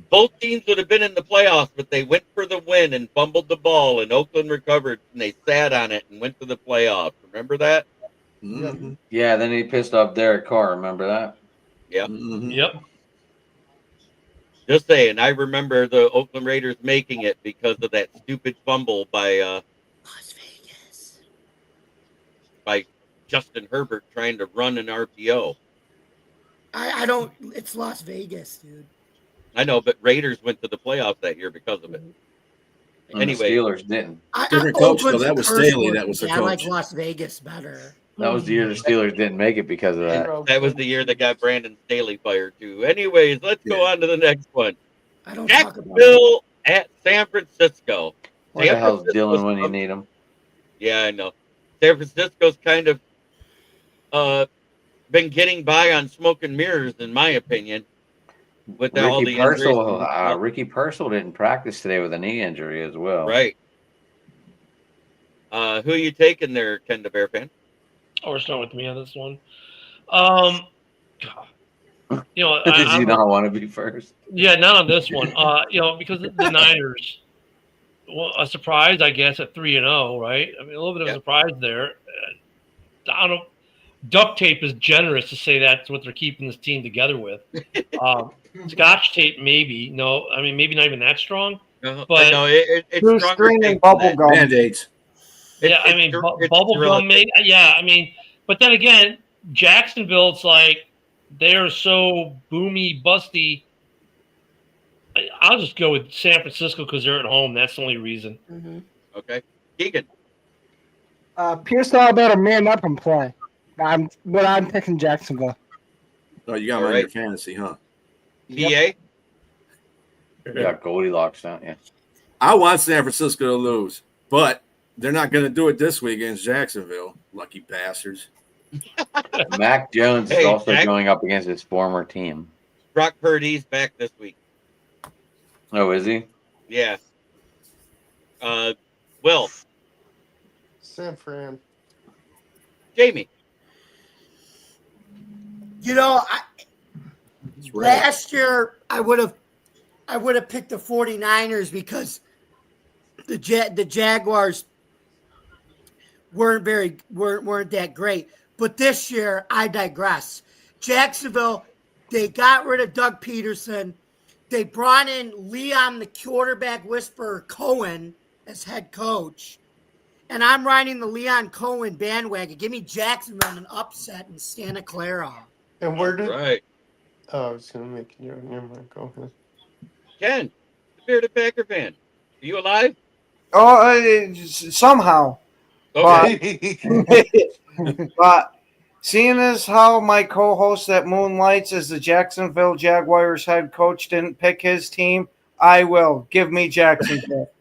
[SPEAKER 3] both teams would have been in the playoffs, but they went for the win and fumbled the ball, and Oakland recovered, and they sat on it and went to the playoffs. Remember that?
[SPEAKER 5] Mm-hmm.
[SPEAKER 8] Yeah, then he pissed off Derek Carr. Remember that?
[SPEAKER 3] Yeah.
[SPEAKER 5] Mm-hmm.
[SPEAKER 7] Yep.
[SPEAKER 3] Just saying, I remember the Oakland Raiders making it because of that stupid fumble by
[SPEAKER 11] Las Vegas.
[SPEAKER 3] by Justin Herbert trying to run an RPO.
[SPEAKER 11] I don't. It's Las Vegas, dude.
[SPEAKER 3] I know, but Raiders went to the playoffs that year because of it.
[SPEAKER 8] And
[SPEAKER 3] Anyway.
[SPEAKER 8] the Steelers didn't.
[SPEAKER 5] Different coach, though.
[SPEAKER 11] Oakland's
[SPEAKER 5] That was
[SPEAKER 11] curse
[SPEAKER 5] Staley.
[SPEAKER 11] word.
[SPEAKER 5] That was the
[SPEAKER 11] I like
[SPEAKER 5] coach.
[SPEAKER 11] Las Vegas better.
[SPEAKER 8] That was the year the Steelers didn't make it because of that.
[SPEAKER 3] That was the year that got Brandon Staley fired too. Anyways, let's go on to the next one.
[SPEAKER 11] I don't talk about it.
[SPEAKER 3] Jacksonville at San Francisco.
[SPEAKER 8] What the
[SPEAKER 3] San
[SPEAKER 8] hell's
[SPEAKER 3] Francisco's
[SPEAKER 8] Dylan when you need him?
[SPEAKER 3] Yeah, I know. San Francisco's kind of been getting by on smoke and mirrors, in my opinion, with all the
[SPEAKER 8] Ricky
[SPEAKER 3] injuries.
[SPEAKER 8] Purcell, Ricky Purcell didn't practice today with a knee injury as well.
[SPEAKER 3] Right. Who you taking there, Ken the Bear fan?
[SPEAKER 7] Oh, we're starting with me on this one. You know,
[SPEAKER 8] Did you not want to be first?
[SPEAKER 7] Yeah, not on this one. You know, because the Niners, well, a surprise, I guess, at 3-0, right? I mean, a little bit of a surprise there. I don't know. Duct tape is generous to say that's what they're keeping this team together with. Scotch tape, maybe. No, I mean, maybe not even that strong.
[SPEAKER 3] No,
[SPEAKER 7] But
[SPEAKER 3] no, it's
[SPEAKER 9] Blue
[SPEAKER 3] stronger
[SPEAKER 9] string
[SPEAKER 3] tape
[SPEAKER 9] and
[SPEAKER 3] than
[SPEAKER 9] bubble
[SPEAKER 3] that.
[SPEAKER 9] gum.
[SPEAKER 5] Band-Aids.
[SPEAKER 7] Yeah, I mean, bubble gum, maybe. Yeah, I mean, but then again, Jacksonville, it's like they're so boomy, busty. I'll just go with San Francisco because they're at home. That's the only reason.
[SPEAKER 11] Mm-hmm.
[SPEAKER 3] Okay. Keegan.
[SPEAKER 10] Pierce thought about a man up and play. I'm picking Jacksonville.
[SPEAKER 5] Oh, you got him on your fantasy, huh?
[SPEAKER 3] PA?
[SPEAKER 8] You got Goldilocks, don't you?
[SPEAKER 5] I want San Francisco to lose, but they're not going to do it this week against Jacksonville. Lucky bastards.
[SPEAKER 8] Mac Jones is
[SPEAKER 3] Hey,
[SPEAKER 8] also
[SPEAKER 3] Jack-
[SPEAKER 8] going up against his former team.
[SPEAKER 3] Brock Purdy's back this week.
[SPEAKER 8] Oh, is he?
[SPEAKER 3] Yeah. Will.
[SPEAKER 4] San Fran.
[SPEAKER 3] Jamie.
[SPEAKER 11] You know,
[SPEAKER 5] It's red.
[SPEAKER 11] last year I would have picked the 49ers because the Jaguars weren't that great. But this year I digress. Jacksonville, They got rid of Doug Peterson. They brought in Leon, the quarterback whisperer, Cohen, as head coach. And I'm riding the Leon Cohen bandwagon. Give me Jacksonville an upset in Santa Clara.
[SPEAKER 4] And where did?
[SPEAKER 3] Right.
[SPEAKER 4] Oh, I was gonna make you. Never mind. Go ahead.
[SPEAKER 3] Ken, the bearded Packer fan. Are you alive?
[SPEAKER 9] Oh, somehow.
[SPEAKER 3] Okay.
[SPEAKER 9] But seeing as how my co-host that moonlights as the Jacksonville Jaguars head coach didn't pick his team, I will. Give me Jacksonville.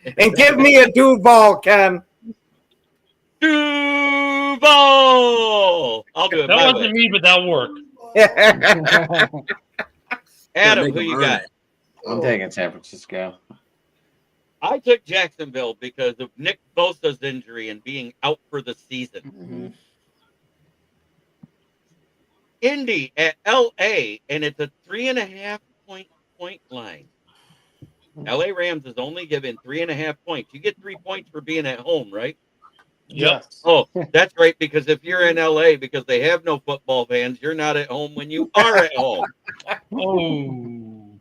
[SPEAKER 9] And give me a Duval, Ken.
[SPEAKER 3] Duval! I'll do it
[SPEAKER 7] That
[SPEAKER 3] my
[SPEAKER 7] wasn't
[SPEAKER 3] way.
[SPEAKER 7] me, but that worked.
[SPEAKER 3] Adam,
[SPEAKER 5] Make
[SPEAKER 3] who
[SPEAKER 5] him
[SPEAKER 3] you
[SPEAKER 5] earn
[SPEAKER 3] got?
[SPEAKER 5] it.
[SPEAKER 8] I'm taking San Francisco.
[SPEAKER 3] I took Jacksonville because of Nick Bosa's injury and being out for the season.
[SPEAKER 11] Mm-hmm.
[SPEAKER 3] Indy at LA, and it's a 3.5 point line. LA Rams is only given 3.5 points. You get 3 points for being at home, right?
[SPEAKER 7] Yep.
[SPEAKER 4] Yes.
[SPEAKER 3] Oh, that's right, because if you're in LA, because they have no football fans, you're not at home when you are at home.
[SPEAKER 7] Oh.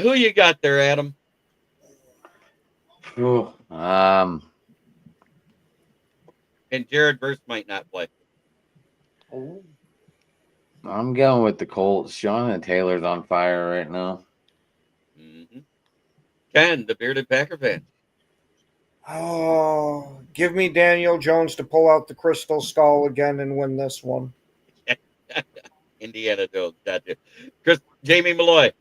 [SPEAKER 3] Who you got there, Adam?
[SPEAKER 8] Ooh,
[SPEAKER 3] And Jared Verse might not play.
[SPEAKER 4] Oh.
[SPEAKER 8] I'm going with the Colts. Jonathan Taylor's on fire right now.
[SPEAKER 3] Mm-hmm. Ken, the bearded Packer fan.
[SPEAKER 9] Oh, give me Daniel Jones to pull out the crystal skull again and win this one.
[SPEAKER 3] Indiana Jones. Gotcha. Jamie Malloy.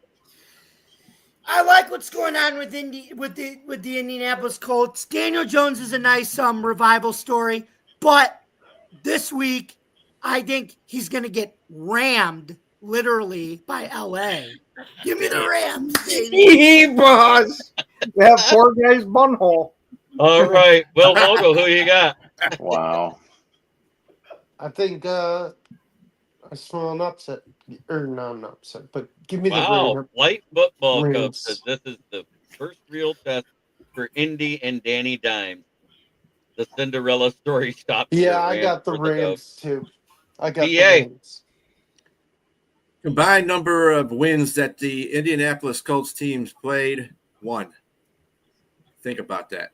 [SPEAKER 11] I like what's going on with the Indianapolis Colts. Daniel Jones is a nice revival story, but this week I think he's going to get rammed literally by LA. Give me the Rams, baby.
[SPEAKER 9] Boss. That poor guy's bunhole.
[SPEAKER 3] All right. Will Vogel, who you got?
[SPEAKER 8] Wow.
[SPEAKER 4] I think I smell an upset, or not an upset, but give me the
[SPEAKER 3] Wow.
[SPEAKER 4] Rams.
[SPEAKER 3] Light Football Cup
[SPEAKER 4] Rams.
[SPEAKER 3] says this is the first real test for Indy and Danny Dimes. The Cinderella story stops.
[SPEAKER 4] Yeah, I got the Rams too. I got the
[SPEAKER 3] PA.
[SPEAKER 4] Rams.
[SPEAKER 5] Combined number of wins that the Indianapolis Colts teams played, 1. Think about that.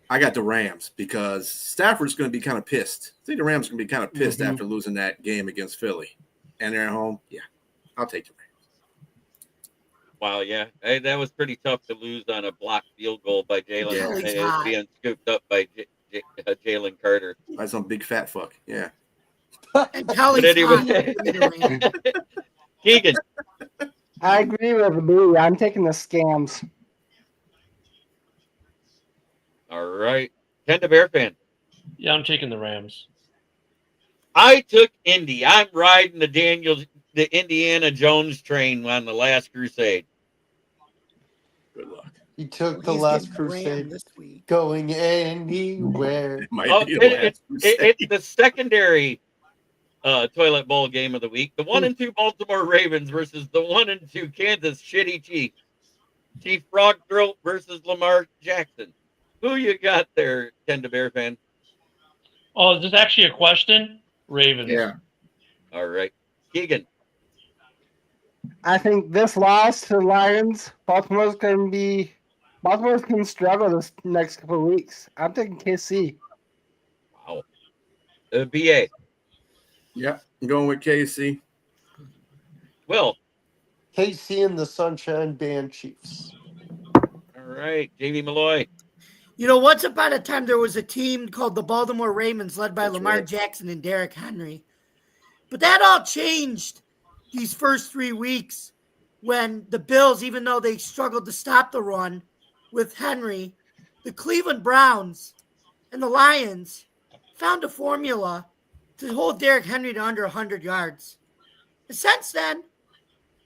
[SPEAKER 5] I got the Rams because Stafford's going to be kind of pissed. I think the Rams are going to be kind of pissed after losing that game against Philly. And they're at home. Yeah, I'll take the Rams.
[SPEAKER 3] Wow, yeah. Hey, that was pretty tough to lose on a blocked field goal by Jalen
[SPEAKER 11] Kelly's
[SPEAKER 3] Hurts
[SPEAKER 11] hot.
[SPEAKER 3] being scooped up by Jalen Carter.
[SPEAKER 5] By some big fat fuck. Yeah.
[SPEAKER 11] And Kelly's
[SPEAKER 3] But anyway.
[SPEAKER 11] hot. Give me the Rams.
[SPEAKER 3] Keegan.
[SPEAKER 10] I agree with Boo. I'm taking the scams.
[SPEAKER 3] All right. Ken the Bear fan.
[SPEAKER 7] Yeah, I'm taking the Rams.
[SPEAKER 3] I took Indy. I'm riding the Indiana Jones train on the Last Crusade.
[SPEAKER 5] Good luck.
[SPEAKER 4] He took the
[SPEAKER 11] He's
[SPEAKER 4] Last
[SPEAKER 11] getting rammed
[SPEAKER 4] Crusade,
[SPEAKER 11] this week.
[SPEAKER 4] going anywhere.
[SPEAKER 5] It might
[SPEAKER 3] Oh,
[SPEAKER 5] be the last
[SPEAKER 3] it's the secondary toilet bowl game of the week. The 1-2 Baltimore Ravens versus the 1-2 Kansas Shitty Chiefs. Chief Frog Throat versus Lamar Jackson. Who you got there, Ken the Bear fan?
[SPEAKER 7] Oh, is this actually a question? Ravens.
[SPEAKER 5] Yeah.
[SPEAKER 3] All right. Keegan.
[SPEAKER 10] I think this loss to the Lions, Baltimore's going to struggle this next couple of weeks. I'm taking KC.
[SPEAKER 3] Wow. BA.
[SPEAKER 5] Yeah. I'm going with KC.
[SPEAKER 3] Will.
[SPEAKER 4] KC and the Sunshine Band Chiefs.
[SPEAKER 3] All right. Jamie Malloy.
[SPEAKER 11] You know, once upon a time, there was a team called the Baltimore Ravens led by
[SPEAKER 5] That's
[SPEAKER 11] Lamar
[SPEAKER 5] right.
[SPEAKER 11] Jackson and Derrick Henry. But that all changed these first 3 weeks when the Bills, even though they struggled to stop the run with Henry, the Cleveland Browns and the Lions found a formula to hold Derrick Henry to under 100 yards. And since then,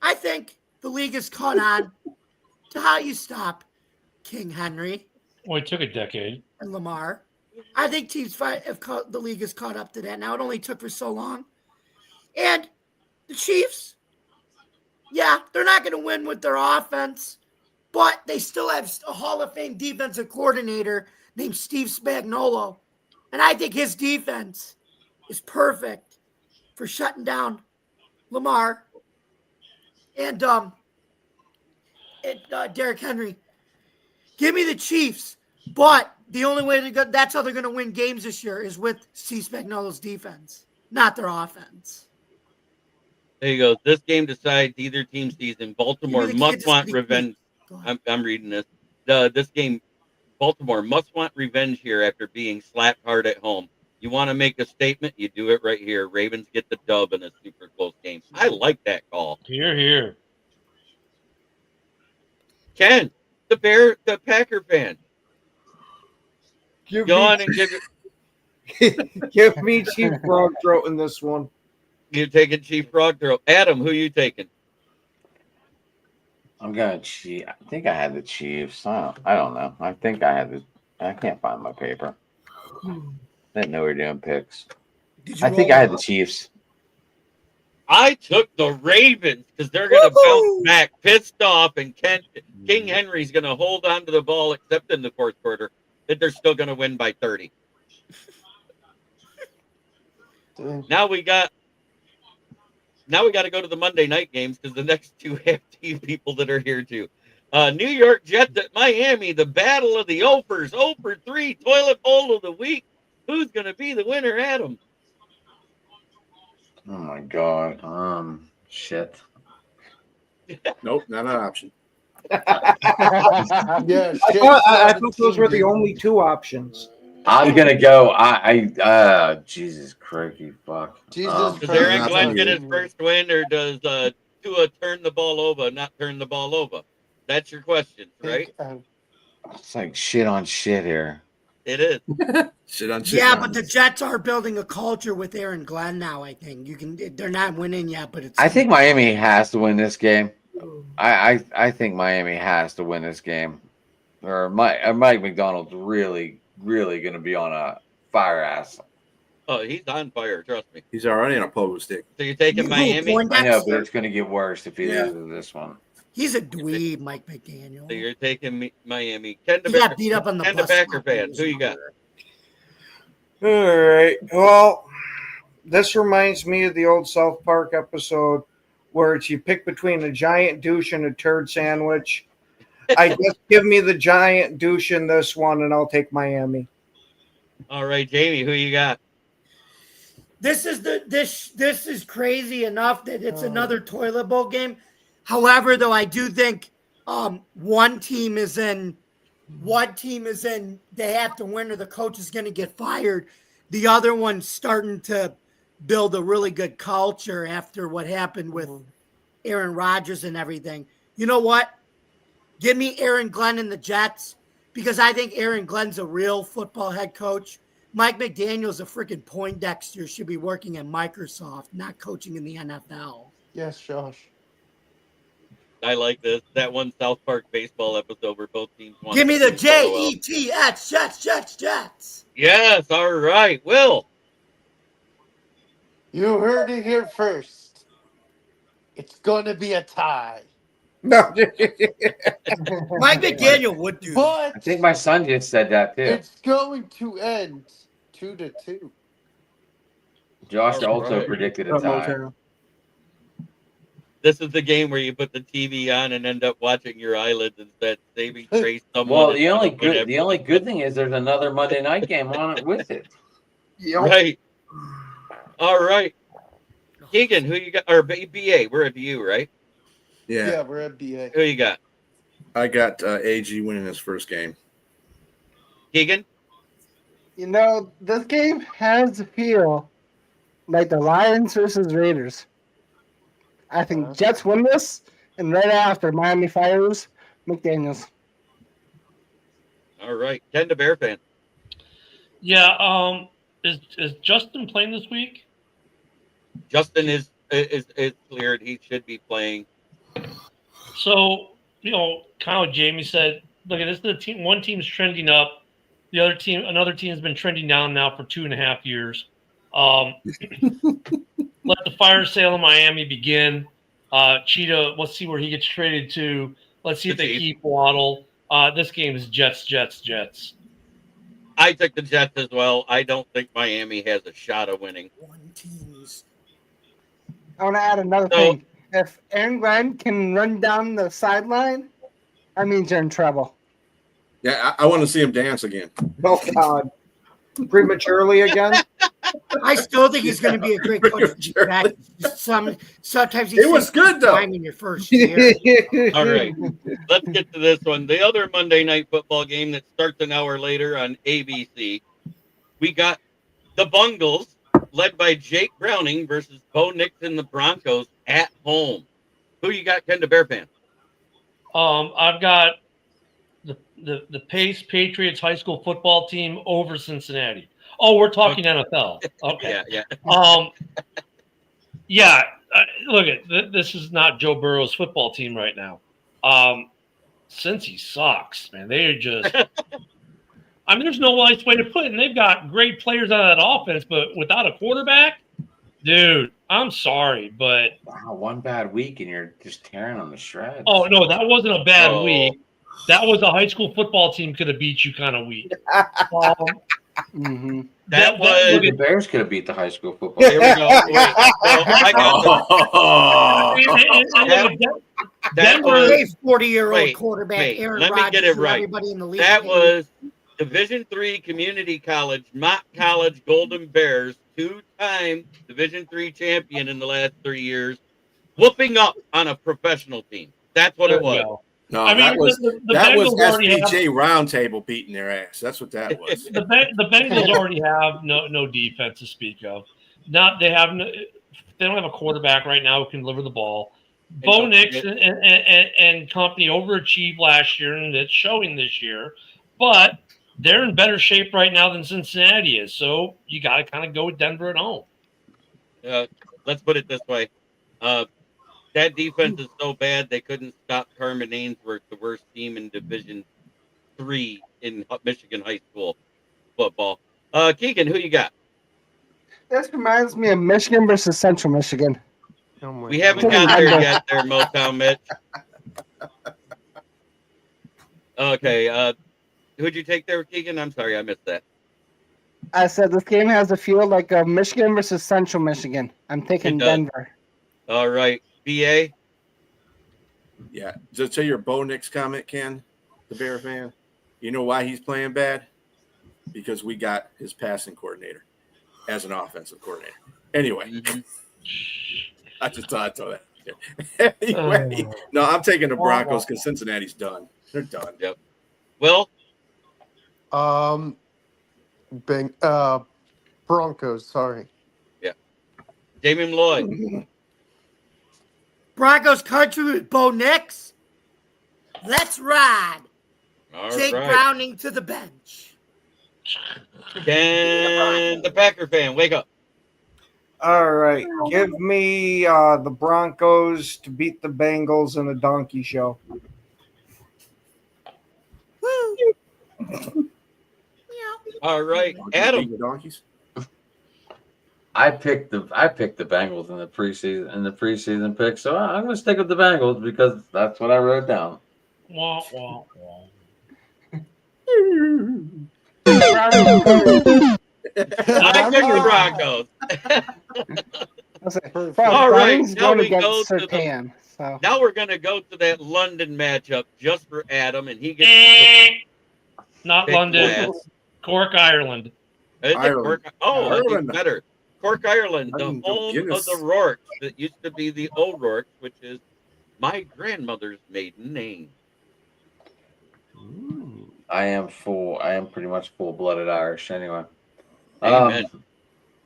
[SPEAKER 11] I think the league has caught on to how you stop King Henry
[SPEAKER 7] Well, it took a decade.
[SPEAKER 11] and Lamar. I think the league has caught up to that. Now it only took for so long. And the Chiefs, yeah, they're not going to win with their offense, but they still have a Hall of Fame defensive coordinator named Steve Spagnuolo. And I think his defense is perfect for shutting down Lamar, and Derrick Henry. Give me the Chiefs, but the only way to go, that's how they're going to win games this year is with C. Spagnuolo's defense, not their offense.
[SPEAKER 3] There you go. This game decides either team's season. Baltimore
[SPEAKER 11] the
[SPEAKER 3] must
[SPEAKER 11] Kansas
[SPEAKER 3] want
[SPEAKER 11] City
[SPEAKER 3] revenge.
[SPEAKER 11] Go ahead.
[SPEAKER 3] I'm reading this. This game, Baltimore must want revenge here after being slapped hard at home. You want to make a statement? You do it right here. Ravens get the dub in a super close game. I like that call.
[SPEAKER 7] Here, here.
[SPEAKER 3] Ken, the Packer fan.
[SPEAKER 9] Give
[SPEAKER 3] Go
[SPEAKER 9] me,
[SPEAKER 3] on and give it.
[SPEAKER 9] give me Chief Frog Throat in this one.
[SPEAKER 3] You're taking Chief Frog Throat. Adam, who you taking?
[SPEAKER 8] I'm going Chiefs. I think I had the Chiefs. I don't know. I think I had the. I can't find my paper. Didn't know we were doing picks. I think I had the Chiefs.
[SPEAKER 3] I took the Ravens because they're going to bounce back pissed off, and King Henry's going to hold on to the ball, except in the fourth quarter, that they're still going to win by 30. Now we got to go to the Monday night games because the next two have two people that are here too. New York Jets at Miami, the battle of the Opers, 0 for 3, toilet bowl of the week. Who's going to be the winner, Adam?
[SPEAKER 8] Oh my god. Shit.
[SPEAKER 5] Nope, not an option.
[SPEAKER 9] Yeah,
[SPEAKER 10] I
[SPEAKER 9] thought those were the only two options.
[SPEAKER 8] I'm gonna go. Jesus Christ, fuck.
[SPEAKER 3] Does Aaron Glenn get his first win, or does Tua turn the ball over, not turn the ball over? That's your question, right?
[SPEAKER 8] It's like shit on shit here.
[SPEAKER 3] It is.
[SPEAKER 5] Shit on shit.
[SPEAKER 11] Yeah, but the Jets are building a culture with Aaron Glenn now. I think they're not winning yet, but it's.
[SPEAKER 8] I think Miami has to win this game. I think Miami has to win this game, or Mike McDonald's really going to be on a fire ass.
[SPEAKER 3] Oh, he's on fire. Trust me.
[SPEAKER 5] He's already in a pogo stick.
[SPEAKER 3] So you're taking Miami?
[SPEAKER 8] I know, but it's going to get worse if he loses this one.
[SPEAKER 11] He's a dweeb, Mike McDaniel.
[SPEAKER 3] So you're taking Miami. Ken
[SPEAKER 11] He got beat up on the
[SPEAKER 3] Ken
[SPEAKER 11] bus.
[SPEAKER 3] the Packer fan. Who you got?
[SPEAKER 9] All right. Well, this reminds me of the old South Park episode where it's you pick between a giant douche and a turd sandwich. I guess give me the giant douche in this one, and I'll take Miami.
[SPEAKER 3] All right, Jamie, who you got?
[SPEAKER 11] This is crazy enough that it's another toilet bowl game. However, though, I do think one team is in. They have to win, or the coach is going to get fired. The other one's starting to build a really good culture after what happened with Aaron Rodgers and everything. You know what? Give me Aaron Glenn and the Jets, because I think Aaron Glenn's a real football head coach. Mike McDaniel's a freaking Poindexter, should be working at Microsoft, not coaching in the NFL.
[SPEAKER 4] Yes, Josh.
[SPEAKER 3] I like this. That one South Park baseball episode where both teams won.
[SPEAKER 11] Give me the Jets, Jets.
[SPEAKER 3] Yes, all right. Will.
[SPEAKER 4] You heard it here first. It's going to be a tie.
[SPEAKER 9] No.
[SPEAKER 11] Mike McDaniel would do that.
[SPEAKER 8] I think my son just said that too.
[SPEAKER 4] It's going to end 2-2.
[SPEAKER 8] Josh also predicted a tie.
[SPEAKER 3] This is the game where you put the TV on and end up watching your eyelids instead, saving trace someone.
[SPEAKER 8] Well, the only good thing is there's another Monday night game on it with it.
[SPEAKER 3] Right. All right. Keegan, who you got? Or BA, we're at you, right?
[SPEAKER 5] Yeah,
[SPEAKER 4] we're at BA.
[SPEAKER 3] Who you got?
[SPEAKER 5] I got AG winning his first game.
[SPEAKER 3] Keegan?
[SPEAKER 10] You know, this game has a feel like the Lions versus Raiders. I think Jets win this, and right after Miami fires McDaniels.
[SPEAKER 3] All right. Ken the Bear fan.
[SPEAKER 7] Yeah, is Justin playing this week?
[SPEAKER 3] Justin is cleared. He should be playing.
[SPEAKER 7] So, kind of what Jamie said, look at this, the team, one team's trending up, another team has been trending down now for 2.5 years. Let the fire sale in Miami begin. Cheetah, let's see where he gets traded to. Let's see if they keep Waddle. This game is Jets.
[SPEAKER 3] I took the Jets as well. I don't think Miami has a shot of winning.
[SPEAKER 10] I want to add another
[SPEAKER 3] So-
[SPEAKER 10] thing. If Aaron Glenn can run down the sideline, that means you're in trouble.
[SPEAKER 5] Yeah, I want to see him dance again.
[SPEAKER 9] Oh God, prematurely again.
[SPEAKER 11] I still think he's going to be a great coach.
[SPEAKER 5] Prematurely.
[SPEAKER 11] Sometimes
[SPEAKER 5] It was good, though.
[SPEAKER 11] time in your first year.
[SPEAKER 3] All right, let's get to this one. The other Monday night football game that starts an hour later on ABC. We got the Bungles, led by Jake Browning, versus Bo Nix and the Broncos at home. Who you got, Ken, the Bear fan?
[SPEAKER 7] I've got the Pace Patriots high school football team over Cincinnati. Oh, we're talking NFL. Okay.
[SPEAKER 3] Yeah.
[SPEAKER 7] Yeah. Look at this is not Joe Burrow's football team right now. Cincy sucks, man. They are just. I mean, there's no nice way to put it. And they've got great players out of that offense, but without a quarterback, dude, I'm sorry, but
[SPEAKER 8] Wow, one bad week and you're just tearing them to shreds.
[SPEAKER 7] oh no, that wasn't a bad
[SPEAKER 3] Oh.
[SPEAKER 7] week. That was a high school football team could have beat you kind of week.
[SPEAKER 10] Mm-hmm.
[SPEAKER 3] That
[SPEAKER 7] look
[SPEAKER 3] was.
[SPEAKER 8] The
[SPEAKER 7] at-
[SPEAKER 8] Bears could have beat the high school football.
[SPEAKER 3] Here we go. Wait. So I got that
[SPEAKER 7] Denver,
[SPEAKER 3] was.
[SPEAKER 11] A 40-year-old
[SPEAKER 3] Wait,
[SPEAKER 11] quarterback,
[SPEAKER 3] wait,
[SPEAKER 11] Aaron
[SPEAKER 3] let me
[SPEAKER 11] Rodgers,
[SPEAKER 3] get it
[SPEAKER 11] who
[SPEAKER 3] right.
[SPEAKER 11] everybody in the league
[SPEAKER 3] That
[SPEAKER 11] hated.
[SPEAKER 3] was Division III Community College, Mott College Golden Bears, two-time Division III champion in the last 3 years, whooping up on a professional team. That's what
[SPEAKER 7] there
[SPEAKER 3] it
[SPEAKER 7] we
[SPEAKER 3] was.
[SPEAKER 7] go.
[SPEAKER 5] No,
[SPEAKER 7] I mean,
[SPEAKER 5] that was
[SPEAKER 7] the
[SPEAKER 5] that was
[SPEAKER 7] Bengals already have
[SPEAKER 5] SPJ Roundtable beating their ass. That's what that was.
[SPEAKER 7] the Bengals already have no defense to speak of. Not they have no, they don't have a quarterback right now who can deliver the ball. Bo
[SPEAKER 3] don't
[SPEAKER 7] Nix
[SPEAKER 3] forget-
[SPEAKER 7] and company overachieved last year, and it's showing this year. But they're in better shape right now than Cincinnati is. So you got to kind of go with Denver at home.
[SPEAKER 3] Let's put it this way. That defense is so bad they couldn't stop Carmen Ainsworth, the worst team in Division III in Michigan high school football. Keegan, who you got?
[SPEAKER 10] This reminds me of Michigan versus Central Michigan.
[SPEAKER 4] Oh my
[SPEAKER 3] We haven't
[SPEAKER 4] God.
[SPEAKER 3] got there yet there, Motown Mitch. Okay, who'd you take there, Keegan? I'm sorry, I missed that.
[SPEAKER 10] I said this game has a feel like a Michigan versus Central Michigan. I'm thinking
[SPEAKER 3] It does.
[SPEAKER 10] Denver.
[SPEAKER 3] All right, BA.
[SPEAKER 5] Yeah. Just to your Bo Nix comment, Ken, the Bear fan. You know why he's playing bad? Because we got his passing coordinator as an offensive coordinator. Anyway,
[SPEAKER 3] Mhm.
[SPEAKER 5] I just thought I'd throw that. Anyway, no, I'm taking the Broncos because Cincinnati's done. They're done.
[SPEAKER 3] Will,
[SPEAKER 4] Broncos. Sorry.
[SPEAKER 3] Damian Lloyd.
[SPEAKER 11] Broncos country with Bo Nix. Let's ride.
[SPEAKER 3] All
[SPEAKER 11] Jake
[SPEAKER 3] right.
[SPEAKER 11] Browning to the bench.
[SPEAKER 3] Ken, the Packer fan, wake up.
[SPEAKER 9] All right, give me the Broncos to beat the Bengals in a donkey show.
[SPEAKER 11] Woo.
[SPEAKER 3] All right, Adam.
[SPEAKER 5] Beating the donkeys.
[SPEAKER 8] I picked the Bengals in the preseason pick, so I'm going to stick with the Bengals because that's what I wrote down.
[SPEAKER 7] Wah, wah, wah.
[SPEAKER 3] I picked the Broncos. All right,
[SPEAKER 10] Browning's
[SPEAKER 3] now
[SPEAKER 10] going
[SPEAKER 3] we go
[SPEAKER 10] against
[SPEAKER 3] to the-
[SPEAKER 10] Sertan. So
[SPEAKER 3] Now we're going to go to that London matchup just for Adam, and he gets to pick.
[SPEAKER 7] Not
[SPEAKER 3] Big
[SPEAKER 7] London,
[SPEAKER 3] West.
[SPEAKER 7] Cork, Ireland.
[SPEAKER 3] Is it
[SPEAKER 5] Ireland.
[SPEAKER 3] Cork? Oh, that's even
[SPEAKER 5] Ireland.
[SPEAKER 3] better. Cork, Ireland, the
[SPEAKER 5] Ireland,
[SPEAKER 3] home
[SPEAKER 5] Guinness.
[SPEAKER 3] of the Rourke that used to be the O'Rourke, which is my grandmother's maiden name.
[SPEAKER 8] I am pretty much full-blooded Irish anyway.
[SPEAKER 3] Amen.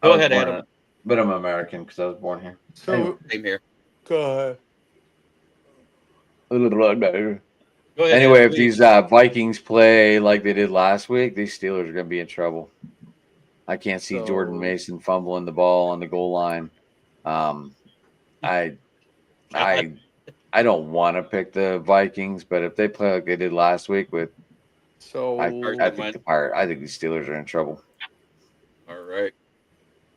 [SPEAKER 8] I
[SPEAKER 3] Go
[SPEAKER 8] was
[SPEAKER 3] ahead,
[SPEAKER 8] born
[SPEAKER 3] Adam.
[SPEAKER 8] in- But I'm American because I was born here.
[SPEAKER 4] So
[SPEAKER 3] Same here.
[SPEAKER 4] go ahead.
[SPEAKER 3] Go ahead.
[SPEAKER 8] Anyway,
[SPEAKER 3] Adam,
[SPEAKER 8] if
[SPEAKER 3] please.
[SPEAKER 8] these Vikings play like they did last week, these Steelers are going to be in trouble. I can't see
[SPEAKER 4] So-
[SPEAKER 8] Jordan Mason fumbling the ball on the goal line. I don't want to pick the Vikings, but if they play like they did last week with,
[SPEAKER 4] So
[SPEAKER 8] I think the Steelers are in trouble.
[SPEAKER 3] All right.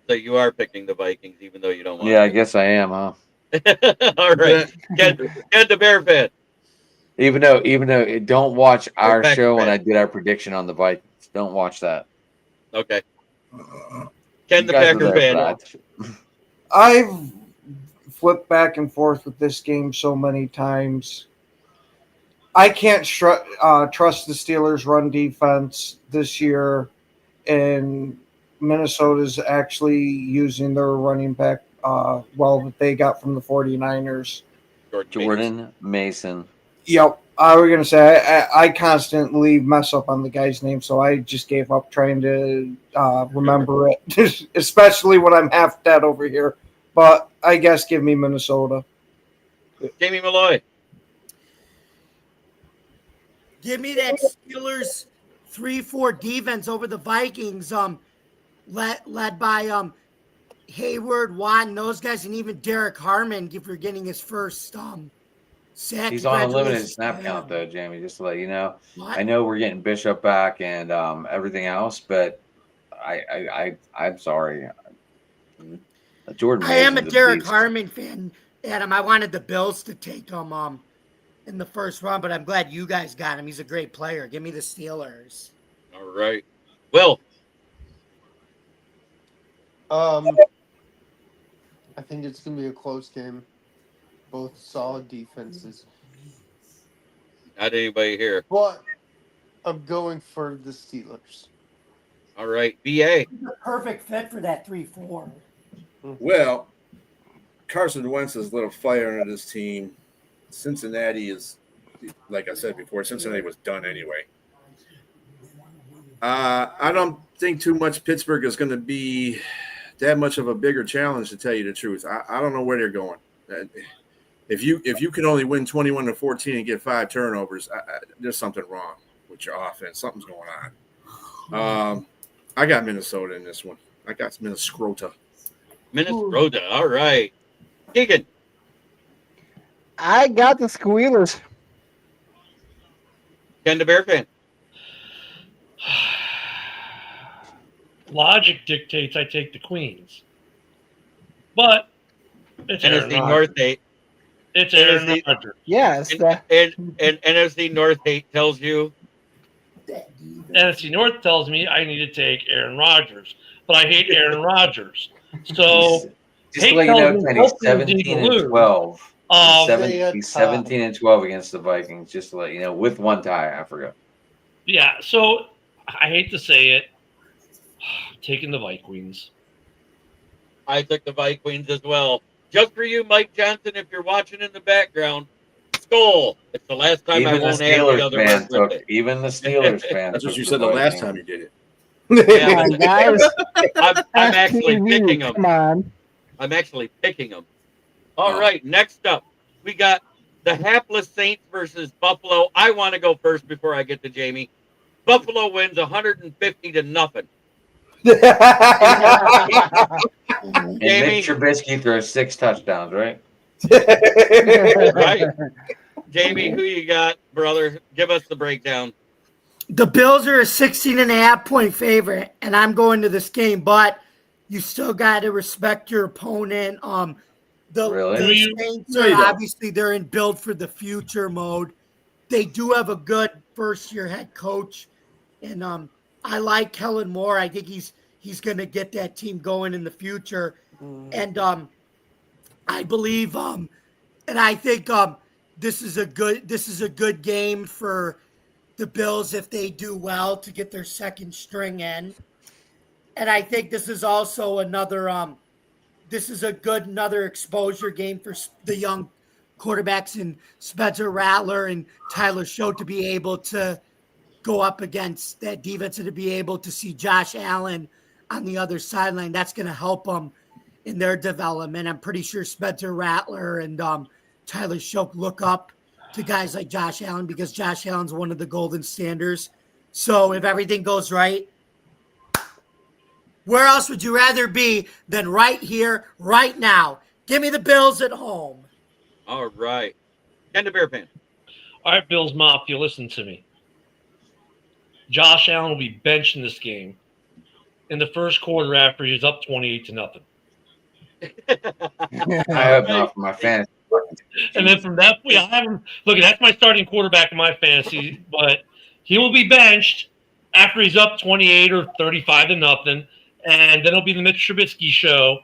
[SPEAKER 3] So you are picking the Vikings, even though you don't want
[SPEAKER 8] Yeah, I guess I am, huh?
[SPEAKER 3] to. All right. Get the Bear fan.
[SPEAKER 8] Even though don't watch our
[SPEAKER 3] back to
[SPEAKER 8] show when
[SPEAKER 3] back.
[SPEAKER 8] I did our prediction on the Vikings. Don't watch that.
[SPEAKER 3] Okay. Ken,
[SPEAKER 8] You
[SPEAKER 3] the
[SPEAKER 8] guys
[SPEAKER 3] Packer
[SPEAKER 8] were there
[SPEAKER 3] fan.
[SPEAKER 8] for that.
[SPEAKER 9] I've flipped back and forth with this game so many times. I can't trust the Steelers' run defense this year, and Minnesota's actually using their running back that they got from the 49ers.
[SPEAKER 8] Jordan Mason.
[SPEAKER 9] Yep. I was going to say, I constantly mess up on the guy's name, so I just gave up trying to remember it, especially when I'm half dead over here. But I guess give me Minnesota.
[SPEAKER 3] Jamie Malloy.
[SPEAKER 11] Give me that Steelers 3-4 defense over the Vikings, led by Hayward, Watt, and those guys, and even Derek Harmon for getting his first sack.
[SPEAKER 8] He's on a limited snap count, though, Jamie, just to let you know. What? I know we're getting Bishop back and everything else, but I'm sorry. Jordan.
[SPEAKER 11] I am a Derek Harmon fan, Adam. I wanted the Bills to take him in the first round, but I'm glad you guys got him. He's a great player. Give me the Steelers.
[SPEAKER 3] All right. Will.
[SPEAKER 4] I think it's going to be a close game. Both solid defenses.
[SPEAKER 3] Not anybody here.
[SPEAKER 4] But I'm going for the Steelers.
[SPEAKER 3] All right. BA.
[SPEAKER 11] He's a perfect fit for that 3-4.
[SPEAKER 5] Well, Carson Wentz has lit a fire under this team. Cincinnati is, like I said before, Cincinnati was done anyway. I don't think too much Pittsburgh is going to be that much of a bigger challenge, to tell you the truth. I don't know where they're going. If you can only win 21-14 and get 5 turnovers, there's something wrong with your offense. Something's going on. I got Minnesota in this one. I got Minnesota.
[SPEAKER 3] Minnesota. All right. Keegan.
[SPEAKER 10] I got the Squealers.
[SPEAKER 3] Ken the Bear fan.
[SPEAKER 7] Logic dictates I take the Queens. But it's
[SPEAKER 3] NFC North 8.
[SPEAKER 7] It's Aaron Rodgers.
[SPEAKER 10] Yes.
[SPEAKER 3] And NFC North 8 tells you.
[SPEAKER 7] NFC North tells me I need to take Aaron Rodgers. But I hate Aaron Rodgers. So
[SPEAKER 8] just to let you know, Kenny, 17-12. He's 17-12 against the Vikings, just to let you know, with one tie. I forgot.
[SPEAKER 7] Yeah, so I hate to say it. I'm taking the Vikings.
[SPEAKER 3] I took the Vikings as well. Just for you, Mike Johnson, if you're watching in the background, Skull. It's the last time
[SPEAKER 8] even
[SPEAKER 3] I won't
[SPEAKER 8] the
[SPEAKER 3] have the other
[SPEAKER 8] fan took it. Even the Steelers fan.
[SPEAKER 5] That's what you said the last time you did it.
[SPEAKER 3] Yeah,
[SPEAKER 10] guys.
[SPEAKER 3] I'm actually picking them.
[SPEAKER 10] Come on.
[SPEAKER 3] I'm actually picking them. All right, next up, we got the hapless Saints versus Buffalo. I want to go first before I get to Jamie. Buffalo wins 150-0.
[SPEAKER 8] And Mitch Trubisky throws 6 touchdowns, right?
[SPEAKER 3] Right. Jamie, who you got, brother? Give us the breakdown.
[SPEAKER 11] The Bills are a 16.5-point favorite, and I'm going to this game, but you still got to respect your opponent. The Saints are obviously they're in build for the future mode. They do have a good first-year head coach, and I like Kellen Moore. I think he's going to get that team going in the future, and I believe and I think this is a good game for the Bills if they do well to get their second string in, and I think this is also another another exposure game for the young quarterbacks in Spencer Rattler and Tyler Shote to be able to go up against that defense and to be able to see Josh Allen on the other sideline. That's going to help them in their development. I'm pretty sure Spencer Rattler and Tyler Shote look up to guys like Josh Allen because Josh Allen's one of the golden standards. So if everything goes right, where else would you rather be than right here, right now? Give me the Bills at home.
[SPEAKER 3] All right. Ken the Bear fan.
[SPEAKER 7] All right, Bills Mafia, listen to me. Josh Allen will be benched in this game in the first quarter after he's up 28-0.
[SPEAKER 8] I hope not for my fantasy.
[SPEAKER 7] And then from that point, I haven't look. That's my starting quarterback in my fantasy, but he will be benched after he's up 28 or 35-0, and then it'll be the Mitch Trubisky show.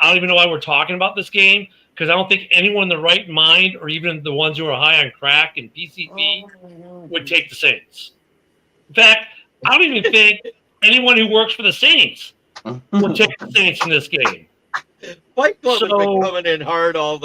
[SPEAKER 7] I don't even know why we're talking about this game because I don't think anyone in the right mind, or even the ones who are high on crack and PCP, would take the Saints. In fact, I don't even think anyone who works for the Saints would take the Saints in this game.
[SPEAKER 3] Fight Club has been coming in hard all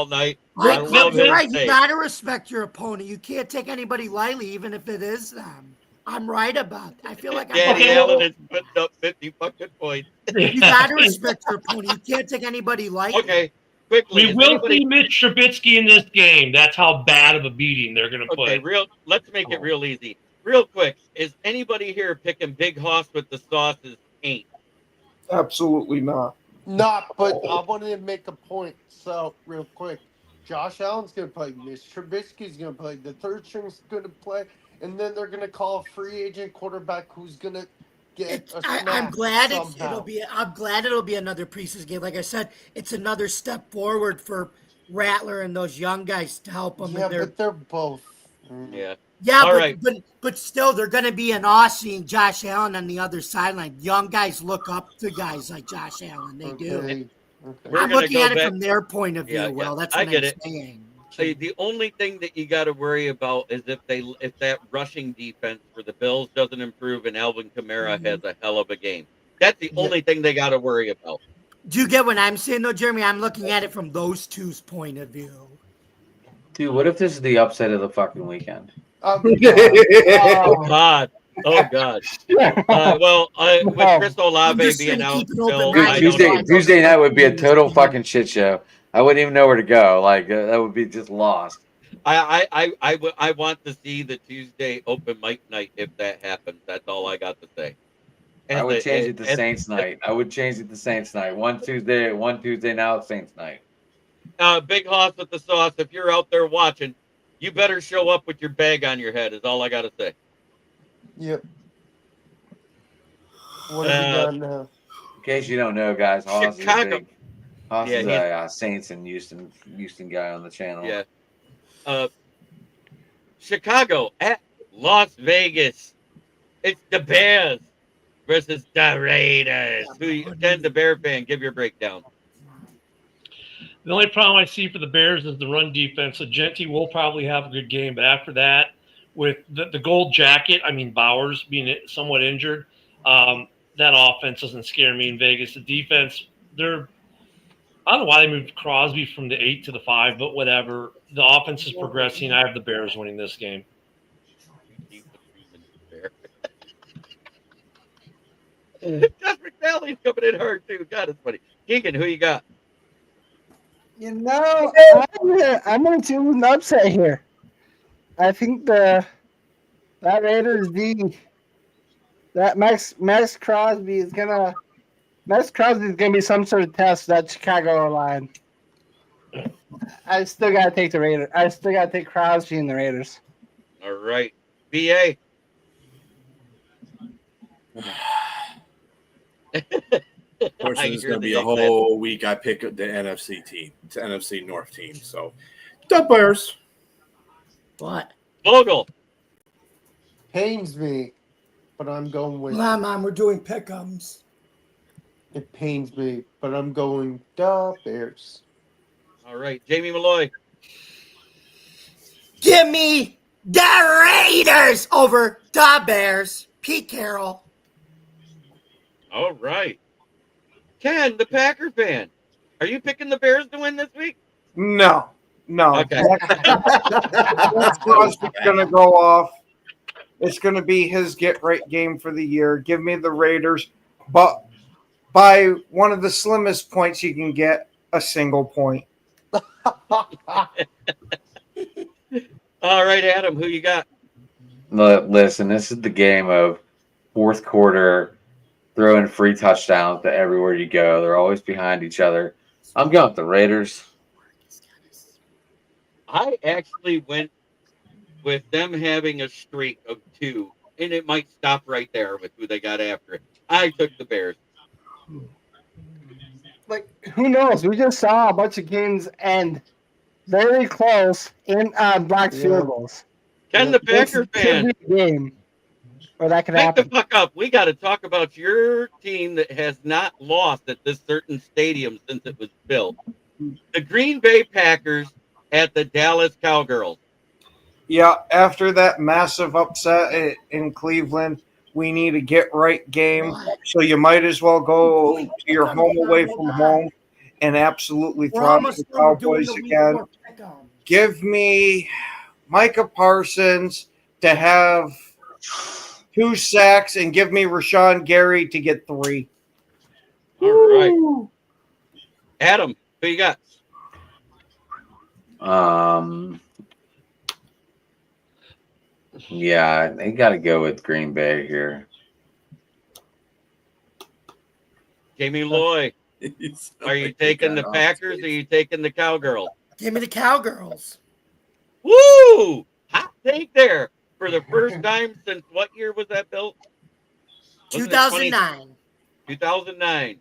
[SPEAKER 3] night. I love
[SPEAKER 11] You're
[SPEAKER 3] his
[SPEAKER 11] right. You
[SPEAKER 3] take.
[SPEAKER 11] gotta respect your opponent. You can't take anybody lightly, even if it is them. I'm right about that. I feel like
[SPEAKER 3] Danny Allen is putting up 50 fucking points.
[SPEAKER 11] You gotta respect your opponent. You can't take anybody lightly.
[SPEAKER 3] Okay, quickly.
[SPEAKER 7] We will see Mitch Trubisky in this game. That's how bad of a beating they're going to put.
[SPEAKER 3] Okay, let's make it real easy. Real quick, is anybody here picking Big Hoss with the sauces ain't?
[SPEAKER 9] Absolutely not. Not, but I wanted to make a point. So, real quick, Josh Allen's going to play. Mitch Trubisky's going to play. The third string's going to play. And then they're going to call a free agent quarterback who's going to get a snap.
[SPEAKER 11] I'm glad
[SPEAKER 9] somehow.
[SPEAKER 11] I'm glad it'll be another preseason game. Like I said, it's another step forward for Rattler and those young guys to help them.
[SPEAKER 9] Yeah, but they're both.
[SPEAKER 3] Yeah.
[SPEAKER 11] Yeah,
[SPEAKER 3] All
[SPEAKER 11] but,
[SPEAKER 3] right.
[SPEAKER 11] but still, they're going to be an Aussie and Josh Allen on the other sideline. Young guys look up to guys like Josh Allen. They do.
[SPEAKER 9] Okay.
[SPEAKER 11] I'm looking at it from their point of view.
[SPEAKER 3] Yeah,
[SPEAKER 11] Well, that's
[SPEAKER 3] I
[SPEAKER 11] what
[SPEAKER 3] get
[SPEAKER 11] I'm
[SPEAKER 3] it.
[SPEAKER 11] saying.
[SPEAKER 3] The only thing that you got to worry about is if that rushing defense for the Bills doesn't improve and Alvin Kamara has a hell of a game. That's the only thing they got to worry about.
[SPEAKER 11] Do you get what I'm saying, though, Jeremy? I'm looking at it from those two's point of view.
[SPEAKER 8] Dude, what if this is the upset of the fucking weekend?
[SPEAKER 9] Oh,
[SPEAKER 3] God. Oh, God. With Chris Olave being out, Bill,
[SPEAKER 8] Tuesday night would be a total fucking shit show. I wouldn't even know where to go. Like, that would be just lost.
[SPEAKER 3] I want to see the Tuesday open mic night if that happens. That's all I got to say.
[SPEAKER 8] I would change it to Saints night. I would change it to Saints night. One Tuesday now, Saints night.
[SPEAKER 3] Big Hoss with the sauce. If you're out there watching, you better show up with your bag on your head. Is all I got to say.
[SPEAKER 9] Yep. What have we got now?
[SPEAKER 8] In case you don't know, guys, Hoss
[SPEAKER 3] Chicago.
[SPEAKER 8] is a Saints and Houston guy on the channel.
[SPEAKER 3] Yeah. Chicago at Las Vegas. It's the Bears versus the Raiders. Ken, the Bear fan, give your breakdown.
[SPEAKER 7] The only problem I see for the Bears is the run defense. So Genti will probably have a good game, but after that, with the gold jacket, I mean Bowers being somewhat injured, that offense doesn't scare me in Vegas. The defense, I don't know why they moved Crosby from the 8 to the 5, but whatever. The offense is progressing. I have the Bears winning this game.
[SPEAKER 3] Josh McNally's coming in hard too. God, it's funny. Keegan, who you got?
[SPEAKER 10] You know, I'm going to do an upset here. I think that Raiders that Max Crosby is gonna be some sort of test for that Chicago line. I still gotta take the Raiders. I still gotta take Crosby and the Raiders.
[SPEAKER 3] All right, BA.
[SPEAKER 5] Unfortunately, it's going to be a whole week. I pick the NFC team, the NFC North team. So, the Bears.
[SPEAKER 11] What?
[SPEAKER 3] Vogel.
[SPEAKER 9] Pains me, but I'm going with.
[SPEAKER 11] Mom, we're doing Pic'ems.
[SPEAKER 9] It pains me, but I'm going the Bears.
[SPEAKER 3] All right, Jamie Malloy.
[SPEAKER 11] Give me the Raiders over the Bears. Pete Carroll.
[SPEAKER 3] All right. Ken, the Packer fan. Are you picking the Bears to win this week?
[SPEAKER 9] No.
[SPEAKER 3] Okay.
[SPEAKER 9] That's Crosby's going to go off. It's going to be his get-right game for the year. Give me the Raiders, but by one of the slimmest points you can get, a single point.
[SPEAKER 3] All right, Adam, who you got?
[SPEAKER 8] Listen, this is the game of fourth quarter, throwing free touchdowns to everywhere you go. They're always behind each other. I'm going with the Raiders.
[SPEAKER 3] I actually went with them having a streak of 2, and it might stop right there with who they got after it. I took the Bears.
[SPEAKER 10] Like, who knows? We just saw a bunch of games end very close in blocked field goals.
[SPEAKER 3] Ken, the Packer fan.
[SPEAKER 10] Game. or that could
[SPEAKER 3] Make the
[SPEAKER 10] happen.
[SPEAKER 3] fuck up. We got to talk about your team that has not lost at this certain stadium since it was built. The Green Bay Packers at the Dallas Cowgirls.
[SPEAKER 9] Yeah, after that massive upset in Cleveland, we need a get right game. So you might as well go to your home away from home and absolutely
[SPEAKER 11] We're
[SPEAKER 9] throttle
[SPEAKER 11] almost
[SPEAKER 9] the
[SPEAKER 11] done. We're doing
[SPEAKER 9] Cowboys
[SPEAKER 11] the week
[SPEAKER 9] again.
[SPEAKER 11] 4 pick-em.
[SPEAKER 9] Give me Micah Parsons to have 2 sacks and give me Rashawn Gary to get 3.
[SPEAKER 3] All right. Adam, who you got?
[SPEAKER 8] Yeah, they got to go with Green Bay here.
[SPEAKER 3] Jamie Loy. Are you taking the Packers or are you taking the Cowgirls?
[SPEAKER 11] Give me the Cowgirls.
[SPEAKER 3] Woo! Hot take there. For the first time since what year was that built? Wasn't it
[SPEAKER 11] 2009.
[SPEAKER 3] 2009.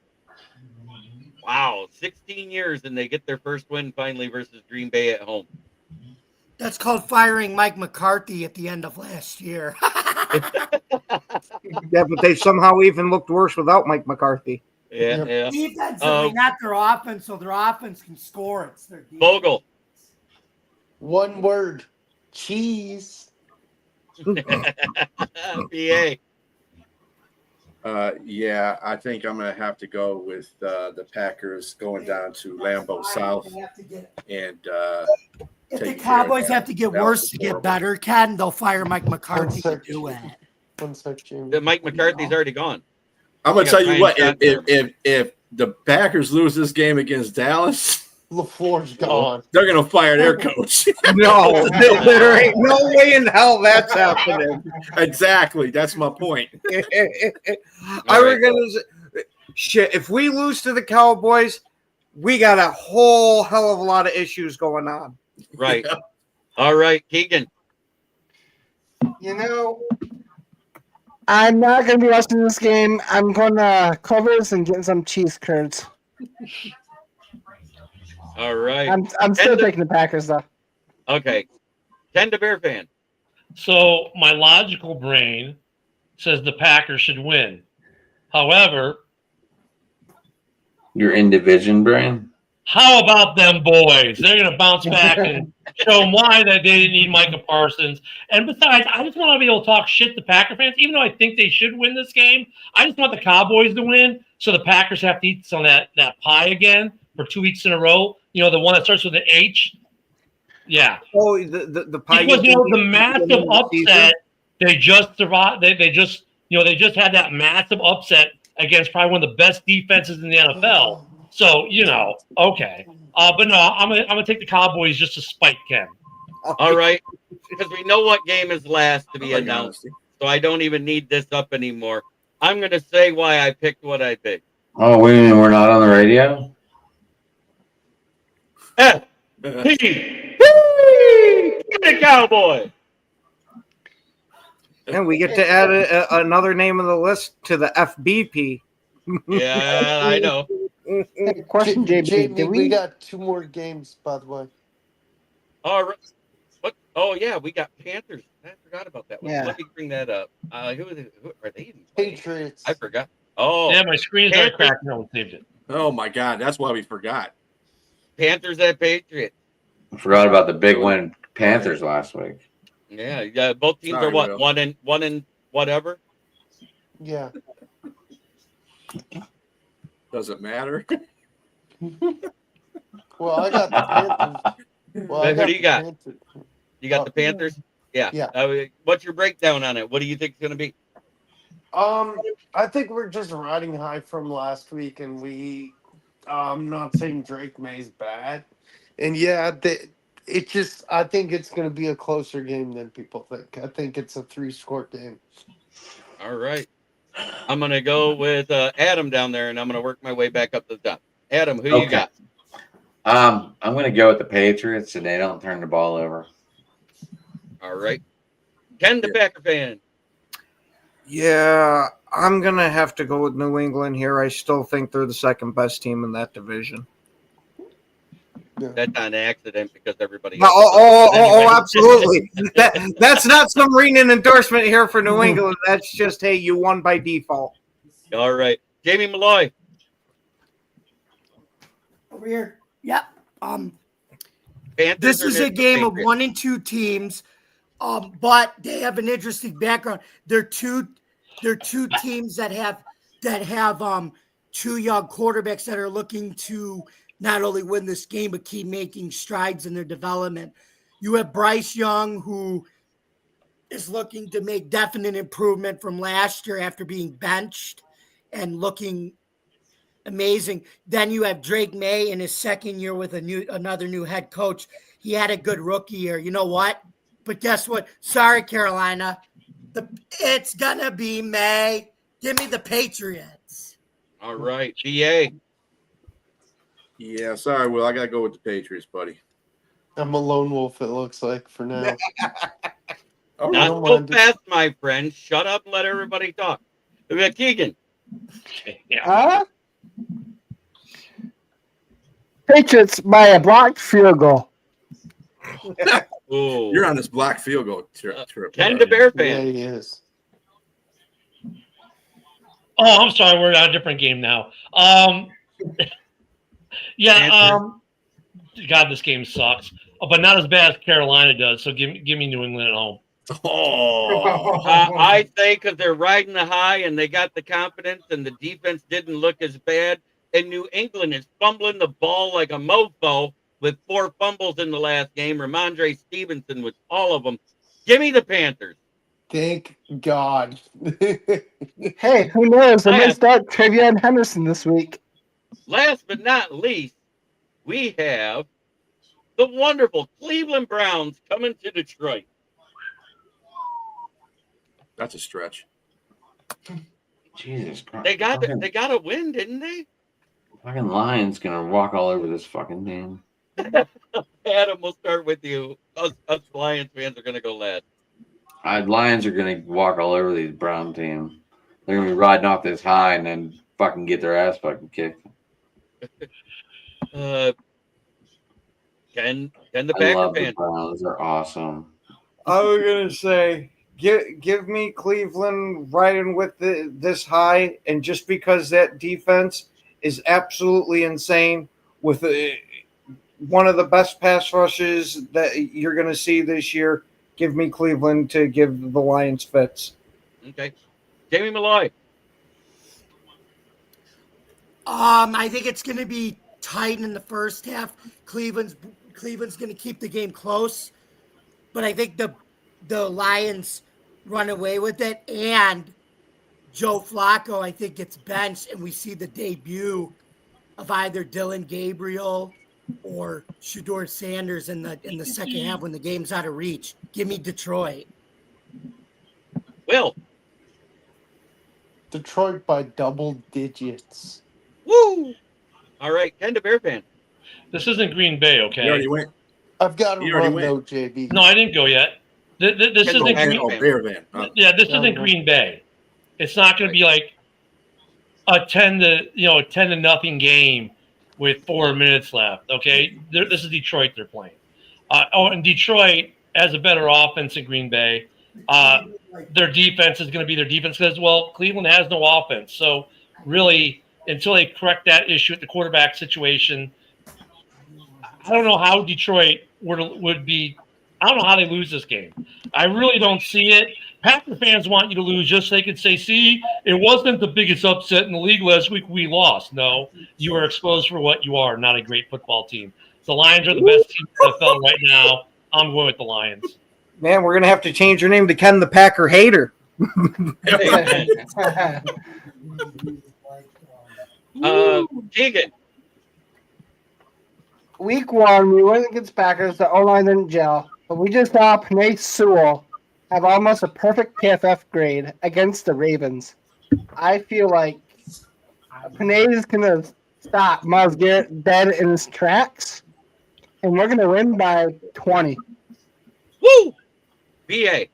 [SPEAKER 3] Wow, 16 years and they get their first win finally versus Green Bay at home.
[SPEAKER 11] That's called firing Mike McCarthy at the end of last year.
[SPEAKER 9] Yeah, but they somehow even looked worse without Mike McCarthy.
[SPEAKER 3] Yeah, yeah.
[SPEAKER 11] Defensively, not their offense, so their offense can score. It's their defense.
[SPEAKER 3] Bogle.
[SPEAKER 4] One word. Cheese.
[SPEAKER 3] PA.
[SPEAKER 5] Yeah, I think I'm going to have to go with the Packers going down to Lambeau South and
[SPEAKER 11] If the
[SPEAKER 5] take
[SPEAKER 11] Cowboys
[SPEAKER 5] care
[SPEAKER 11] have
[SPEAKER 5] of
[SPEAKER 11] to get
[SPEAKER 5] that.
[SPEAKER 11] worse to get better, Ken, they'll fire Mike McCarthy to
[SPEAKER 4] sec,
[SPEAKER 11] do it.
[SPEAKER 4] One sec, Jamie.
[SPEAKER 3] The Mike McCarthy's already gone.
[SPEAKER 5] I'm going to
[SPEAKER 3] You got
[SPEAKER 5] tell you
[SPEAKER 3] Ryan
[SPEAKER 5] what,
[SPEAKER 3] Johnson.
[SPEAKER 5] if the Packers lose this game against Dallas,
[SPEAKER 4] LaFleur's gone.
[SPEAKER 5] they're going to fire their coach.
[SPEAKER 9] No, there ain't no way in hell that's happening.
[SPEAKER 5] Exactly. That's my point.
[SPEAKER 9] I was gonna say, shit. If we lose to the Cowboys, we got a whole hell of a lot of issues going on.
[SPEAKER 3] Right. Yeah. All right, Keegan.
[SPEAKER 10] You know, I'm not going to be watching this game. I'm going to Culver's and getting some cheese curds.
[SPEAKER 3] All right.
[SPEAKER 10] I'm still taking the Packers, though.
[SPEAKER 3] Okay. Ken the Bear fan.
[SPEAKER 7] So my logical brain says the Packers should win. However,
[SPEAKER 8] Your in division brain.
[SPEAKER 7] how about them boys? They're going to bounce back and show them why that they didn't need Micah Parsons. And besides, I just want to be able to talk shit to Packer fans, even though I think they should win this game. I just want the Cowboys to win, so the Packers have to eat some of that pie again for 2 weeks in a row. You know, the one that starts with an H. Yeah.
[SPEAKER 9] Oh, the pie.
[SPEAKER 7] Because the massive upset they just survived. They just had that massive upset against probably one of the best defenses in the NFL. So okay. But no, I'm gonna take the Cowboys just to spite Ken.
[SPEAKER 3] All right, because we know what game is last to be announced, so I don't even need this up anymore. I'm gonna say why I picked what I picked.
[SPEAKER 8] Oh, wait a minute, we're not on the radio?
[SPEAKER 3] FP. The Cowboy.
[SPEAKER 9] And we get to add another name on the list to the FBP.
[SPEAKER 3] Yeah, I know.
[SPEAKER 10] Hey, question, JP.
[SPEAKER 4] Jamie, we got 2 more games, by the way.
[SPEAKER 3] All right. What? Oh yeah, we got Panthers. I forgot about that one.
[SPEAKER 10] Yeah.
[SPEAKER 3] Let me bring that up. Who are they? Even
[SPEAKER 4] Patriots.
[SPEAKER 3] I forgot. Oh,
[SPEAKER 7] Yeah, my screen started
[SPEAKER 3] Panthers.
[SPEAKER 7] cracking. No one saved it.
[SPEAKER 5] Oh, my God. That's why we forgot.
[SPEAKER 3] Panthers at Patriots.
[SPEAKER 8] I forgot about the big win Panthers last week.
[SPEAKER 3] Yeah. Both teams
[SPEAKER 5] Sorry,
[SPEAKER 3] are what?
[SPEAKER 5] Will.
[SPEAKER 3] One and whatever.
[SPEAKER 4] Yeah.
[SPEAKER 5] Does it matter?
[SPEAKER 4] Well, I got the Panthers. Well,
[SPEAKER 3] Who do you got?
[SPEAKER 4] Panthers.
[SPEAKER 3] You got the Panthers. Yeah.
[SPEAKER 4] Yeah.
[SPEAKER 3] What's your breakdown on it? What do you think it's going to be?
[SPEAKER 4] I think we're just riding high from last week, and I'm not saying Drake May's bad, and yeah, I think it's going to be a closer game than people think. I think it's a 3-score game.
[SPEAKER 3] All right. I'm going to go with Adam down there, and I'm going to work my way back up to the top. Adam, who you got?
[SPEAKER 8] I'm going to go with the Patriots, and they don't turn the ball over.
[SPEAKER 3] All right. Ken, the Packer fan.
[SPEAKER 9] Yeah, I'm going to have to go with New England here. I still think they're the second best team in that division.
[SPEAKER 3] That's on accident because everybody.
[SPEAKER 9] Absolutely. That's not some ringing endorsement here for New England. That's just, hey, you won by default.
[SPEAKER 3] All right, Jamie Malloy.
[SPEAKER 11] Over here. Yep.
[SPEAKER 3] Panthers
[SPEAKER 11] This
[SPEAKER 3] or
[SPEAKER 11] is a
[SPEAKER 3] the
[SPEAKER 11] game of
[SPEAKER 3] Patriots?
[SPEAKER 11] 1 and 2 teams, but they have an interesting background. They're two teams that have two young quarterbacks that are looking to not only win this game but keep making strides in their development. You have Bryce Young, who is looking to make definite improvement from last year after being benched and looking amazing. Then you have Drake May in his second year with another new head coach. He had a good rookie year. You know what? But guess what? Sorry, Carolina. It's gonna be May. Give me the Patriots.
[SPEAKER 3] All right, BA.
[SPEAKER 5] Yeah, sorry, Will. I gotta go with the Patriots, buddy.
[SPEAKER 4] I'm a lone wolf, it looks like, for now.
[SPEAKER 5] All
[SPEAKER 3] Not
[SPEAKER 5] right.
[SPEAKER 3] so fast, my friend. Shut up and let everybody talk. Keegan.
[SPEAKER 10] Patriots by a blocked field goal.
[SPEAKER 3] Ooh.
[SPEAKER 5] You're on this black field goal trip.
[SPEAKER 3] Ken the Bear
[SPEAKER 4] Yeah,
[SPEAKER 3] fan.
[SPEAKER 4] he is.
[SPEAKER 7] Oh, I'm sorry. We're on a different game now. God, this game sucks. But not as bad as Carolina does. So give me New England at home.
[SPEAKER 5] Oh,
[SPEAKER 3] I say because they're riding the high and they got the confidence and the defense didn't look as bad. And New England is fumbling the ball like a mofo with 4 fumbles in the last game. Ramondre Stevenson with all of them. Give me the Panthers.
[SPEAKER 4] Thank God.
[SPEAKER 10] Hey, who knows? I may start Travion Henderson this week.
[SPEAKER 3] Last but not least, we have the wonderful Cleveland Browns coming to Detroit.
[SPEAKER 5] that's a stretch.
[SPEAKER 8] Jesus Christ.
[SPEAKER 3] They got a win, didn't they?
[SPEAKER 8] Fucking Lions gonna walk all over this fucking team.
[SPEAKER 3] Adam, we'll start with you. Us Lions fans are going to go last.
[SPEAKER 8] Lions are gonna walk all over these Brown team. They're gonna be riding off this high and then fucking get their ass fucking kicked.
[SPEAKER 3] Ken the
[SPEAKER 8] I
[SPEAKER 3] Packer
[SPEAKER 8] love the
[SPEAKER 3] fan.
[SPEAKER 8] Browns. They're awesome.
[SPEAKER 9] I was gonna say, give me Cleveland riding with this high, and just because that defense is absolutely insane with one of the best pass rushes that you're gonna see this year, give me Cleveland to give the Lions fits.
[SPEAKER 3] Okay, Jamie Malloy.
[SPEAKER 11] I think it's going to be tight in the first half. Cleveland's going to keep the game close, but I think the Lions run away with it. And Joe Flacco, I think, gets benched, and we see the debut of either Dylan Gabriel or Shedeur Sanders in the second half when the game's out of reach. Give me Detroit.
[SPEAKER 3] Will.
[SPEAKER 4] Detroit by double digits.
[SPEAKER 3] Woo! All right, Ken the Bear fan.
[SPEAKER 7] This isn't Green Bay, okay?
[SPEAKER 5] You already went.
[SPEAKER 4] I've got to
[SPEAKER 5] You already
[SPEAKER 4] run
[SPEAKER 5] went.
[SPEAKER 4] though, JB.
[SPEAKER 7] No, I didn't go yet. This isn't Green
[SPEAKER 3] Bear.
[SPEAKER 5] Bear van.
[SPEAKER 7] Yeah, this isn't Green Bay. It's not going to be like a 10 to nothing game with 4 minutes left. Okay, this is Detroit. They're playing. And Detroit has a better offense than Green Bay. Their defense is going to be their defense because Cleveland has no offense. So really, until they correct that issue at the quarterback situation, I don't know how Detroit would be. I don't know how they lose this game. I really don't see it. Packer fans want you to lose just so they can say, see, it wasn't the biggest upset in the league last week. We lost. No, you are exposed for what you are, not a great football team. The Lions are the best team in the NFL right now. I'm going with the Lions.
[SPEAKER 9] Man, we're gonna have to change your name to Ken the Packer Hater.
[SPEAKER 3] Keegan.
[SPEAKER 10] Week 1, we went against Packers. The O-line didn't gel, but we just saw Panay Sewell have almost a perfect PFF grade against the Ravens. I feel like Panay is going to stop Myles Garrett dead in his tracks, and we're going to win by 20.
[SPEAKER 3] Woo! BA.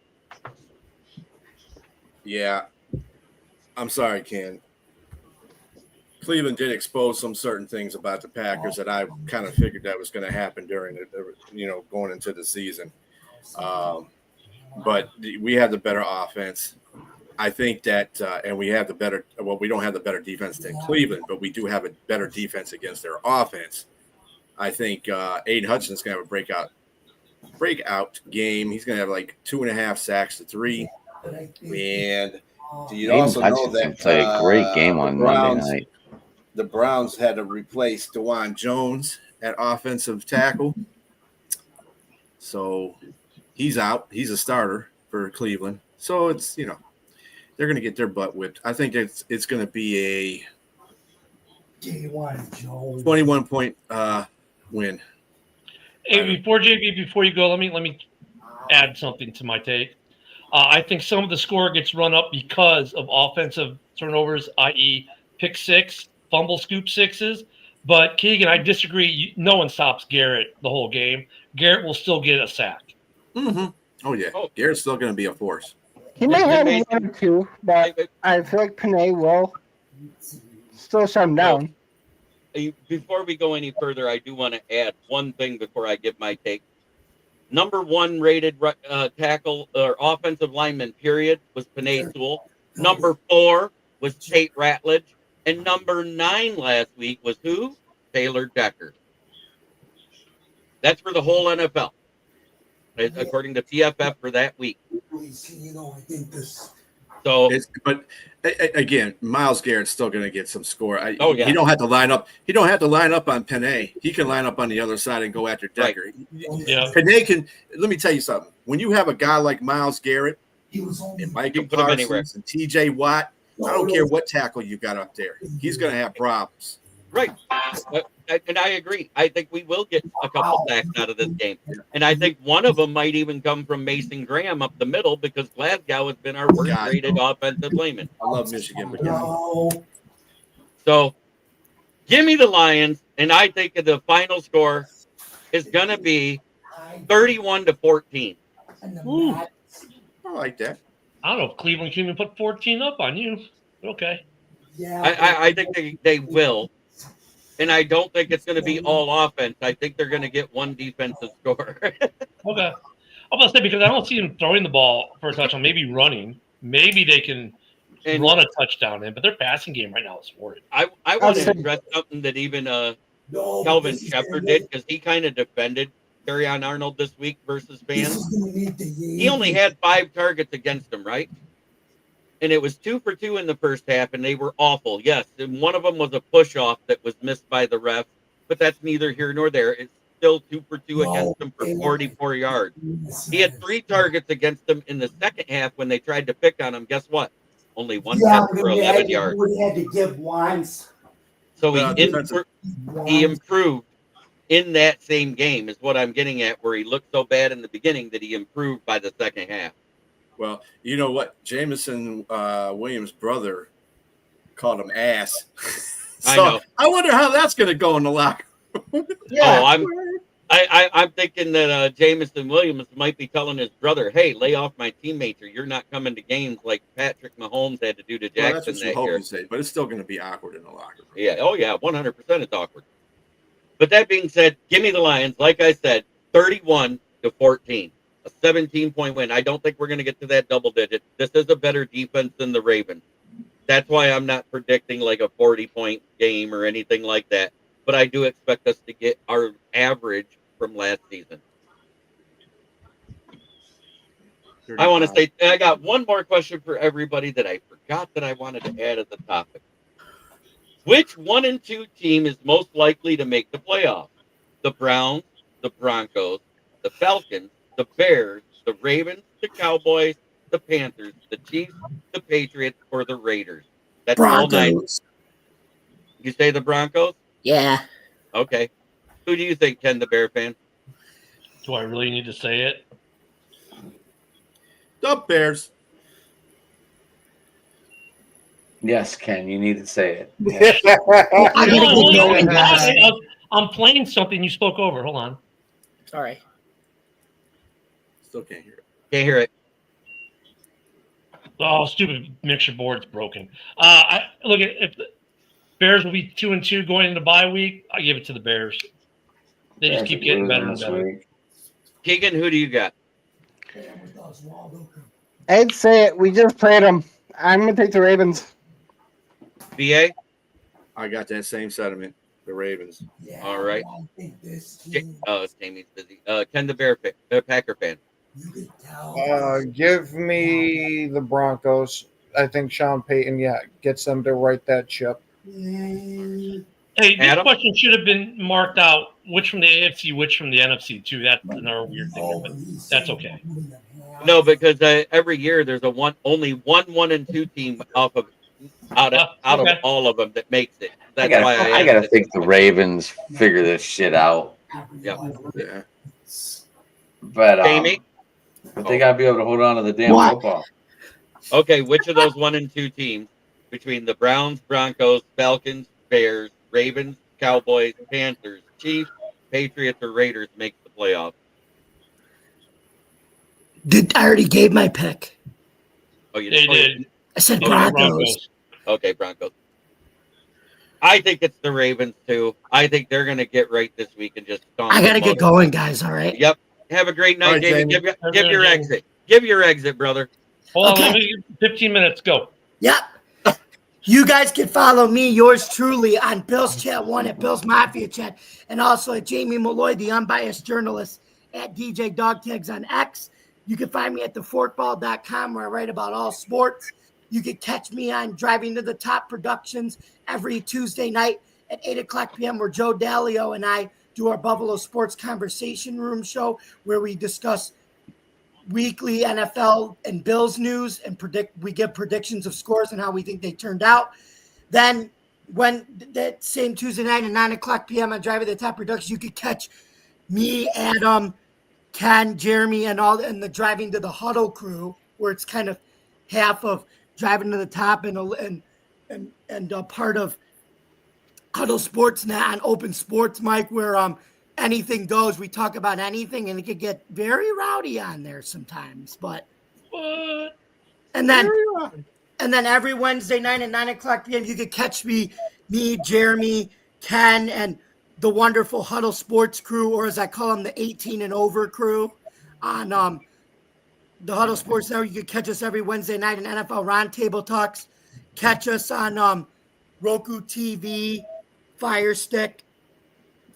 [SPEAKER 5] Yeah. I'm sorry, Ken. Cleveland did expose some certain things about the Packers that I kind of figured that was going to happen during going into the season. But we have the better offense. I think that, and we have the better. Well, we don't have the better defense than Cleveland, but we do have a better defense against their offense. I think Aiden Hudson's going to have a breakout game. He's going to have like 2.5 sacks to 3. And you also know that
[SPEAKER 8] played a great game on Monday night.
[SPEAKER 5] The Browns had to replace DeJuan Jones at offensive tackle. So he's out. He's a starter for Cleveland. So it's, they're going to get their butt whipped. I think it's going to be a 21-point win.
[SPEAKER 7] Hey, before you go, let me add something to my take. I think some of the score gets run up because of offensive turnovers, i.e., pick six, fumble scoop sixes. But Keegan, I disagree. No one stops Garrett the whole game. Garrett will still get a sack.
[SPEAKER 5] Mm-hmm. Oh yeah, Garrett's still going to be a force.
[SPEAKER 10] He may have one or two, but I feel like Panay will still shut him down.
[SPEAKER 3] Before we go any further, I do want to add one thing before I give my take. Number 1 rated tackle or offensive lineman, period, was Panay Sewell. Number 4 was Tate Ratledge. And number 9 last week was who? Taylor Decker. That's for the whole NFL, according to PFF for that week. So,
[SPEAKER 5] but again, Myles Garrett's still going to get some score. He
[SPEAKER 3] don't
[SPEAKER 5] have to line up. He don't have to line up on Panay. He can line up on the other side and go after Decker. Right.
[SPEAKER 7] Yeah.
[SPEAKER 5] Panay can. Let me tell you something. When you have a guy like Myles Garrett and Michael Parsons and T.J. Watt, I don't care what tackle you got up there. He's going to have problems.
[SPEAKER 3] Right. And I agree. I think we will get a couple sacks out of this game. And I think one of them might even come from Mason Graham up the middle because Glasgow has been our worst-rated offensive lineman.
[SPEAKER 5] I love Michigan, but yeah.
[SPEAKER 3] So, give me the Lions, and I think the final score is going to be 31-14.
[SPEAKER 7] Ooh.
[SPEAKER 5] I like that.
[SPEAKER 7] I don't know if Cleveland can even put 14 up on you. Okay.
[SPEAKER 3] Yeah. I think they will. And I don't think it's going to be all offense. I think they're going to get one defensive score.
[SPEAKER 7] Okay. I'm going to say because I don't see them throwing the ball for a touchdown, maybe running. Maybe they can run a touchdown in, but their passing game right now is horrid.
[SPEAKER 3] I want to address something that even Kelvin Shepard did because he kind of defended Carryon Arnold this week versus fans. He only had 5 targets against him, right? And it was 2 for 2 in the first half, and they were awful. Yes, and one of them was a push-off that was missed by the ref, but that's neither here nor there. It's still 2 for 2 against them for 44 yards. He had 3 targets against them in the second half when they tried to pick on him. Guess what? Only 1 catch for 11 yards.
[SPEAKER 11] We had to give ones.
[SPEAKER 3] So he improved in that same game is what I'm getting at, where he looked so bad in the beginning that he improved by the second half.
[SPEAKER 5] Well, you know what? Jameson Williams' brother called him ass. So
[SPEAKER 3] I know.
[SPEAKER 5] I wonder how that's going to go in the locker room.
[SPEAKER 3] Yeah. I'm thinking that Jameson Williams might be telling his brother, "Hey, lay off my teammates, or you're not coming to games like Patrick Mahomes had to do to Jackson that year."
[SPEAKER 5] Say, but it's still going to be awkward in the locker room.
[SPEAKER 3] Yeah. Oh yeah. 100% it's awkward. But that being said, give me the Lions. Like I said, 31-14. A 17-point win. I don't think we're going to get to that double digit. This is a better defense than the Ravens. That's why I'm not predicting like a 40-point game or anything like that. But I do expect us to get our average from last season. I want to say, I got one more question for everybody that I forgot that I wanted to add as a topic. Which 1 and 2 team is most likely to make the playoffs? The Browns, the Broncos, the Falcons, the Bears, the Ravens, the Cowboys, the Panthers, the Chiefs, the Patriots, or the Raiders? That's Broncos. All 9. You say the Broncos?
[SPEAKER 13] Yeah.
[SPEAKER 3] Okay. Who do you think, Ken, the Bear fan?
[SPEAKER 7] Do I really need to say it?
[SPEAKER 5] The Bears.
[SPEAKER 8] Yes, Ken, you need to say it.
[SPEAKER 7] Yeah. I'm playing something you spoke over. Hold on.
[SPEAKER 13] Sorry.
[SPEAKER 5] Still can't hear it.
[SPEAKER 3] Can't hear it.
[SPEAKER 7] Oh, stupid mixer board's broken. Look, if Bears will be 2-2 going into bye week. I give it to the Bears. They just
[SPEAKER 8] Bears
[SPEAKER 7] keep
[SPEAKER 8] are
[SPEAKER 7] getting better
[SPEAKER 8] losing
[SPEAKER 7] and
[SPEAKER 8] this
[SPEAKER 7] better.
[SPEAKER 8] week.
[SPEAKER 3] Keegan, who do you got?
[SPEAKER 10] I'd say it. We just played them. I'm going to take the Ravens.
[SPEAKER 3] BA?
[SPEAKER 5] I got that same sentiment. The Ravens.
[SPEAKER 3] All right. Jamie's busy. Ken the Packer fan.
[SPEAKER 9] Give me the Broncos. I think Sean Payton, gets them to right that ship.
[SPEAKER 7] Hey, this
[SPEAKER 3] Adam?
[SPEAKER 7] question should have been marked out. Which from the AFC, which from the NFC too. That's another weird thing, but that's okay.
[SPEAKER 3] No, because every year there's only one 1-2 team out of
[SPEAKER 7] Okay.
[SPEAKER 3] all of them that makes it.
[SPEAKER 8] I
[SPEAKER 3] That's why I
[SPEAKER 8] gotta
[SPEAKER 3] asked it.
[SPEAKER 8] think the Ravens figure this shit out.
[SPEAKER 3] Yeah.
[SPEAKER 5] Yeah.
[SPEAKER 8] But
[SPEAKER 3] Jamie?
[SPEAKER 8] but they gotta be able to hold on to the damn football.
[SPEAKER 3] Okay, which of those 1-2 teams between the Browns, Broncos, Falcons, Bears, Ravens, Cowboys, Panthers, Chiefs, Patriots, or Raiders makes the playoffs?
[SPEAKER 11] I already gave my pick.
[SPEAKER 3] Oh, you
[SPEAKER 7] They did.
[SPEAKER 11] I said
[SPEAKER 7] They did
[SPEAKER 11] Broncos.
[SPEAKER 3] Okay, Broncos. I think it's the Ravens too. I think they're going to get right this week and just stomp.
[SPEAKER 11] I got to
[SPEAKER 3] them
[SPEAKER 11] get
[SPEAKER 3] up.
[SPEAKER 11] going, guys. All right.
[SPEAKER 3] Yep. Have a great night,
[SPEAKER 5] All right,
[SPEAKER 3] Jamie.
[SPEAKER 5] Jamie.
[SPEAKER 3] Give your exit. Give your exit, brother.
[SPEAKER 7] Hold on,
[SPEAKER 11] Okay.
[SPEAKER 7] let me 15 minutes. Go.
[SPEAKER 11] Yep. You guys can follow me, yours truly, on Bill's Chat 1 at Bill's Mafia Chat, and also at Jamie Malloy, the unbiased journalist, at DJ Dogtags on X. You can find me at theforkball.com where I write about all sports. You can catch me on Driving to the Top Productions every Tuesday night at 8 o'clock p.m. where Joe Dalio and I do our Buffalo Sports Conversation Room show where we discuss weekly NFL and Bills news and we give predictions of scores and how we think they turned out. Then when that same Tuesday night at 9 o'clock p.m. on Driving to the Top Productions, you could catch me, Adam, Ken, Jeremy, and the Driving to the Huddle crew, where it's kind of half of Driving to the Top and part of Huddle Sports Net on Open Sports Mike, where anything goes. We talk about anything, and it could get very rowdy on there sometimes. But
[SPEAKER 7] What?
[SPEAKER 11] and then every Wednesday night at 9 o'clock p.m. you could catch me, Jeremy, Ken, and the wonderful Huddle Sports crew, or as I call them, the 18 and over crew, on the Huddle Sports Network. You can catch us every Wednesday night in NFL Roundtable Talks. Catch us on Roku TV, Fire Stick,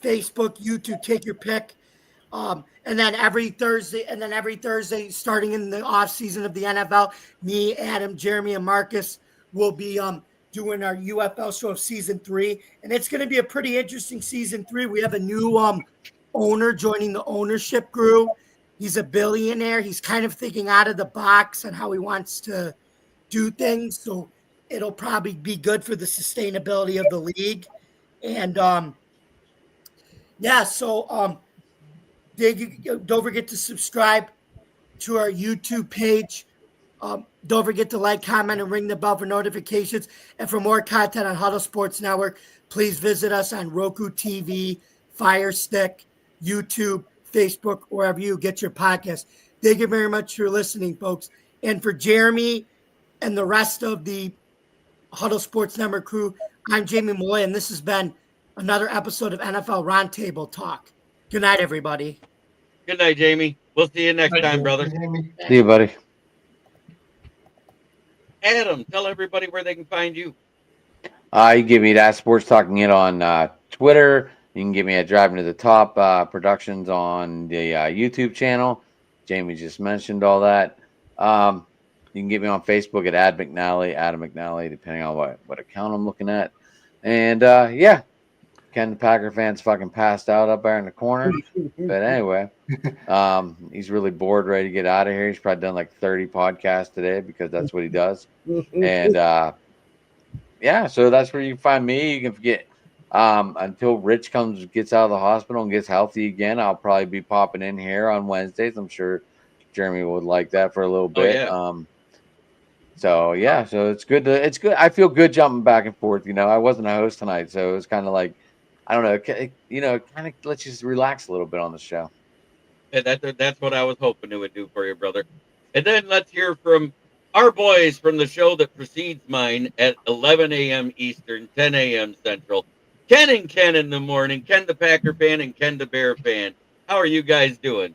[SPEAKER 11] Facebook, YouTube, take your pick. And then every Thursday, starting in the off season of the NFL, me, Adam, Jeremy, and Marcus will be doing our UFL show of season 3. And it's going to be a pretty interesting season 3. We have a new owner joining the ownership group. He's a billionaire. He's kind of thinking out of the box on how he wants to do things. So it'll probably be good for the sustainability of the league. And don't forget to subscribe to our YouTube page. Don't forget to like, comment, and ring the bell for notifications. And for more content on Huddle Sports Network, please visit us on Roku TV, Fire Stick, YouTube, Facebook, wherever you get your podcast. Thank you very much for listening, folks. And for Jeremy and the rest of the Huddle Sports Network crew, I'm Jamie Malloy, and this has been another episode of NFL Roundtable Talk. Good night, everybody.
[SPEAKER 3] Good night, Jamie. We'll see you next time, brother.
[SPEAKER 8] See you, buddy.
[SPEAKER 3] Adam, tell everybody where they can find you.
[SPEAKER 8] You give me that Sports Talking It on Twitter. You can get me at Driving to the Top Productions on the YouTube channel. Jamie just mentioned all that. You can get me on Facebook at Adam McNally, depending on what account I'm looking at. And Ken the Packer fan's fucking passed out up there in the corner. But anyway, he's really bored, ready to get out of here. He's probably done like 30 podcasts today because that's what he does. And so that's where you can find me. You can get until Rich gets out of the hospital and gets healthy again. I'll probably be popping in here on Wednesdays. I'm sure Jeremy would like that for a little bit. So it's good. It's good. I feel good jumping back and forth. I wasn't a host tonight, so it was kind of like, I don't know. It kind of lets you just relax a little bit on the show.
[SPEAKER 3] And that's what I was hoping it would do for you, brother. And then let's hear from our boys from the show that precedes mine at 11 a.m. Eastern, 10 a.m. Central. Ken and Ken in the morning. Ken the Packer fan and Ken the Bear fan. How are you guys doing?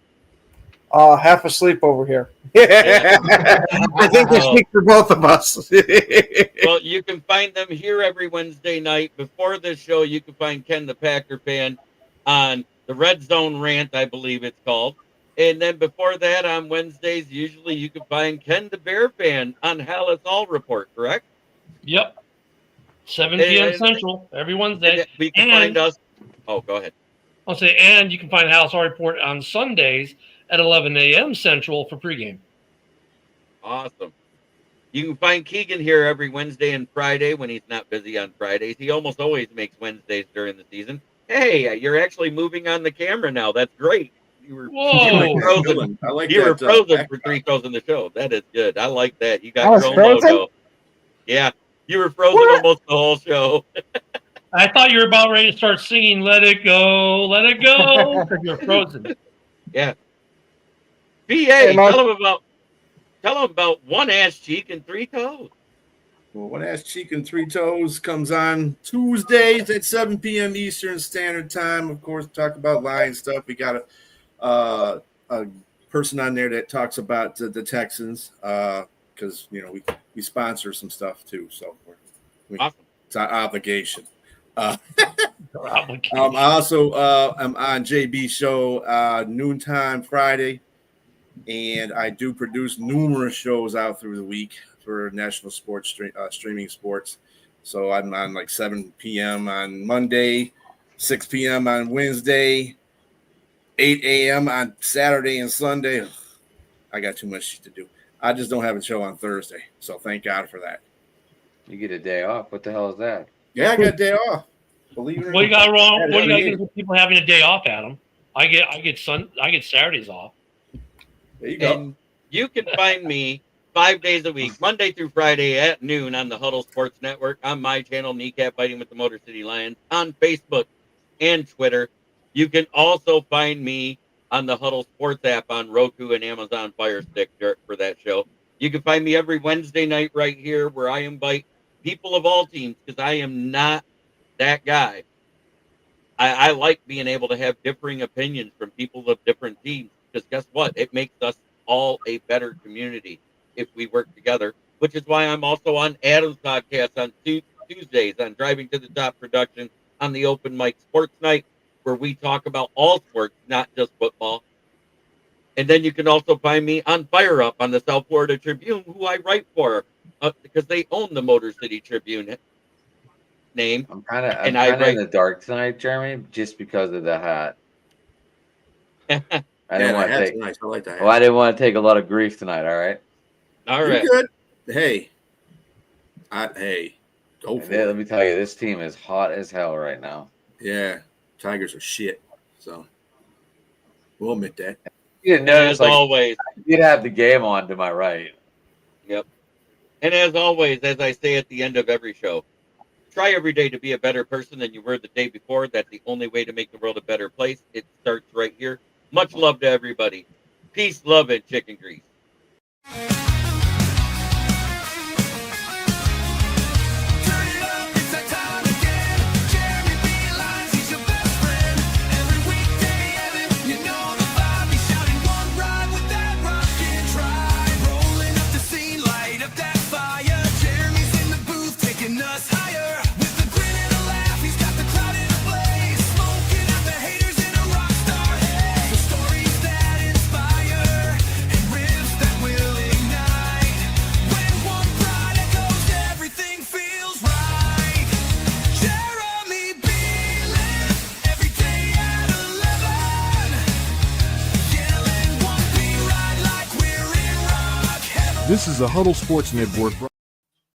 [SPEAKER 9] Half asleep over here. I think I speak for both of us.
[SPEAKER 3] Well, you can find them here every Wednesday night. Before this show, you can find Ken the Packer fan on the Red Zone Rant, I believe it's called. And then before that, on Wednesdays, usually you can find Ken the Bear fan on Hal It's All Report, correct?
[SPEAKER 7] Yep. 7 p.m. Central every Wednesday.
[SPEAKER 3] We can find us. Oh, go ahead.
[SPEAKER 7] I'll say, and you can find Hal It's All Report on Sundays at 11 a.m. Central for pregame.
[SPEAKER 3] Awesome. You can find Keegan here every Wednesday and Friday when he's not busy on Fridays. He almost always makes Wednesdays during the season. Hey, you're actually moving on the camera now. That's great. You were frozen.
[SPEAKER 5] I like
[SPEAKER 3] you
[SPEAKER 5] that,
[SPEAKER 3] were frozen for 3 shows in the show. That is good. I like that. You got
[SPEAKER 10] I was
[SPEAKER 3] your own
[SPEAKER 10] frozen?
[SPEAKER 3] logo. Yeah, you were frozen almost the whole show.
[SPEAKER 7] I thought you were about ready to start singing "Let It Go, Let It Go" because you're frozen.
[SPEAKER 3] Yeah. BA, tell him about one ass cheek and 3 toes.
[SPEAKER 5] Well, One Ass Cheek and 3 Toes comes on Tuesdays at 7 p.m. Eastern Standard Time. Of course, talk about Lion stuff. We got a person on there that talks about the Texans because we sponsor some stuff too. So
[SPEAKER 3] Awesome.
[SPEAKER 5] It's our obligation. I
[SPEAKER 7] Obligation.
[SPEAKER 5] also am on JB's show noontime Friday, and I do produce numerous shows out through the week for national sports streaming sports. So I'm on like 7 p.m. on Monday, 6 p.m. on Wednesday, 8 a.m. on Saturday and Sunday. I got too much to do. I just don't have a show on Thursday. So thank God for that.
[SPEAKER 8] You get a day off. What the hell is that?
[SPEAKER 5] Yeah, I got a day off. Believe it or
[SPEAKER 7] What you
[SPEAKER 5] not.
[SPEAKER 7] got wrong? What do you got against with people having a day off, Adam? I get Saturdays off.
[SPEAKER 5] There you go.
[SPEAKER 3] And you can find me 5 days a week, Monday through Friday at noon on the Huddle Sports Network, on my channel, Kneecap Fighting with the Motor City Lions, on Facebook and Twitter. You can also find me on the Huddle Sports app on Roku and Amazon Fire Stick for that show. You can find me every Wednesday night right here where I invite people of all teams because I am not that guy. I like being able to have differing opinions from people of different teams because guess what? It makes us all a better community if we work together, which is why I'm also on Adam's podcast on Tuesdays on Driving to the Top Production on the Open Mic Sports Night, where we talk about all sports, not just football. And then you can also find me on Fire Up on the South Florida Tribune, who I write for because they own the Motor City Tribune name.
[SPEAKER 8] I'm kind of in the dark tonight, Jeremy, just because of the hat. I didn't want to take.
[SPEAKER 5] Nice. I like that.
[SPEAKER 8] Well, I didn't want to take a lot of grief tonight. All right.
[SPEAKER 3] All right.
[SPEAKER 5] You're good. Hey, go for it.
[SPEAKER 8] Let me tell you, this team is hot as hell right now.
[SPEAKER 5] Yeah, Tigers are shit. So we'll admit that.
[SPEAKER 8] You didn't notice,
[SPEAKER 3] As always.
[SPEAKER 8] You'd have the game on to my right.
[SPEAKER 3] Yep. And as always, as I say at the end of every show, try every day to be a better person than you were the day before. That's the only way to make the world a better place. It starts right here. Much love to everybody. Peace, love, and chicken grease.
[SPEAKER 2] This is a Huddle Sports Network.